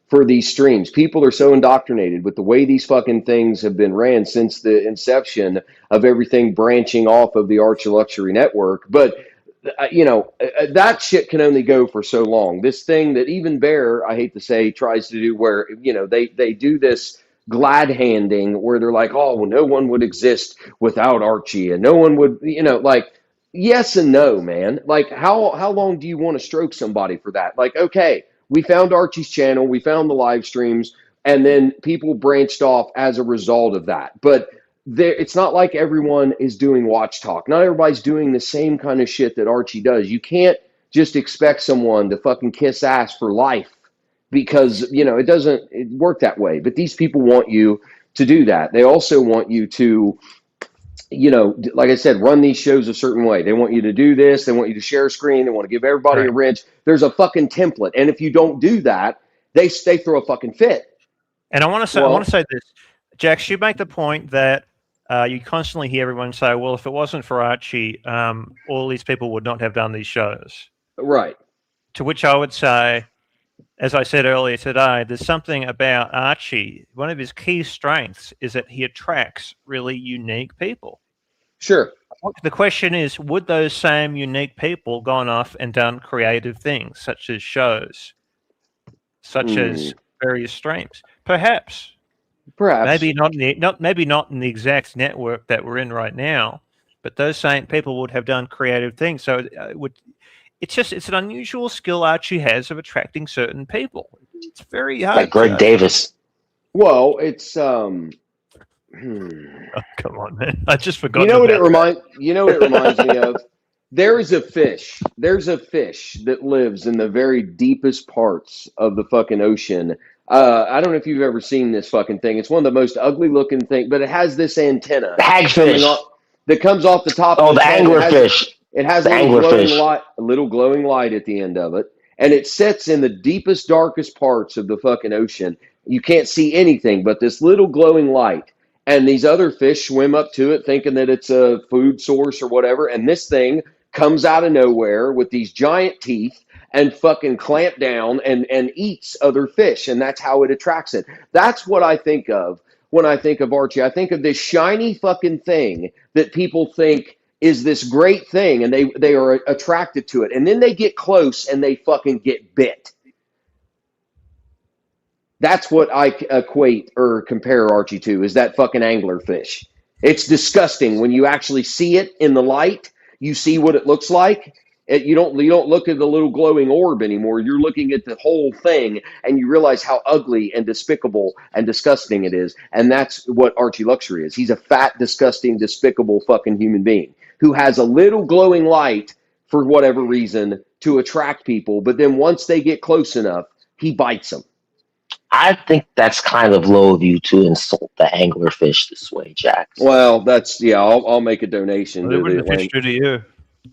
Speaker 5: for these streams. People are so indoctrinated with the way these fucking things have been ran since the inception of everything branching off of the Archie Luxury Network. But, that shit can only go for so long. This thing that even Bear, I hate to say, tries to do where, they do this glad handing where they're like, oh, well, no one would exist without Archie and no one would, yes and no, man. Like, how long do you want to stroke somebody for that? Like, okay, we found Archie's channel, we found the live streams, and then people branched off as a result of that. But it's not like everyone is doing Watch Talk. Not everybody's doing the same kind of shit that Archie does. You can't just expect someone to fucking kiss ass for life because, it doesn't work that way. But these people want you to do that. They also want you to, like I said, run these shows a certain way. They want you to do this. They want you to share a screen. They want to give everybody a wrench. There's a fucking template. And if you don't do that, they throw a fucking fit.
Speaker 8: And I want to say this, Jax, you make the point that you constantly hear everyone say, well, if it wasn't for Archie, all these people would not have done these shows.
Speaker 5: Right.
Speaker 8: To which I would say, as I said earlier today, there's something about Archie. One of his key strengths is that he attracts really unique people.
Speaker 5: Sure.
Speaker 8: The question is, would those same unique people gone off and done creative things, such as shows, such as various streams? Perhaps. Maybe not in the exact network that we're in right now, but those same people would have done creative things. So it's an unusual skill Archie has of attracting certain people. It's very hard.
Speaker 4: Like Greg Davis.
Speaker 5: Well, it's
Speaker 8: Oh, come on, man! I just forgot.
Speaker 5: You know what it reminds me of? There's a fish that lives in the very deepest parts of the fucking ocean. I don't know if you've ever seen this fucking thing. It's one of the most ugly looking things, but it has this antenna.
Speaker 4: Hagfish.
Speaker 5: That comes off the top
Speaker 4: Oh,
Speaker 5: of
Speaker 4: the anglerfish.
Speaker 5: It has a little glowing light at the end of it. And it sits in the deepest, darkest parts of the fucking ocean. You can't see anything but this little glowing light. And these other fish swim up to it thinking that it's a food source or whatever. And this thing comes out of nowhere with these giant teeth and fucking clamp down and eats other fish. And that's how it attracts it. That's what I think of when I think of Archie. I think of this shiny fucking thing that people think is this great thing, and they are attracted to it. And then they get close and they fucking get bit. That's what I equate or compare Archie to, is that fucking anglerfish. It's disgusting. When you actually see it in the light, you see what it looks like. You don't look at the little glowing orb anymore. You're looking at the whole thing, and you realize how ugly and despicable and disgusting it is. And that's what Archie Luxury is. He's a fat, disgusting, despicable fucking human being who has a little glowing light for whatever reason to attract people. But then once they get close enough, he bites them.
Speaker 4: I think that's kind of low of you to insult the anglerfish this way, Jack.
Speaker 5: Well, I'll make a donation.
Speaker 8: Well, to the fish do to you.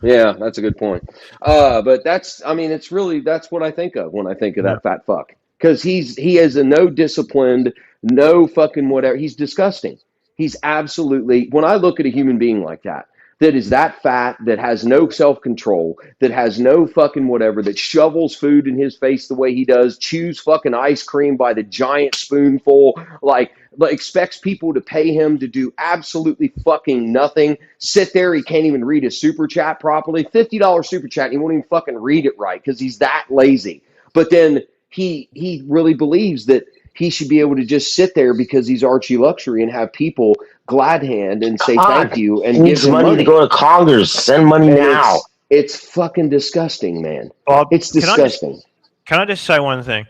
Speaker 5: Yeah, that's a good point. But that's what I think of when I think of that fat fuck. Because he is a no disciplined, no fucking whatever. He's disgusting. He's absolutely, when I look at a human being like that is that fat, that has no self-control, that has no fucking whatever, that shovels food in his face the way he does, chews fucking ice cream by the giant spoonful, like expects people to pay him to do absolutely fucking nothing, sit there, he can't even read his super chat properly, $50 super chat, and he won't even fucking read it right because he's that lazy. But then he really believes that he should be able to just sit there because he's Archie Luxury and have people glad hand and say thank you and give him money
Speaker 4: to go to Congress. Send money now.
Speaker 5: It's fucking disgusting, man.
Speaker 8: Bob,
Speaker 5: it's disgusting.
Speaker 8: Can I just say one thing?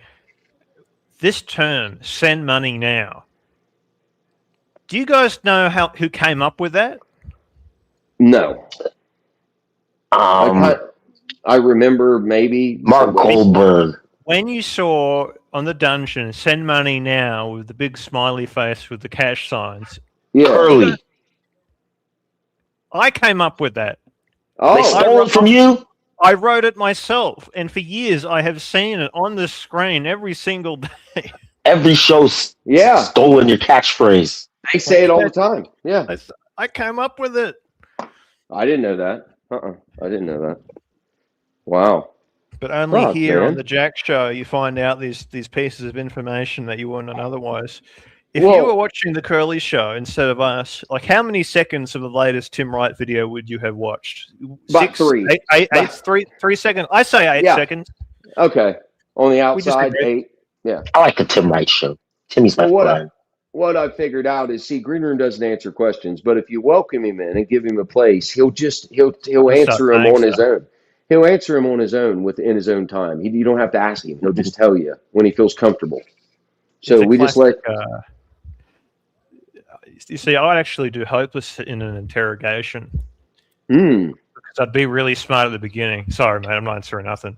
Speaker 8: This term, send money now. Do you guys know who came up with that?
Speaker 5: No. I remember maybe
Speaker 4: Mark Goldberg.
Speaker 8: When you saw on the dungeon, send money now with the big smiley face with the cash signs.
Speaker 5: Yeah.
Speaker 4: Curly.
Speaker 8: I came up with that.
Speaker 5: Oh,
Speaker 4: they stole it from you?
Speaker 8: I wrote it myself, and for years I have seen it on the screen every single day.
Speaker 4: Every show's stolen your catchphrase.
Speaker 5: They say it all the time. Yeah.
Speaker 8: I came up with it.
Speaker 5: I didn't know that. I didn't know that. Wow.
Speaker 8: But only here on the Jack Show you find out these pieces of information that you wouldn't know otherwise. If you were watching the Curly Show instead of us, like how many seconds of the latest Tim Wright video would you have watched?
Speaker 5: About 3.
Speaker 8: 3 seconds. I say 8 seconds.
Speaker 5: Okay. On the outside, 8. Yeah.
Speaker 4: I like the Tim Wright Show. Timmy's my friend.
Speaker 5: What I figured out is, Green Room doesn't answer questions, but if you welcome him in and give him a place, he'll answer them on his own. He'll answer him on his own in his own time. You don't have to ask him. He'll just tell you when he feels comfortable. So we just let.
Speaker 8: You see, I'd actually do hopeless in an interrogation.
Speaker 5: Because
Speaker 8: I'd be really smart at the beginning. Sorry, mate, I'm not answering nothing.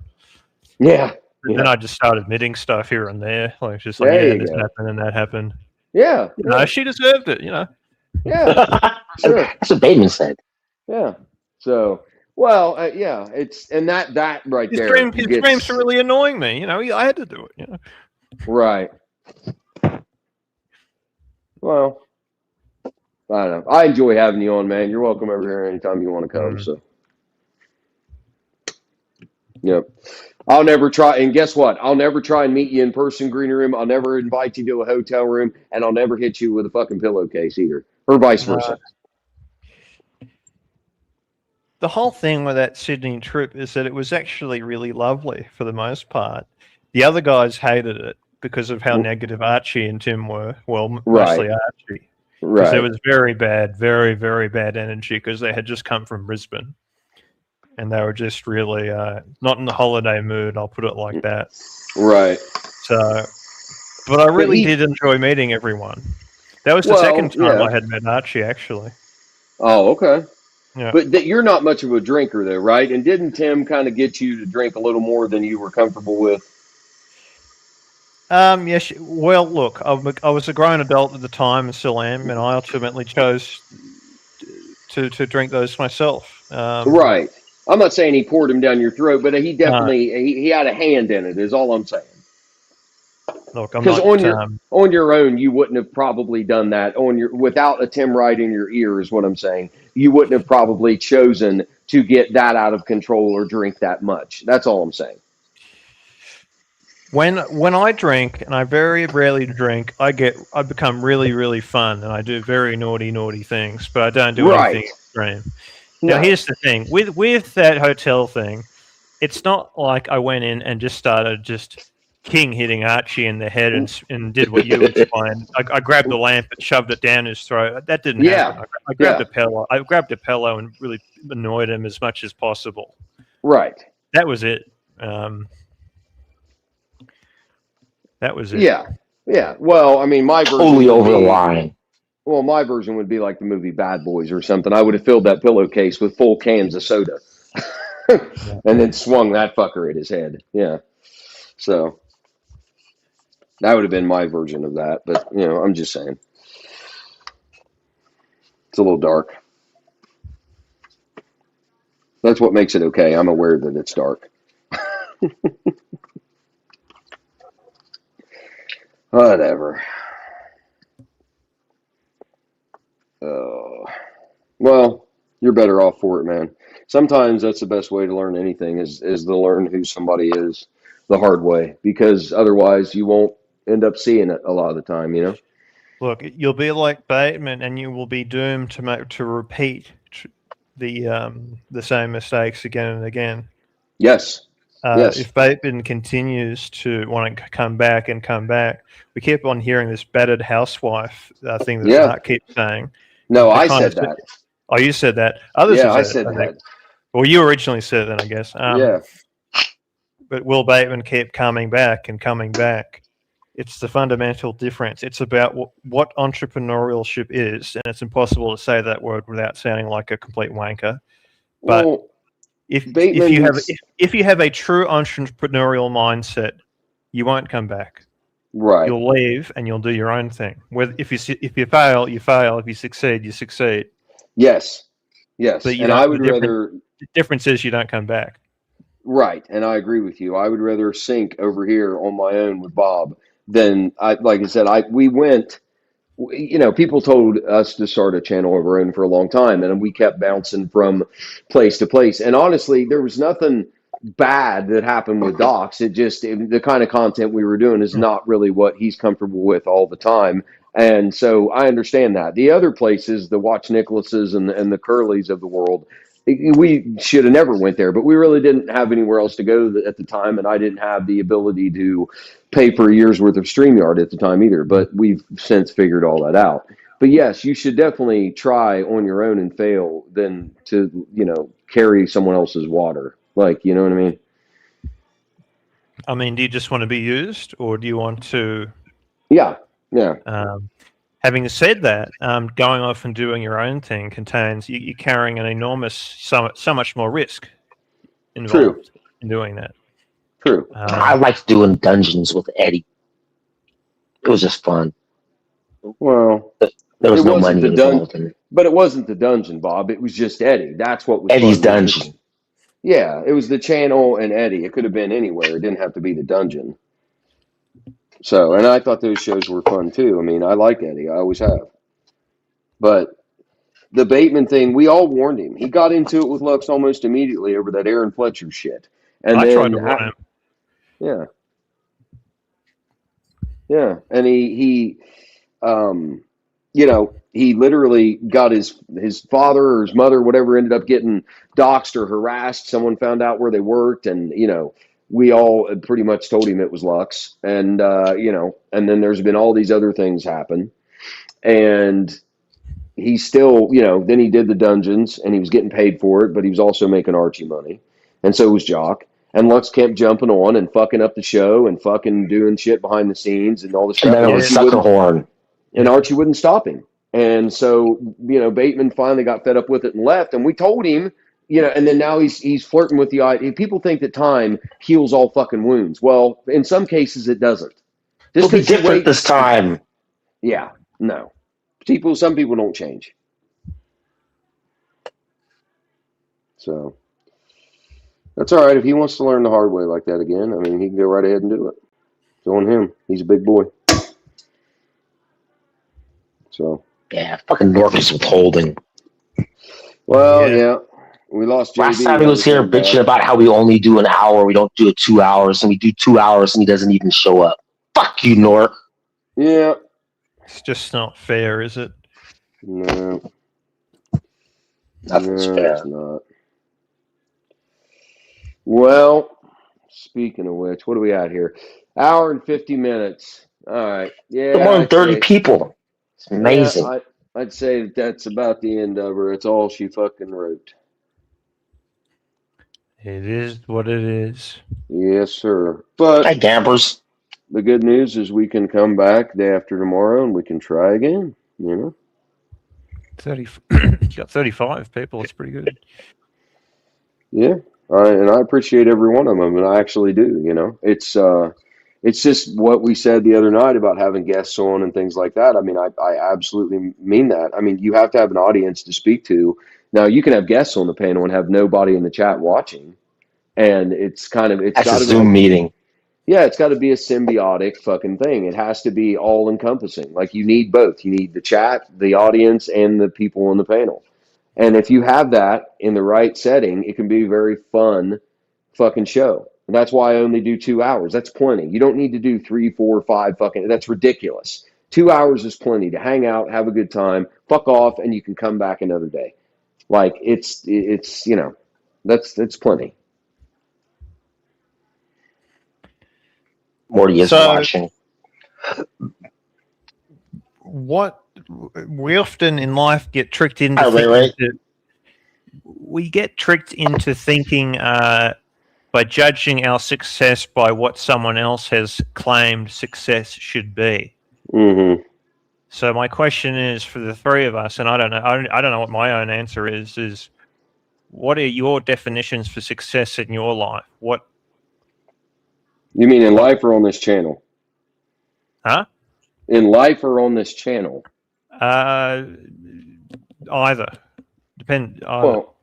Speaker 5: Yeah.
Speaker 8: And then I just start admitting stuff here and there, like just like this happened and that happened.
Speaker 5: Yeah.
Speaker 8: No, she deserved it.
Speaker 5: Yeah.
Speaker 4: Sure. That's what Bateman said.
Speaker 5: Yeah. So. Well, it's that right there.
Speaker 8: His dreams are really annoying me. I had to do it.
Speaker 5: Right. Well, I don't know. I enjoy having you on, man. You're welcome over here anytime you want to come. So, yep. I'll never try. And guess what? I'll never try and meet you in person, Green Room. I'll never invite you to a hotel room, and I'll never hit you with a fucking pillowcase either, or vice versa.
Speaker 8: the whole thing with that Sydney trip is that it was actually really lovely for the most part. The other guys hated it because of how negative Archie and Tim were. Well, mostly Archie. Because there was very bad, very, very bad energy because they had just come from Brisbane. And they were just really not in the holiday mood, I'll put it like that.
Speaker 5: Right.
Speaker 8: So, but I really did enjoy meeting everyone. That was the second time I had met Archie, actually.
Speaker 5: Oh, okay.
Speaker 8: Yeah.
Speaker 5: But you're not much of a drinker, though, right? And didn't Tim kind of get you to drink a little more than you were comfortable with?
Speaker 8: Yes. Well, look, I was a grown adult at the time and still am, and I ultimately chose to drink those myself.
Speaker 5: Right. I'm not saying he poured them down your throat, but he definitely he had a hand in it. Is all I'm saying.
Speaker 8: Look, I'm
Speaker 5: because
Speaker 8: not
Speaker 5: on your own, you wouldn't have probably done that without a Tim Wright in your ear. Is what I'm saying. You wouldn't have probably chosen to get that out of control or drink that much. That's all I'm saying.
Speaker 8: When I drink, and I very rarely drink, I become really, really fun, and I do very naughty things, but I don't do anything extreme.
Speaker 5: No.
Speaker 8: Now, here's the thing with that hotel thing. It's not like I went in and just started king hitting Archie in the head and did what you explained. I grabbed the lamp and shoved it down his throat. That didn't happen. I grabbed a pillow. I grabbed a pillow and really annoyed him as much as possible.
Speaker 5: Right.
Speaker 8: That was it. That was it.
Speaker 5: Yeah. Yeah. Well, I mean, my version
Speaker 4: Totally over the line.
Speaker 5: Well, my version would be like the movie Bad Boys or something. I would have filled that pillowcase with full cans of soda and then swung that fucker at his head. Yeah. So that would have been my version of that. But, I'm just saying. It's a little dark. That's what makes it okay. I'm aware that it's dark. Whatever. Well, you're better off for it, man. Sometimes that's the best way to learn anything is to learn who somebody is the hard way, because otherwise you won't end up seeing it a lot of the time,
Speaker 8: Look, you'll be like Bateman, and you will be doomed to repeat the same mistakes again and again.
Speaker 5: Yes. Yes.
Speaker 8: If Bateman continues to want to come back, we keep on hearing this battered housewife thing that Mark keeps saying.
Speaker 5: No, I said that.
Speaker 8: Oh, you said that. Others have
Speaker 5: I said that.
Speaker 8: Well, you originally said that, I guess.
Speaker 5: Yeah.
Speaker 8: But Will Bateman kept coming back and coming back. It's the fundamental difference. It's about what entrepreneurship is, and it's impossible to say that word without sounding like a complete wanker. But if you have a true entrepreneurial mindset, you won't come back.
Speaker 5: Right.
Speaker 8: You'll leave and you'll do your own thing. If you fail, you fail. If you succeed, you succeed.
Speaker 5: Yes. Yes.
Speaker 8: But
Speaker 5: and I would rather.
Speaker 8: The difference is you don't come back.
Speaker 5: Right, and I agree with you. I would rather sink over here on my own with Bob than like I said. We went. People told us to start a channel of our own for a long time, and we kept bouncing from place to place. And honestly, there was nothing bad that happened with Docs. The kind of content we were doing is not really what he's comfortable with all the time. And so I understand that. The other places, the Watch Nicholases and the Curleys of the world, we should have never went there, but we really didn't have anywhere else to go at the time, and I didn't have the ability to pay for a year's worth of StreamYard at the time either, but we've since figured all that out. But yes, you should definitely try on your own and fail than to, carry someone else's water. Like, you know what I mean?
Speaker 8: I mean, do you just want to be used, or do you want to...
Speaker 5: Yeah.
Speaker 8: Having said that, going off and doing your own thing contains you're carrying an enormous, so much more risk involved in doing that.
Speaker 5: True.
Speaker 4: I liked doing dungeons with Eddie. It was just fun.
Speaker 5: Well,
Speaker 4: there was no money involved in it.
Speaker 5: But it wasn't the dungeon, Bob. It was just Eddie. That's what was
Speaker 4: Eddie's dungeon.
Speaker 5: Yeah, it was the channel and Eddie. It could have been anywhere. It didn't have to be the dungeon. So, and I thought those shows were fun too. I mean, I like Eddie. I always have. But the Bateman thing, we all warned him. He got into it with Lux almost immediately over that Aaron Fletcher shit. And
Speaker 8: I tried to warn him.
Speaker 5: Yeah. Yeah. And he you know, he literally got his father or his mother, whatever, ended up getting doxxed or harassed. Someone found out where they worked, and you know, we all pretty much told him it was Lux, and you know, and then there's been all these other things happen, and he's still, you know, then he did the dungeons and he was getting paid for it, but he was also making Archie money, and so was Jock. And Lux kept jumping on and fucking up the show and fucking doing shit behind the scenes and all this
Speaker 4: And
Speaker 5: crap.
Speaker 4: then it was sucker horn.
Speaker 5: And Archie wouldn't stop him. And so, you know, Bateman finally got fed up with it and left. And we told him, you know, and then now he's flirting with the idea. People think that time heals all fucking wounds. Well, in some cases it doesn't.
Speaker 4: It'll be different this time.
Speaker 5: Yeah, no. Some people don't change. So that's all right. If he wants to learn the hard way like that again, I mean, he can go right ahead and do it. It's on him. He's a big boy. So
Speaker 4: yeah, fucking Norcus withholding.
Speaker 5: Well, yeah. We lost JB.
Speaker 4: Last time he was here bitching about how we only do an hour, we don't do it 2 hours, and we do 2 hours and he doesn't even show up. Fuck you, Nork.
Speaker 5: Yeah.
Speaker 8: It's just not fair, is it?
Speaker 5: No.
Speaker 4: Nothing's fair.
Speaker 5: It's not. Well, speaking of which, what do we at here? Hour and 50 minutes. All right. Yeah.
Speaker 4: More than 30 people. It's amazing.
Speaker 5: Yeah, I'd say that's about the end of her. It's all she fucking wrote.
Speaker 8: It is what it is.
Speaker 5: Yes, sir. But
Speaker 4: hi, Gampers.
Speaker 5: The good news is we can come back day after tomorrow and we can try again. You know,
Speaker 8: 30. You got 35 people. It's pretty good.
Speaker 5: Yeah, and I appreciate every one of them, and I actually do. You know, it's just what we said the other night about having guests on and things like that. I mean, I absolutely mean that. I mean, you have to have an audience to speak to. Now, you can have guests on the panel and have nobody in the chat watching, and it's
Speaker 4: that's a Zoom meeting.
Speaker 5: Yeah, it's got to be a symbiotic fucking thing. It has to be all encompassing. Like, you need both. You need the chat, the audience, and the people on the panel. And if you have that in the right setting, it can be a very fun fucking show. And that's why I only do 2 hours. That's plenty. You don't need to do 3, 4, 5 fucking, that's ridiculous. 2 hours is plenty to hang out, have a good time, fuck off, and you can come back another day. Like, it's you know, that's plenty.
Speaker 4: Morty is watching.
Speaker 8: What we often in life get tricked into. We get tricked into thinking by judging our success by what someone else has claimed success should be.
Speaker 5: Mm-hmm.
Speaker 8: So my question is for the three of us, and I don't know what my own answer is what are your definitions for success in your life? What?
Speaker 5: You mean in life or on this channel?
Speaker 8: Huh?
Speaker 5: In life or on this channel?
Speaker 8: Either. Depend.
Speaker 5: Well,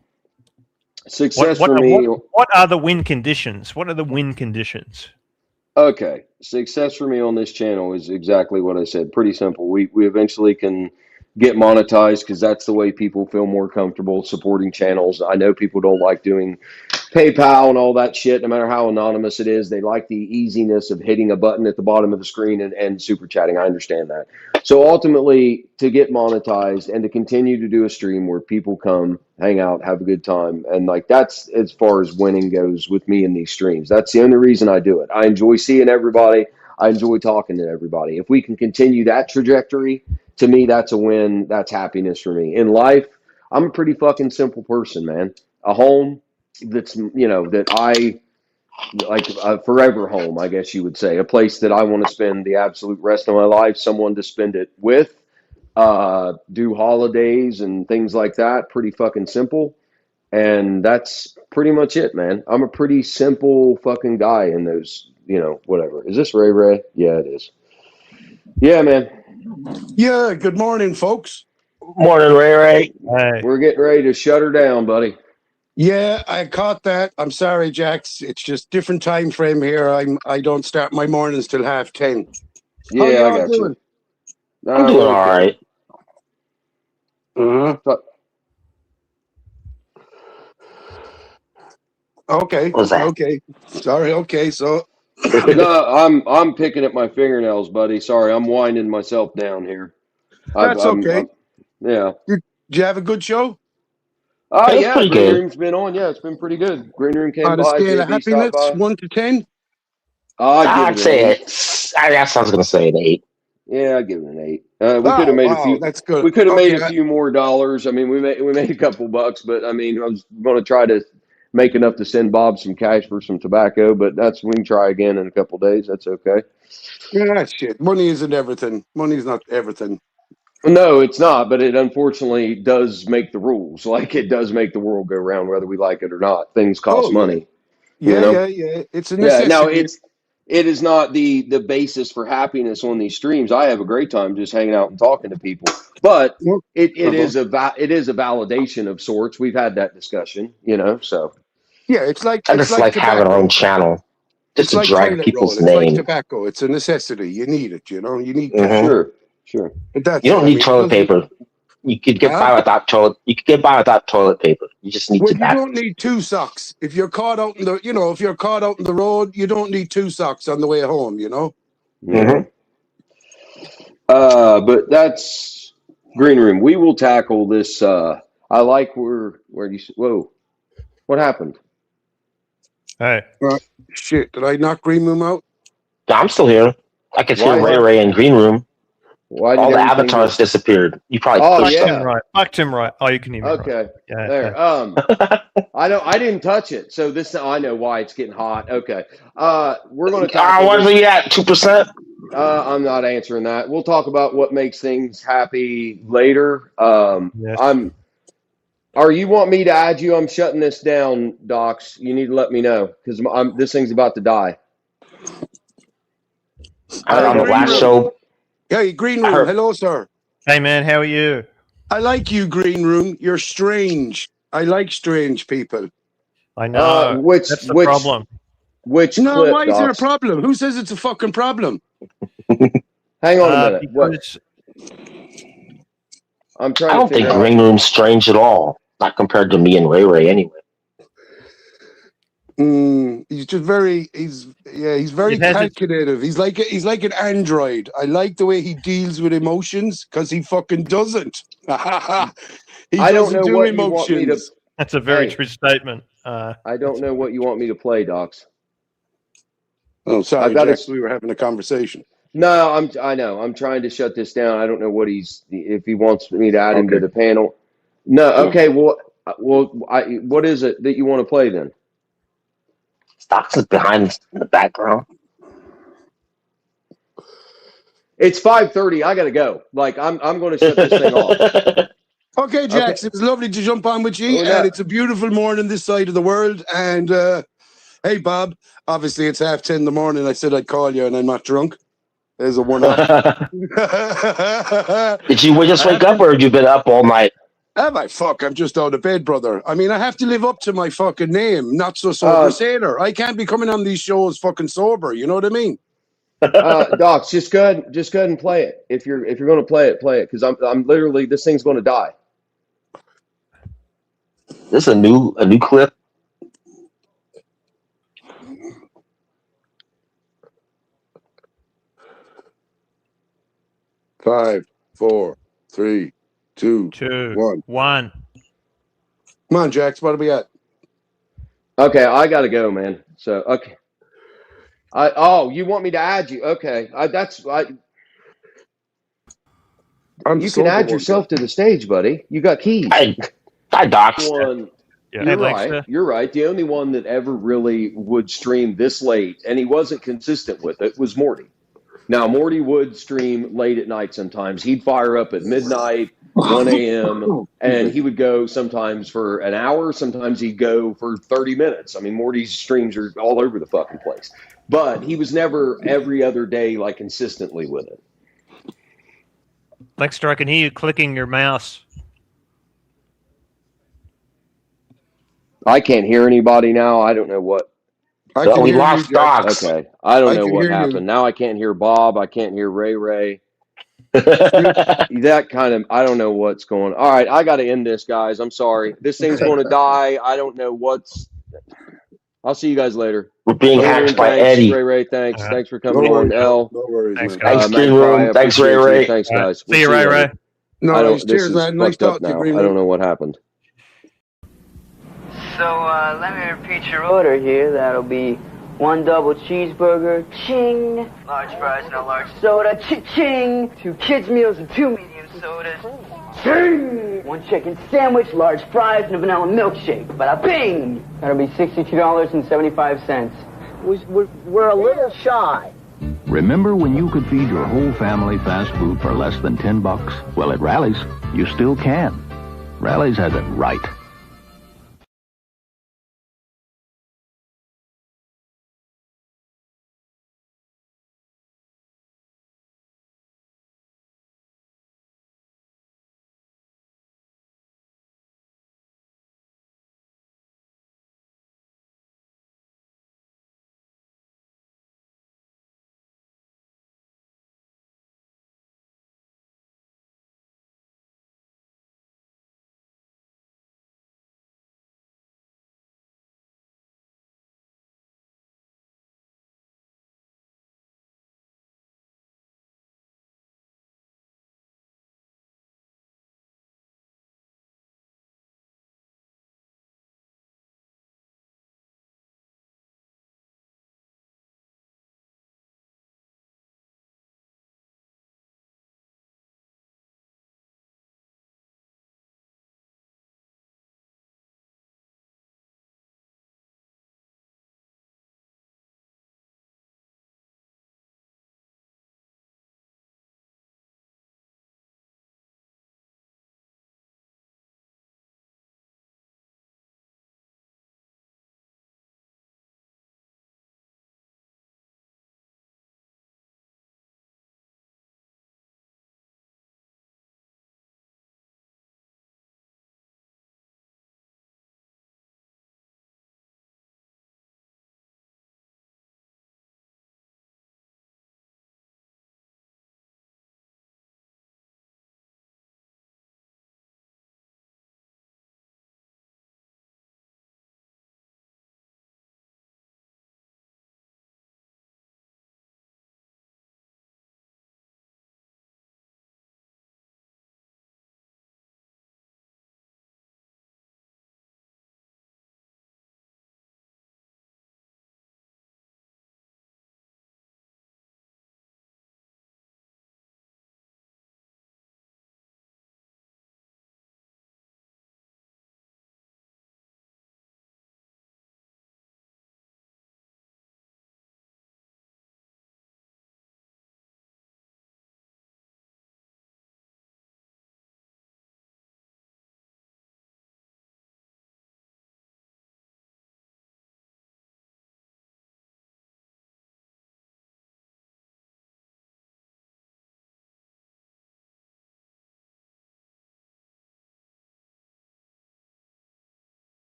Speaker 5: success for me.
Speaker 8: What are the win conditions? What are the win conditions?
Speaker 5: Okay, success for me on this channel is exactly what I said. Pretty simple. We eventually can get monetized because that's the way people feel more comfortable supporting channels. I know people don't like doing PayPal and all that shit, no matter how anonymous it is. They like the easiness of hitting a button at the bottom of the screen and super chatting. I understand that. So ultimately, to get monetized and to continue to do a stream where people come, hang out, have a good time, and like that's as far as winning goes with me in these streams. That's the only reason I do it. I enjoy seeing everybody. I enjoy talking to everybody. If we can continue that trajectory, to me, that's a win. That's happiness for me. In life, I'm a pretty fucking simple person, man. A home that's, you know, that I like, a forever home, I guess you would say. A place that I want to spend the absolute rest of my life, someone to spend it with, do holidays and things like that. Pretty fucking simple. And that's pretty much it, man. I'm a pretty simple fucking guy in those, you know, whatever. Is this Ray Ray? Yeah, it is. Yeah, man.
Speaker 12: Yeah, good morning, folks.
Speaker 4: Morning, Ray Ray.
Speaker 8: Hey.
Speaker 5: We're getting ready to shut her down, buddy.
Speaker 12: Yeah, I caught that. I'm sorry, Jax. It's just different time frame here. I don't start my mornings till 10:30.
Speaker 5: Yeah, I got you.
Speaker 4: I'm doing all right.
Speaker 12: Okay.
Speaker 4: What's that?
Speaker 12: Okay. Sorry. Okay. So.
Speaker 5: No, I'm picking at my fingernails, buddy. Sorry, I'm winding myself down here.
Speaker 12: That's okay.
Speaker 5: Yeah.
Speaker 12: Did you have a good show?
Speaker 5: Oh,
Speaker 4: It was
Speaker 5: yeah.
Speaker 4: pretty
Speaker 5: Green
Speaker 4: good.
Speaker 5: Room's been on. Yeah, it's been pretty good. Green Room came
Speaker 12: On a
Speaker 5: by.
Speaker 12: scale of
Speaker 5: JB stopped
Speaker 12: happiness,
Speaker 5: by.
Speaker 12: 1 to 10?
Speaker 5: I'd give
Speaker 4: I'd
Speaker 5: it an
Speaker 4: say
Speaker 5: 8.
Speaker 4: it. I guess I was gonna say an 8.
Speaker 5: Yeah, I'd give it an 8. We could have
Speaker 12: Oh,
Speaker 5: made a
Speaker 12: wow,
Speaker 5: few.
Speaker 12: that's good.
Speaker 5: We could have made
Speaker 12: Okay,
Speaker 5: a few more dollars. I mean, we made a couple bucks, but I mean, I was going to try to make enough to send Bob some cash for some tobacco. But we can try again in a couple days. That's okay.
Speaker 12: yeah, shit. Money isn't everything. Money's not everything.
Speaker 5: No, it's not, but it unfortunately does make the rules. Like it does make the world go round, whether we like it or not. Things cost
Speaker 12: Oh, yeah.
Speaker 5: money.
Speaker 12: Yeah,
Speaker 5: You know?
Speaker 12: yeah. It's a
Speaker 5: Yeah.
Speaker 12: necessity.
Speaker 5: Now it is not the basis for happiness on these streams. I have a great time just hanging out and talking to people, but it is a validation of sorts. We've had that discussion, you know. So
Speaker 12: Yeah, it's like
Speaker 4: I just like having our own channel, just to
Speaker 12: like
Speaker 4: drag
Speaker 12: toilet
Speaker 4: people's
Speaker 12: roll. It's like
Speaker 4: name.
Speaker 12: tobacco. It's a necessity. You need it. You know, you need.
Speaker 4: Mhm.
Speaker 5: Sure.
Speaker 12: But that's
Speaker 4: You don't
Speaker 12: it. I
Speaker 4: need
Speaker 12: mean,
Speaker 4: toilet paper. You could get by without toilet. You could get by without toilet paper. You just need
Speaker 12: Well, you
Speaker 4: tobacco.
Speaker 12: don't need 2 socks. If you're caught out in the, if you're caught out in the road, you don't need 2 socks on the way home. You know.
Speaker 4: Mm-hmm.
Speaker 5: But that's Green Room. We will tackle this. I like where you. Whoa, what happened?
Speaker 8: Hey.
Speaker 12: Shit! Did I knock Green Room out?
Speaker 4: Yeah, I'm still here. I can hear
Speaker 5: Why?
Speaker 4: Ray in Green Room.
Speaker 5: Why did
Speaker 4: all the
Speaker 5: everything
Speaker 4: avatars disappeared? You probably.
Speaker 5: Oh,
Speaker 4: pushed
Speaker 5: yeah.
Speaker 4: them.
Speaker 8: Right. Fucked him right. Oh, you can hear me.
Speaker 5: Okay.
Speaker 8: Right. Yeah.
Speaker 5: There. I didn't touch it, so I know why it's getting hot. Okay. We're going to tackle
Speaker 4: what
Speaker 5: this.
Speaker 4: are we at? 2%.
Speaker 5: I'm not answering that. We'll talk about what makes things happy later.
Speaker 8: Yes.
Speaker 5: You want me to add you? I'm shutting this down, Docs. You need to let me know because this thing's about to die.
Speaker 4: On the last show.
Speaker 12: Hey, Green Room. Hello, sir.
Speaker 8: Hey, man. How are you?
Speaker 12: I like you, Green Room. You're strange. I like strange people.
Speaker 8: I know. That's the problem.
Speaker 5: Which
Speaker 12: no?
Speaker 5: clip,
Speaker 12: Why is there a
Speaker 5: Docs?
Speaker 12: problem? Who says it's a fucking problem?
Speaker 5: Hang on a minute. What? I'm trying.
Speaker 4: I don't think Green Room's strange at all. Not compared to me and Ray anyway.
Speaker 12: He's just very. He's very calculative. He's like an android. I like the way he deals with emotions because he fucking doesn't. He
Speaker 5: I
Speaker 12: doesn't
Speaker 5: don't know
Speaker 12: do
Speaker 5: what you want me to.
Speaker 12: emotions.
Speaker 8: That's a very true statement.
Speaker 5: I don't know what you want me to play, Docs.
Speaker 12: Oh, sorry,
Speaker 5: I've got
Speaker 12: Jax. We were having a conversation.
Speaker 5: No, I know. I'm trying to shut this down. I don't know what if he wants me to add him to the panel. No. Okay. Well, what is it that you want to play then?
Speaker 4: Stocks is behind in the background.
Speaker 5: It's 5:30. I gotta go. Like I'm going to shut this thing off.
Speaker 12: Okay, Jax. It was lovely to jump on with you, and it's a beautiful morning this side of the world. And hey, Bob. Obviously, it's 10:30 in the morning. I said I'd call you, and I'm not drunk. There's a one-off.
Speaker 4: Did you just wake up, or have you been up all night?
Speaker 12: Have I? Fuck, I'm just out of bed, brother. I mean, I have to live up to my fucking name, not so sober sailor. I can't be coming on these shows fucking sober. You know what I mean?
Speaker 5: Docs, just go ahead and play it. If you're going to play it, because I'm literally this thing's going to die.
Speaker 4: This is a new clip.
Speaker 12: Five, 4, 3, 2, 1. Come on, Jax. What are we at?
Speaker 5: Okay, I gotta go, man. So okay. You want me to add you? Okay, you can add yourself to the stage, buddy. You got keys.
Speaker 4: I doxed.
Speaker 5: You're right. The only one that ever really would stream this late, and he wasn't consistent with it, was Morty. Now, Morty would stream late at night sometimes. He'd fire up at midnight, 1 a.m., and he would go sometimes for an hour. Sometimes he'd go for 30 minutes. I mean, Morty's streams are all over the fucking place. But he was never every other day, like, consistently with it.
Speaker 8: Dexter, I can hear you clicking your mouse.
Speaker 5: I can't hear anybody now. I don't know what.
Speaker 4: We lost Docs.
Speaker 5: Okay. I don't know what happened. Now I can't hear Bob. I can't hear Ray. That kind of, I don't know what's going on. All right. I got to end this, guys. I'm sorry. This thing's going to die. I don't know I'll see you guys later.
Speaker 4: We're being hacked by Eddie.
Speaker 5: Ray, thanks. Thanks for coming on, L.
Speaker 12: No worries.
Speaker 4: Thanks, Green Room. Thanks, Ray.
Speaker 5: Thanks, guys.
Speaker 8: See you, Ray.
Speaker 12: No,
Speaker 5: I don't.
Speaker 12: worries.
Speaker 5: This
Speaker 12: Cheers,
Speaker 5: is
Speaker 12: man. Nice
Speaker 5: fucked up
Speaker 12: talking to you,
Speaker 5: now.
Speaker 12: Green.
Speaker 5: I don't know what happened.
Speaker 3: So, let me repeat your order here. That'll be 1 double cheeseburger, ching. Large fries and a large soda, ching. 2 kids meals and 2 medium sodas, ching. 1 chicken sandwich, large fries, and a vanilla milkshake. Bada bing. That'll be $62.75. We're a little shy.
Speaker 13: Remember when you could feed your whole family fast food for less than $10? Well, at Rally's, you still can. Rally's has it right.